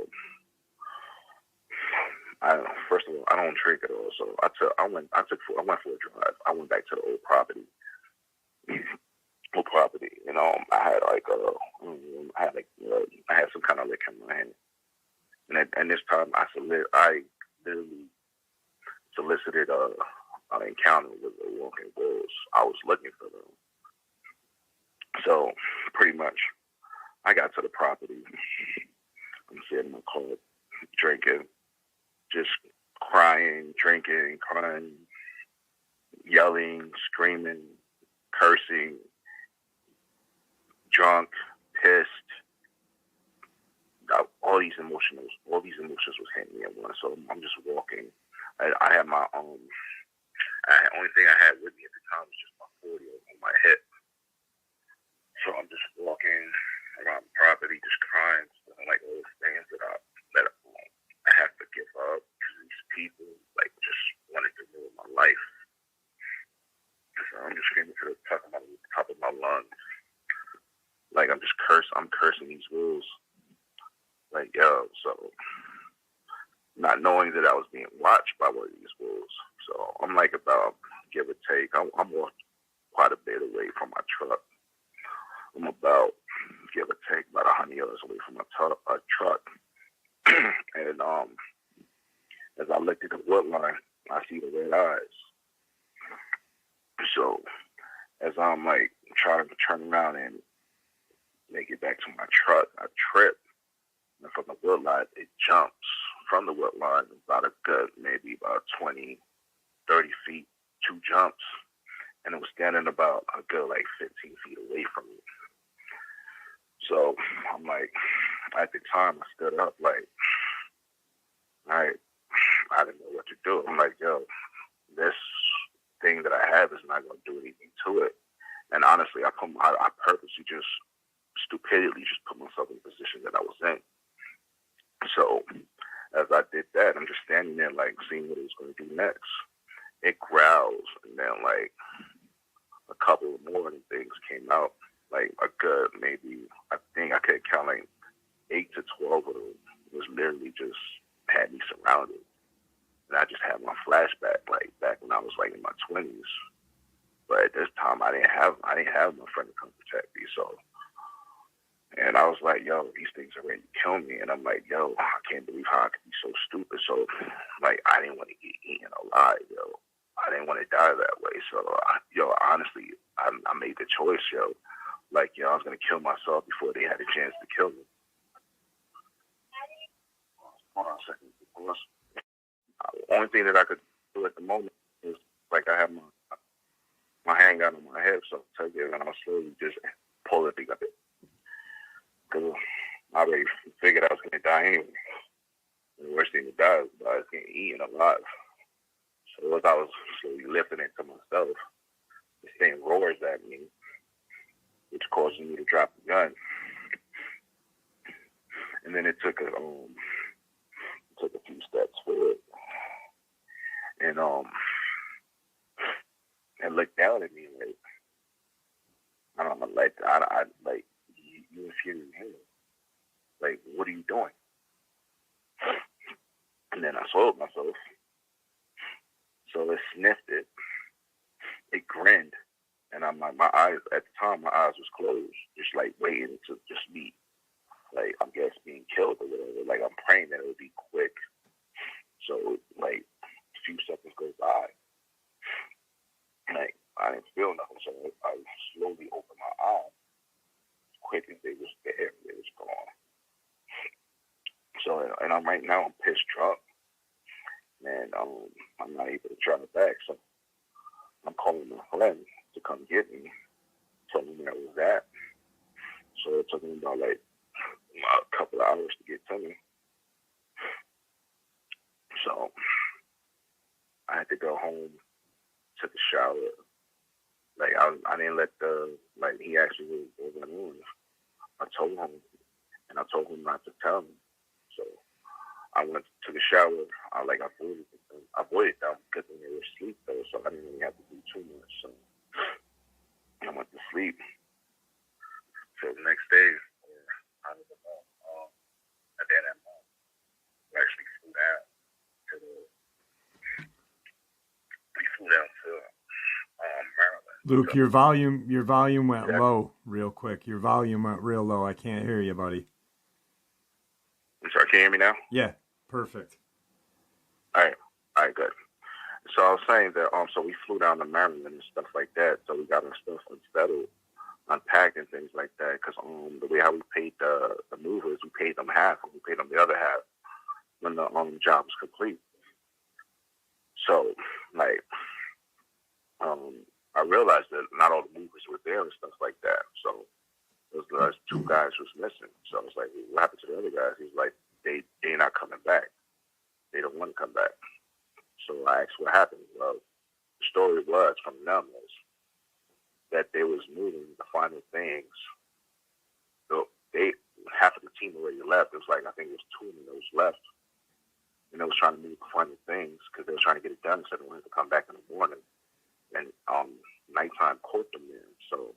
first of all, I don't drink at all. So I went for a drive. I went back to the old property. And I had some kind of liquor in my hand. And this time I literally solicited an encounter with the walking wolves. I was looking for them. So pretty much I got to the property. I'm sitting in my car, drinking, just crying, drinking, crying, yelling, screaming, cursing, drunk, pissed. All these emotions was hitting me at once. So I'm just walking. I had my the only thing I had with me at the time was just my 40 on my hip. So I'm just walking around the property, just crying, like all the things that I have to give up, because these I'm cursing these wolves. Like, yo, so not knowing that I was being watched by one of these wolves. So I'm like about, give or take, I'm walking quite a bit away from my truck. I'm about, give or take, about 100 yards away from my truck. And as I looked at the wood line, I see the red eyes. So as I'm like trying to turn around and make it back to my truck, I trip. And from the wood line, it jumps from the wood line about a good, maybe about 20, 30 feet, 2 jumps. And it was standing about a good like 15 feet away from me. So I'm like, at the time I stood up like, I didn't know what to do. I'm like, yo, this thing that I have is not going to do anything to it. And honestly, I purposely just stupidly just put myself in the position that I was in. So as I did that, I'm just standing there like seeing what it was going to do next. It growls, and then like a couple of more things came out. Like a good, maybe, I think I could count like 8 to 12 of them. It was literally just had me surrounded. And I just had my flashback, like back when I was like in my 20s. But at this time, I didn't have my friend to come protect me. So, and I was like, yo, these things are ready to kill me. And I'm like, yo, I can't believe how I could be so stupid. So, like, I didn't want to get eaten alive, yo. I didn't want to die that way. So, honestly, I made the choice, yo. Like, yo, I was going to kill myself before they had a chance to kill me. Hold on a second. The only thing that I could do at the moment is, like, I have my handgun on my hip, so I take it and I'll slowly just pull the thing up. Because I already figured I was going to die anyway. The worst thing to die is I was getting eaten alive. So as I was slowly lifting it to myself, this thing roars at me, which causes me to drop the gun. And then it took a few steps forward. And and looked down at me like, I don't know, like I like you infuriating him. Like, what are you doing? And then I swallowed myself. So it sniffed it. It grinned. And I'm like, my eyes, at the time, my eyes was closed, just like waiting to just be, like, I guess being killed or whatever. Like, I'm praying that it would be quick. So, like, a few seconds goes by. Like, I didn't feel nothing. So I slowly opened my eyes. As quick as they was there, it was gone. So, and I'm right now, I'm pissed drunk. And I'm not able to drive back. So I'm calling my friend to come get me, tell me where I was at. So it took me about like a couple of hours to get to me. So I had to go home, took a shower. Like I didn't let he asked me what was going on. I told him, and I told him not to tell me. So I took a shower. I avoided them because they were asleep though, so I didn't really have to do too much. So I went to sleep. So the next day, I don't know, at the end of that month, we actually flew down to Maryland. Luke, so, your volume went low real quick. Your volume went real low. I can't hear you, buddy. I'm sorry, can you hear me now? Yeah, perfect. All right, good. So I was saying that so we flew down to Maryland and stuff like that. So we got our stuff unsettled, unpacked and things like that. Because the way how we paid the movers, we paid them half, and we paid them the other half when the job was complete. So like I realized that not all the movers were there and stuff like that. So those 2 guys was missing. So I was like, what happened to the other guys? He's like, they're not coming back. They don't want to come back. So I asked what happened. Well, the story was from them was that they was moving the final things. So half of the team already left. It was like, I think it was 2 of them that was left. And they was trying to move the final things because they were trying to get it done so they wanted to come back in the morning. And nighttime caught them there. So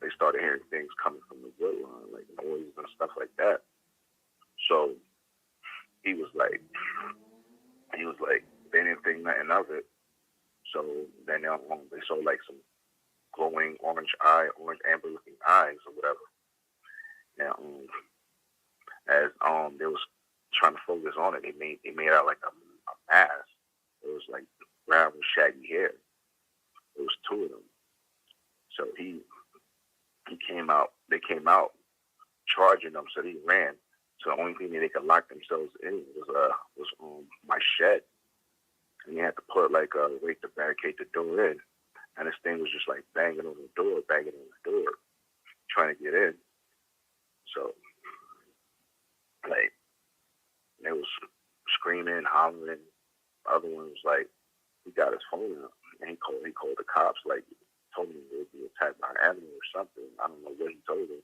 they started hearing things coming from the wood line, like noise and stuff like that. So he was like, they didn't think nothing of it. So then they saw like some glowing orange amber looking eyes or whatever. And as they was trying to focus on it, they made out like a mask. It was like brown with shaggy hair. It was two of them. So he came out. They came out charging them. So he ran. So the only thing that they could lock themselves in was my shed. And he had to put like a way to barricade the door in. And this thing was just like banging on the door, trying to get in. So like they was screaming, hollering. The other one was like, he got his phone out and he called the cops, like told him they would be attacked by an animal or something. I don't know what he told him.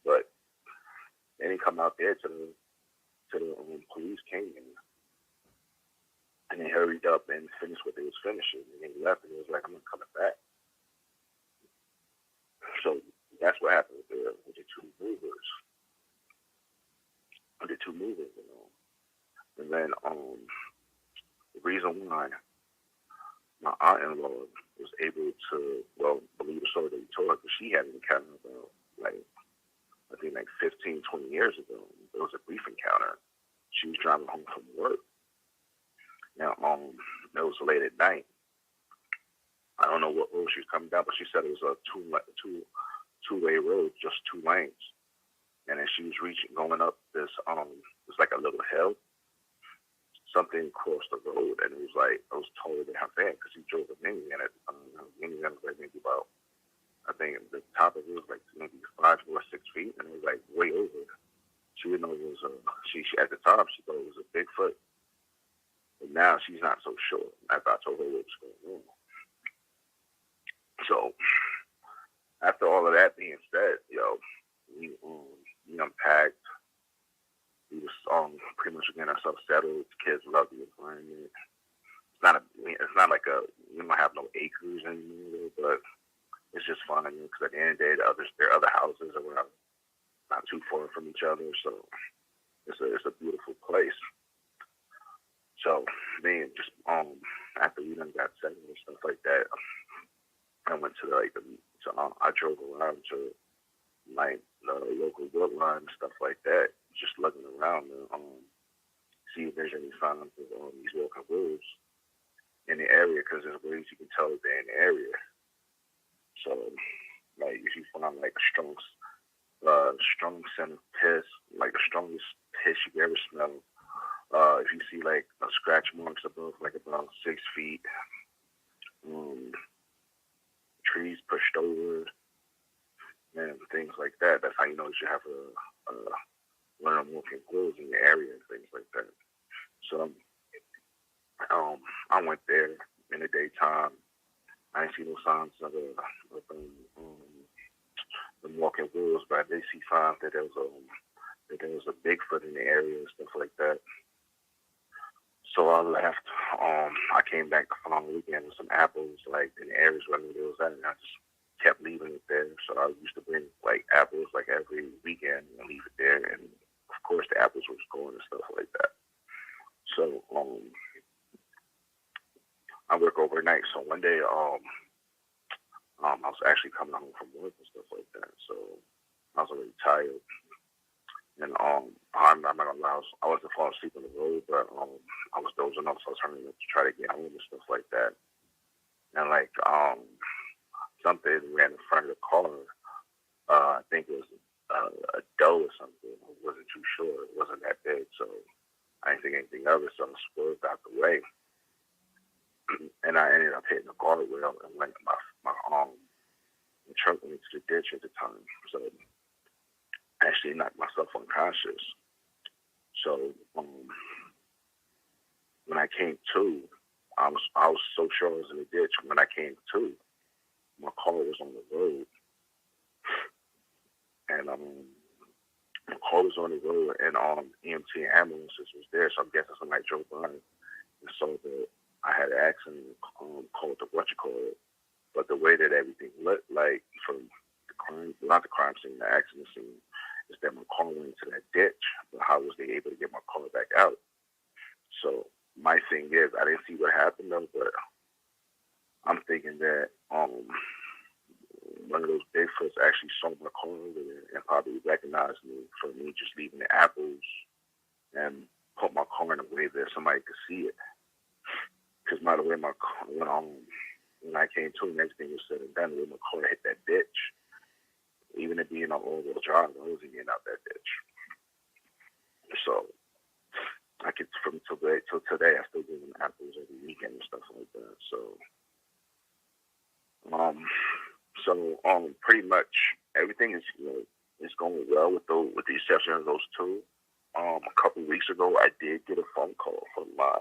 But then he come out there to the police came in. And they hurried up and finished what they was finishing. And they left and he was like, I'm not coming back. So that's what happened with the two movers. You know. And then the reason why my aunt-in-law was able to, believe the story that he told her, because she had an encounter about, like, I think like 15, 20 years ago. It was a brief encounter. She was driving home from work. Now, it was late at night. I don't know what road she was coming down, but she said it was a two-way road, just two lanes. And then she was going up this, it's like a little hill. Something crossed the road, and it was like, it was taller than her van, because he drove a minivan. Minivan was like maybe about, I think the top of it was like maybe 5 or 6 feet, and it was like way over. She didn't know it was she at the time, she thought it was a Bigfoot. But now she's not so sure after I told her what was going on. So after all of that being said, we unpacked. We was pretty much getting ourselves settled. The kids love the environment. It's not like we don't have no acres anymore, but it's just fun, because at the end of the day, there are other houses around, not too far from each other, so it's a beautiful place. So then, just after we done got settled and stuff like that, I went to I drove around to like the local woodline and stuff like that, just looking around to see if there's any signs of these walking wolves in the area, because there's ways you can tell if they're in the area. So, like, if you find like a strong scent of piss, like the strongest piss you ever smell. If you see like a scratch marks above like about 6 feet, trees pushed over, and things like that, that's how you know you should have one of them walking wolves in the area and things like that. So I went there in the daytime. I didn't see no signs of them walking wolves, but I did see signs that there was a Bigfoot in the area and stuff like that. So I left. I came back the following weekend with some apples, like in the areas where I knew there was at, and I just kept leaving it there. So I used to bring like apples like every weekend and leave it there, and of course the apples was going and stuff like that. So I work overnight. So one day, I was actually coming home from work and stuff like that. So I was already tired. And I'm not gonna lie, I wasn't falling asleep on the road, but I was dozing off, so I was trying to try to get home and stuff like that. And like something ran in front of the car. I think it was a doe or something. I wasn't too sure. It wasn't that big, so I didn't think anything of it. So I swerved out the way, and I ended up hitting a guardrail, and like my truck went into the ditch at the time. So actually knocked myself unconscious. So when I came to, I was so sure I was in the ditch. When I came to, my car was on the road, and the car was on the road, and EMT and ambulances was there. So I'm guessing somebody drove by and saw that I had an accident, called the what you call it. But the way that everything looked, like from the not the crime scene, the accident scene, is that my car went into that ditch. But how was they able to get my car back out? So my thing is, I didn't see what happened though, but I'm thinking that one of those Bigfoots actually saw my car over there and probably recognized me for me just leaving the apples and put my car in a way that somebody could see it. Because by the way my car, when I came to and everything was said and done, when my car hit that ditch, even it being on all-wheel drive, I wasn't getting out that ditch. So I get from today till today, I still give them apples every weekend and stuff like that. So pretty much everything is is going well with the exception of those two. A couple of weeks ago, I did get a phone call from my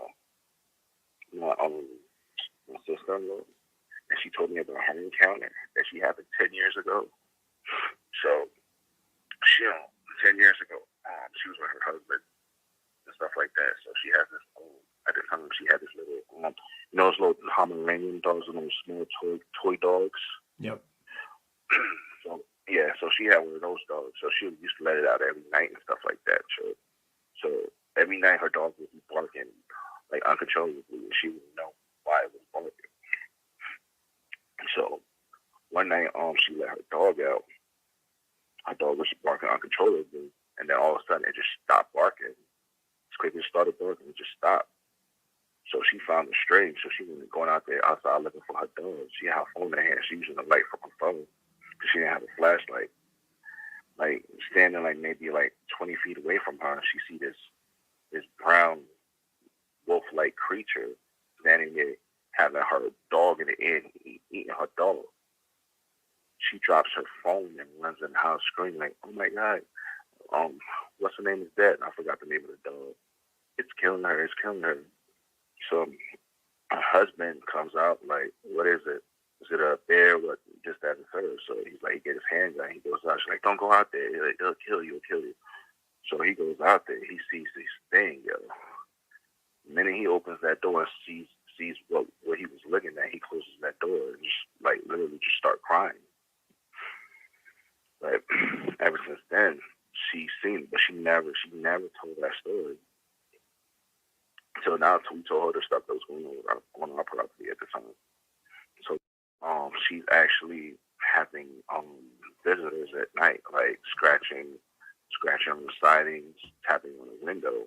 sister-in-law, and she told me about her encounter that she happened 10 years ago. So, 10 years ago, she was with her husband and stuff like that. So she has this. At the time, she had this little, those little Pomeranian dogs, those small toy dogs. Yep. So yeah, so she had one of those dogs. So she used to let it out every night and stuff like that. So every night her dog would be barking like uncontrollably, and she wouldn't know why it was barking. So one night, she let her dog out. Her dog was barking uncontrollably, and then all of a sudden it just stopped barking. As quick as it started barking, it just stopped. So she found it strange. So she was going out there outside looking for her dog. She had her phone in her hand. She was using the light from her phone because she didn't have a flashlight. Like standing like maybe like 20 feet away from her, she see this brown wolf-like creature standing there having her dog in the air, eating her dog. She drops her phone and runs in the house screaming like, "Oh my God, what's her name is dead?" I forgot the name of the dog. It's killing her. It's killing her. So her husband comes out like, "What is it? Is it a bear? What?" Just as a third. So he's like, he get his hands out. He goes out. She's like, "Don't go out there. It'll kill you. It'll kill you." So he goes out there. He sees this thing, yo. The minute he opens that door and sees what he was looking at, he closes that door and just like literally just start crying. Like ever since then, she's seen it, but she never told that story. Until now, we told her the stuff that was going on our property at the time. So she's actually having visitors at night, like scratching on the sidings, tapping on the window,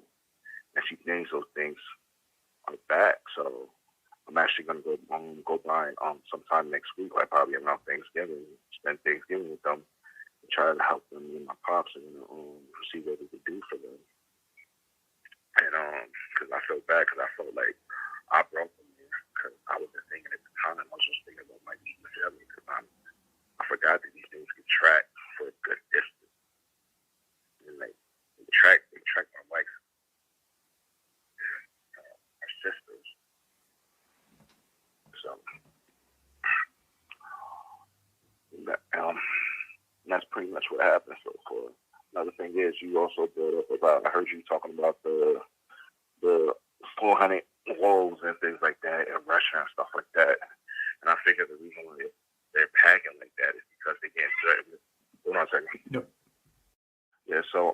and she thinks those things are back. So I'm actually gonna go by sometime next week, like probably around Thanksgiving, spend Thanksgiving with them, and try to help them and my pops and see what we could do for them. And because I felt bad, because I felt like I brought them there, because I wasn't thinking at the time. I was just thinking about my meeting the family, because I forgot that these things get tracked for a good distance. And like they track my wife, our sisters. So that's pretty much what happened so far. Another thing is, you also brought up about, I heard you talking about the 400 wolves and things like that in Russia and stuff like that. And I figure the reason why they're packing like that is because they can't threaten. Hold on a second. Yep. Yeah, so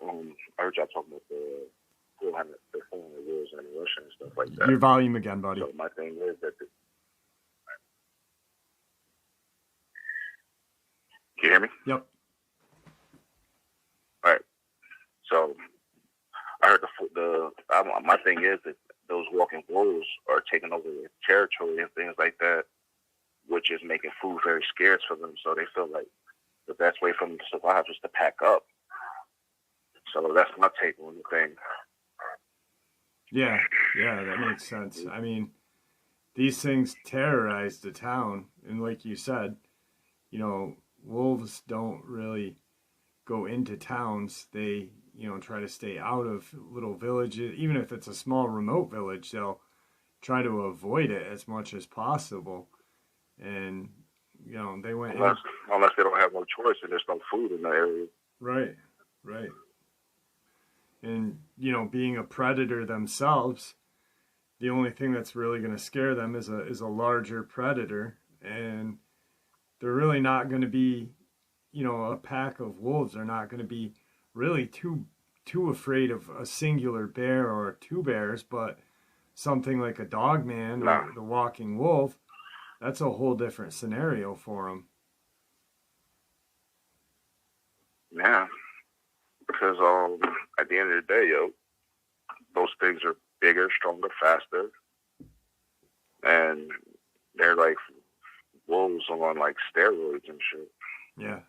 I heard y'all talking about the 400 wolves in Russia and stuff like that. Your volume again, buddy. So my thing is that can you hear me? Yep. All right. So I heard my thing is that those walking wolves are taking over their territory and things like that, which is making food very scarce for them. So they feel like the best way for them to survive is to pack up. So that's my take on the thing. Yeah, that makes sense. I mean, these things terrorize the town, and like you said, wolves don't really go into towns. They, try to stay out of little villages. Even if it's a small remote village, they'll try to avoid it as much as possible. And, they went unless they don't have no choice and there's no food in the area. Right. And, being a predator themselves, the only thing that's really going to scare them is a larger predator. And they're really not going to be, a pack of wolves are not going to be really too afraid of a singular bear or two bears, but something like a Dogman or the walking wolf, that's a whole different scenario for them. Yeah, because at the end of the day, those things are bigger, stronger, faster, and they're like wolves on like steroids and shit. Yeah.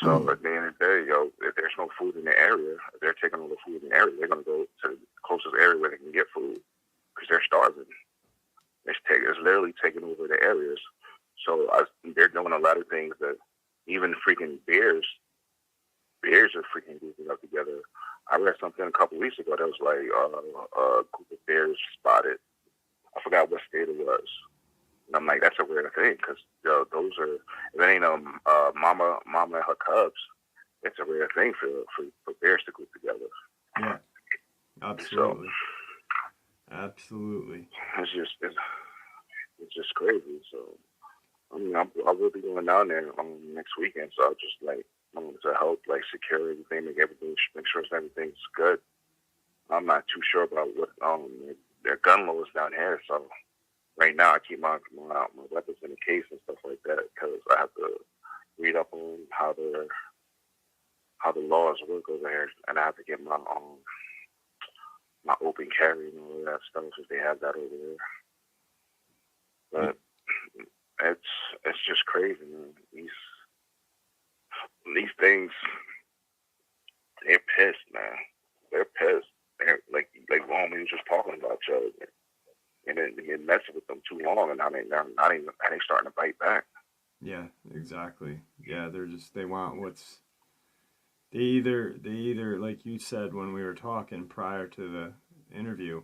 So at the end of the day, if there's no food in the area, if they're taking all the food in the area, they're gonna go to the closest area where they can get food because they're starving. It's literally taking over the areas. So they're doing a lot of things that even freaking bears are freaking grouping up together. I read something a couple weeks ago that was like a group of bears spotted. I forgot what state it was. And I'm like, that's a rare thing because those are, if it ain't mama and her cubs, it's a rare thing for bears to group together. Yeah, absolutely. So, absolutely. It's just crazy. So I mean, I will be going down there next weekend. So I'll just like to help like secure everything, make sure everything's good. I'm not too sure about what their gun laws down here. So right now I keep my weapons in the case and stuff like that because I have to read up on how the laws work over here, and I have to get my open carry and all of that stuff if they have that over there. But it's just crazy, man. These things, they're pissed, man. They're pissed. They're like homie was just talking about, Joe. And then you mess with them too long, and now they starting to bite back. Yeah, exactly. Yeah, they want what's. They either like you said when we were talking prior to the interview,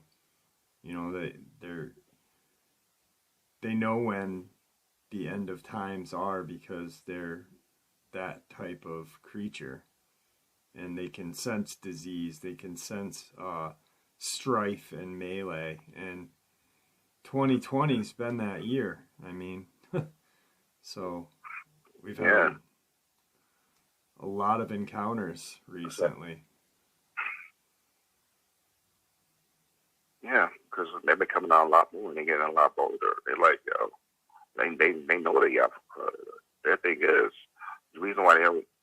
they know when the end of times are because they're that type of creature, and they can sense disease, they can sense strife and melee, and 2020's been that year. I mean, so we've had a lot of encounters recently. Yeah, because they've been coming out a lot more and they're getting a lot bolder. They're like, they know they got their thing is the reason why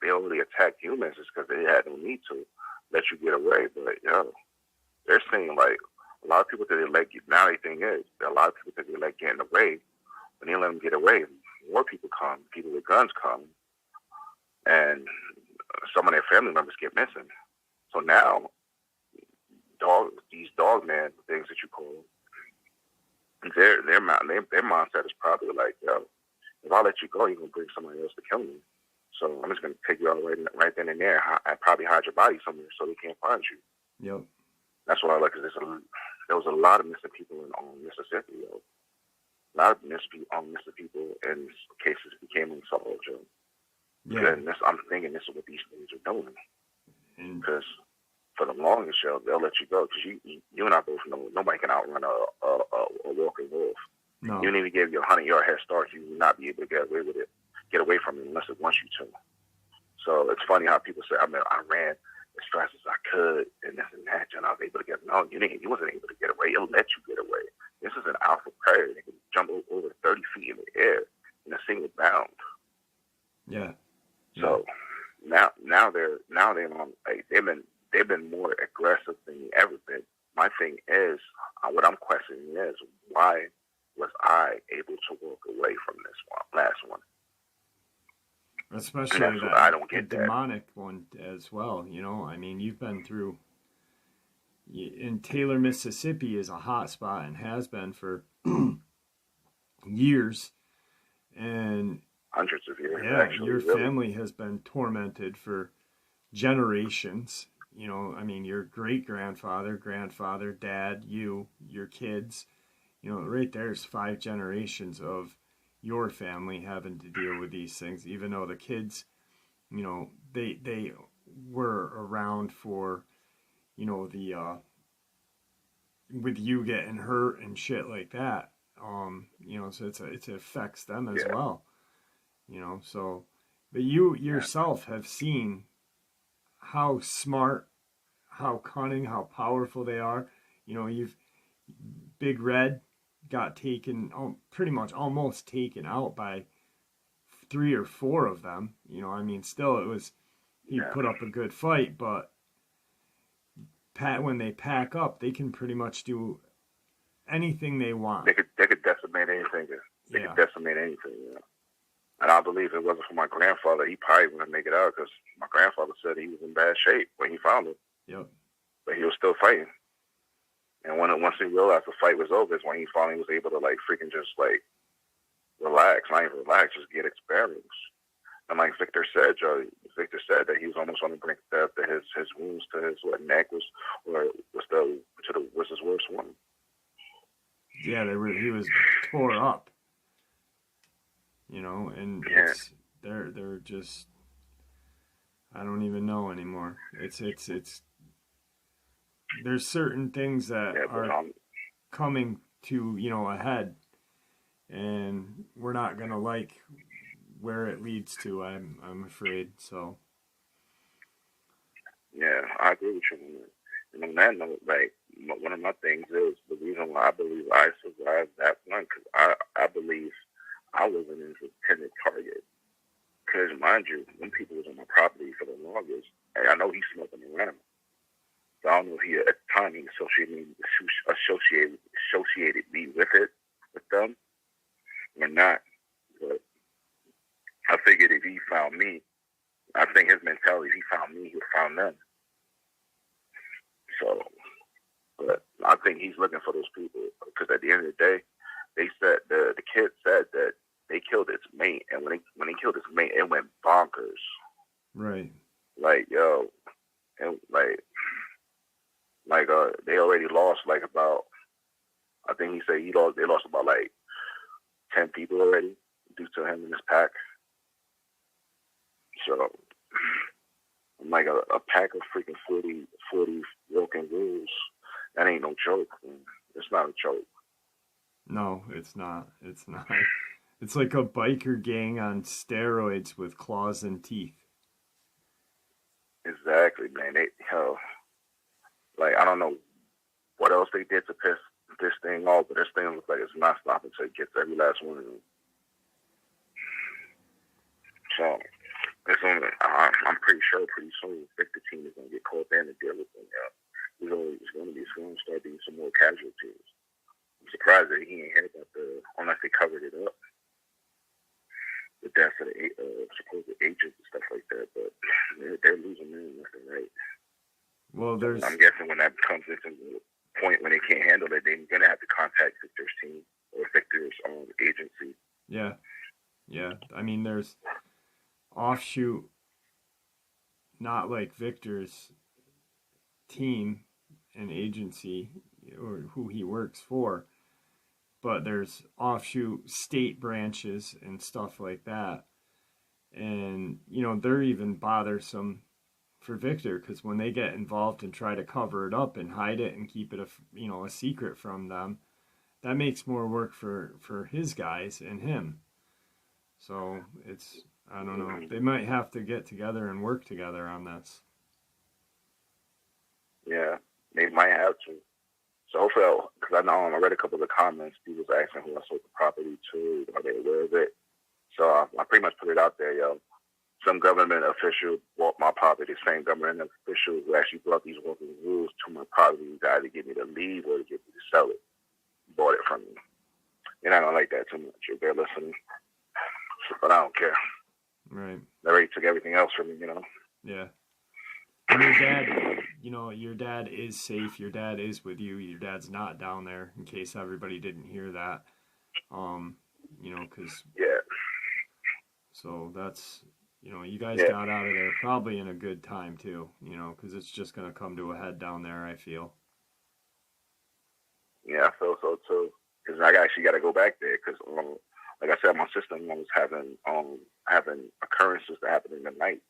they only attack humans is because they had no need to let you get away. But they're saying like a lot of people that they let get. Now the thing is, a lot of people that they let getting away. When they let them get away, more people come. People with guns come, and some of their family members get missing. So now, these dogman things that you call them, their mindset is probably like, if I let you go, you're gonna bring somebody else to kill me. So I'm just gonna take you out right then and there. I probably hide your body somewhere so they can't find you. Yep. That's why I like. Cause there was a lot of missing people in Mississippi. A lot of missing people, and cases became unsolved. Yeah. And I'm thinking this is what these things are doing. Because for the longest, they'll let you go. Because you and I both know nobody can outrun a walking wolf. No. You need to give your 100-yard head start. You will not be able to get away from it unless it wants you to. So it's funny how people say, I ran as fast as I could, and this and that, and I was able to get. No, you wasn't able to get away. It'll let you get away. This is an alpha predator. They can jump over 30 feet in the air in a single bound. Yeah. So now they're on. Like, they've been more aggressive than they ever been. My thing is, what I'm questioning is, why was I able to walk away from this last one? Especially that I don't get the demonic one as well. I mean, you've been through. In Taylor, Mississippi is a hot spot and has been for years, and hundreds of years. Yeah, actually, your really. family has been tormented for generations. I mean, your great-grandfather, grandfather, dad, your kids. Right there's 5 generations of your family having to deal with these things, even though the kids, they were around for, the, with you getting hurt and shit like that. So it affects them as well. So But you yourself have seen how smart, how cunning, how powerful they are. You know, Big Red got taken, pretty much almost taken out by 3 or 4 of them. You know, I mean, still he put up a good fight, but when they pack up, they can pretty much do anything they want. They could decimate anything. They could decimate anything, you know. And I believe if it wasn't for my grandfather, he probably wouldn't make it out, because my grandfather said he was in bad shape when he found him. Yep. But he was still fighting. And once he realized the fight was over, is when he finally was able to, like, freaking just, like, relax. Not even relax, just get experience. And like Victor said that he was almost on the brink of death, that his wounds to his neck was his worst one. Yeah, he was tore up. You know, and they're just, I don't even know anymore. It's there's certain things that are coming to, you know, a head, and we're not gonna like where it leads to. I'm afraid. So. Yeah, I agree with you. And on that note, like, one of my things is the reason why I believe I survived that one, because I believe I wasn't an intended target. Because, mind you, when people was on my property for the longest, I know he smelled them around. So I don't know if he, at the time, he associated me with them, or not. But I figured if he found me, I think his mentality, if he found me, he would have found them. So, but I think he's looking for those people, because at the end of the day, they said, the kid said that they killed its mate, and when he killed its mate, it went bonkers. Right. Like, yo, and they already lost, like, about, I think he said they lost about, like, 10 people already due to him and his pack. So, like, a pack of freaking 40 walking wolves, that ain't no joke, man. It's not a joke. No, it's not. It's not. It's like a biker gang on steroids with claws and teeth. Exactly, man. Like, I don't know what else they did to piss this thing off, but this thing looks like it's not stopping until it gets every last one of them. So, I'm pretty sure pretty soon the team is going to get caught in and deal with them. It's going to start being some more casualties. I'm surprised that he ain't heard about unless they covered it up, the deaths of the supposed agents and stuff like that. But they're losing men left and right. Well, I'm guessing when that comes into the point when they can't handle it, they're going to have to contact Victor's team or Victor's agency. Yeah. I mean, there's offshoot, not like Victor's team and agency or who he works for, but there's offshoot state branches and stuff like that. And, you know, they're even bothersome for Victor, because when they get involved and try to cover it up and hide it and keep it a secret from them, that makes more work for his guys and him. So I don't know, they might have to get together and work together on this. Yeah, they might have to. So hopefully, because I read a couple of the comments, people was asking who I sold the property to, are they aware of it? So I pretty much put it out there, yo. Some government official bought my property, the same government official who actually brought these walking rules to my property, to either get me to leave or to get me to sell it, bought it from me. And I don't like that too much if they're listening. But I don't care. Right. They already took everything else from me, you know? Yeah. And your dad, your dad is safe. Your dad is with you. Your dad's not down there, in case everybody didn't hear that. Because... Yeah. So that's... you guys got out of there probably in a good time, too, because it's just going to come to a head down there, I feel. Yeah, I feel so, too. Because I actually got to go back there, because, like I said, my sister-in-law was having occurrences that happened in the night.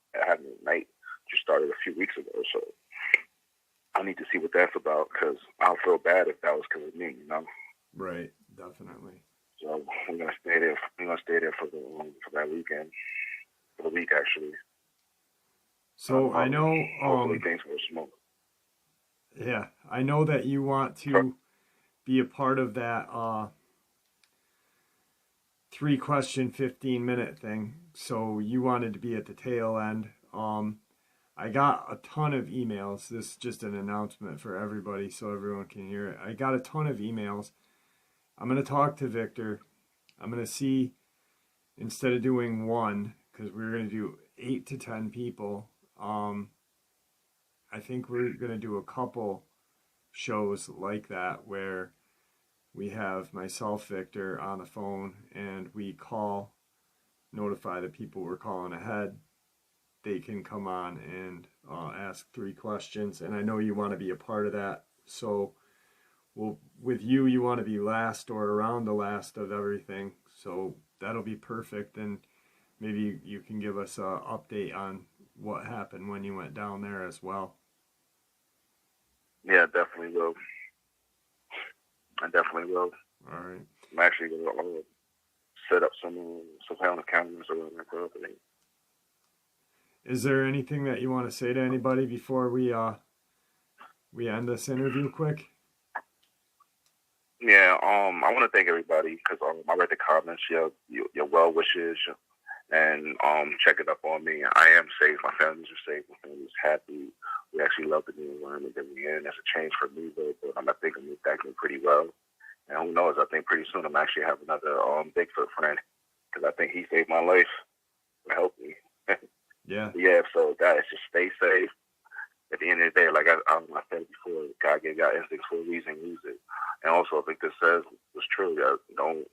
Just started a few weeks ago, so I need to see what that's about, because I'll feel bad if that was because of me, Right, definitely. So I'm going to stay there. I'm going to stay there for that weekend. for the week, actually. So I know, hopefully things will smooth. yeah, I know that you want to be a part of that 3-question, 15-minute thing. So you wanted to be at the tail end. I got a ton of emails. This is just an announcement for everybody so everyone can hear it. I got a ton of emails. I'm going to talk to Victor. I'm going to see, instead of doing one, because we were going to do 8 to 10 people, I think we're going to do a couple shows like that where we have myself, Victor, on the phone, and we notify the people we're calling ahead. They can come on and ask 3 questions, and I know you want to be a part of that. So, with you want to be last or around the last of everything. So that'll be perfect, and maybe you can give us an update on what happened when you went down there as well. Yeah, definitely will. I definitely will. All right. I'm actually going to set up some surveillance cameras around my property. Is there anything that you want to say to anybody before we end this interview quick? Yeah, I want to thank everybody because I read the comments, your well wishes, and checking up on me. I am safe. My family's are safe. My family's happy. We actually love the new environment that we're in. That's a change for me, though. But I think I'm acting pretty well. And who knows? I think pretty soon I'm actually have another Bigfoot friend because I think he saved my life to help me. Yeah. Yeah. So guys, just stay safe. At the end of the day, like I said before, God gave y'all instincts for a reason. Use it. And also, I think this says was true. Don't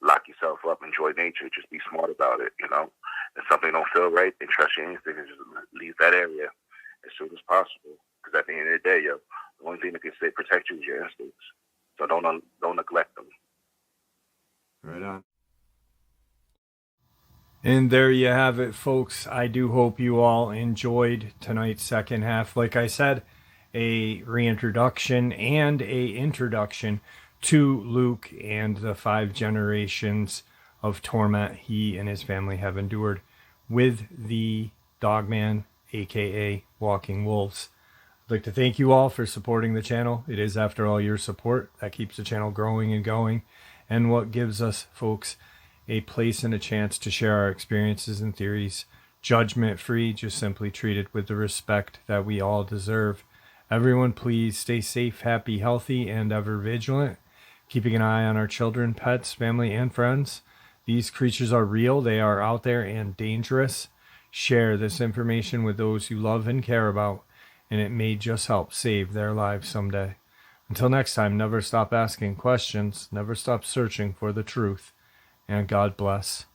lock yourself up. Enjoy nature. Just be smart about it. You know, if something don't feel right, then trust your instinct and just leave that area as soon as possible. Because at the end of the day, the only thing that can protect you is your instincts. So don't neglect them. Right on. And there you have it, folks. I do hope you all enjoyed tonight's second half. Like I said, a reintroduction and a introduction to Luke and the 5 generations of torment he and his family have endured with the Dogman, aka Walking Wolves. I'd like to thank you all for supporting the channel. It is, after all, your support that keeps the channel growing and going, and what gives us, folks, a place and a chance to share our experiences and theories, judgment-free, just simply treated with the respect that we all deserve. Everyone, please stay safe, happy, healthy, and ever vigilant, keeping an eye on our children, pets, family, and friends. These creatures are real, they are out there and dangerous. Share this information with those you love and care about, and it may just help save their lives someday. Until next time, never stop asking questions, never stop searching for the truth, and God bless.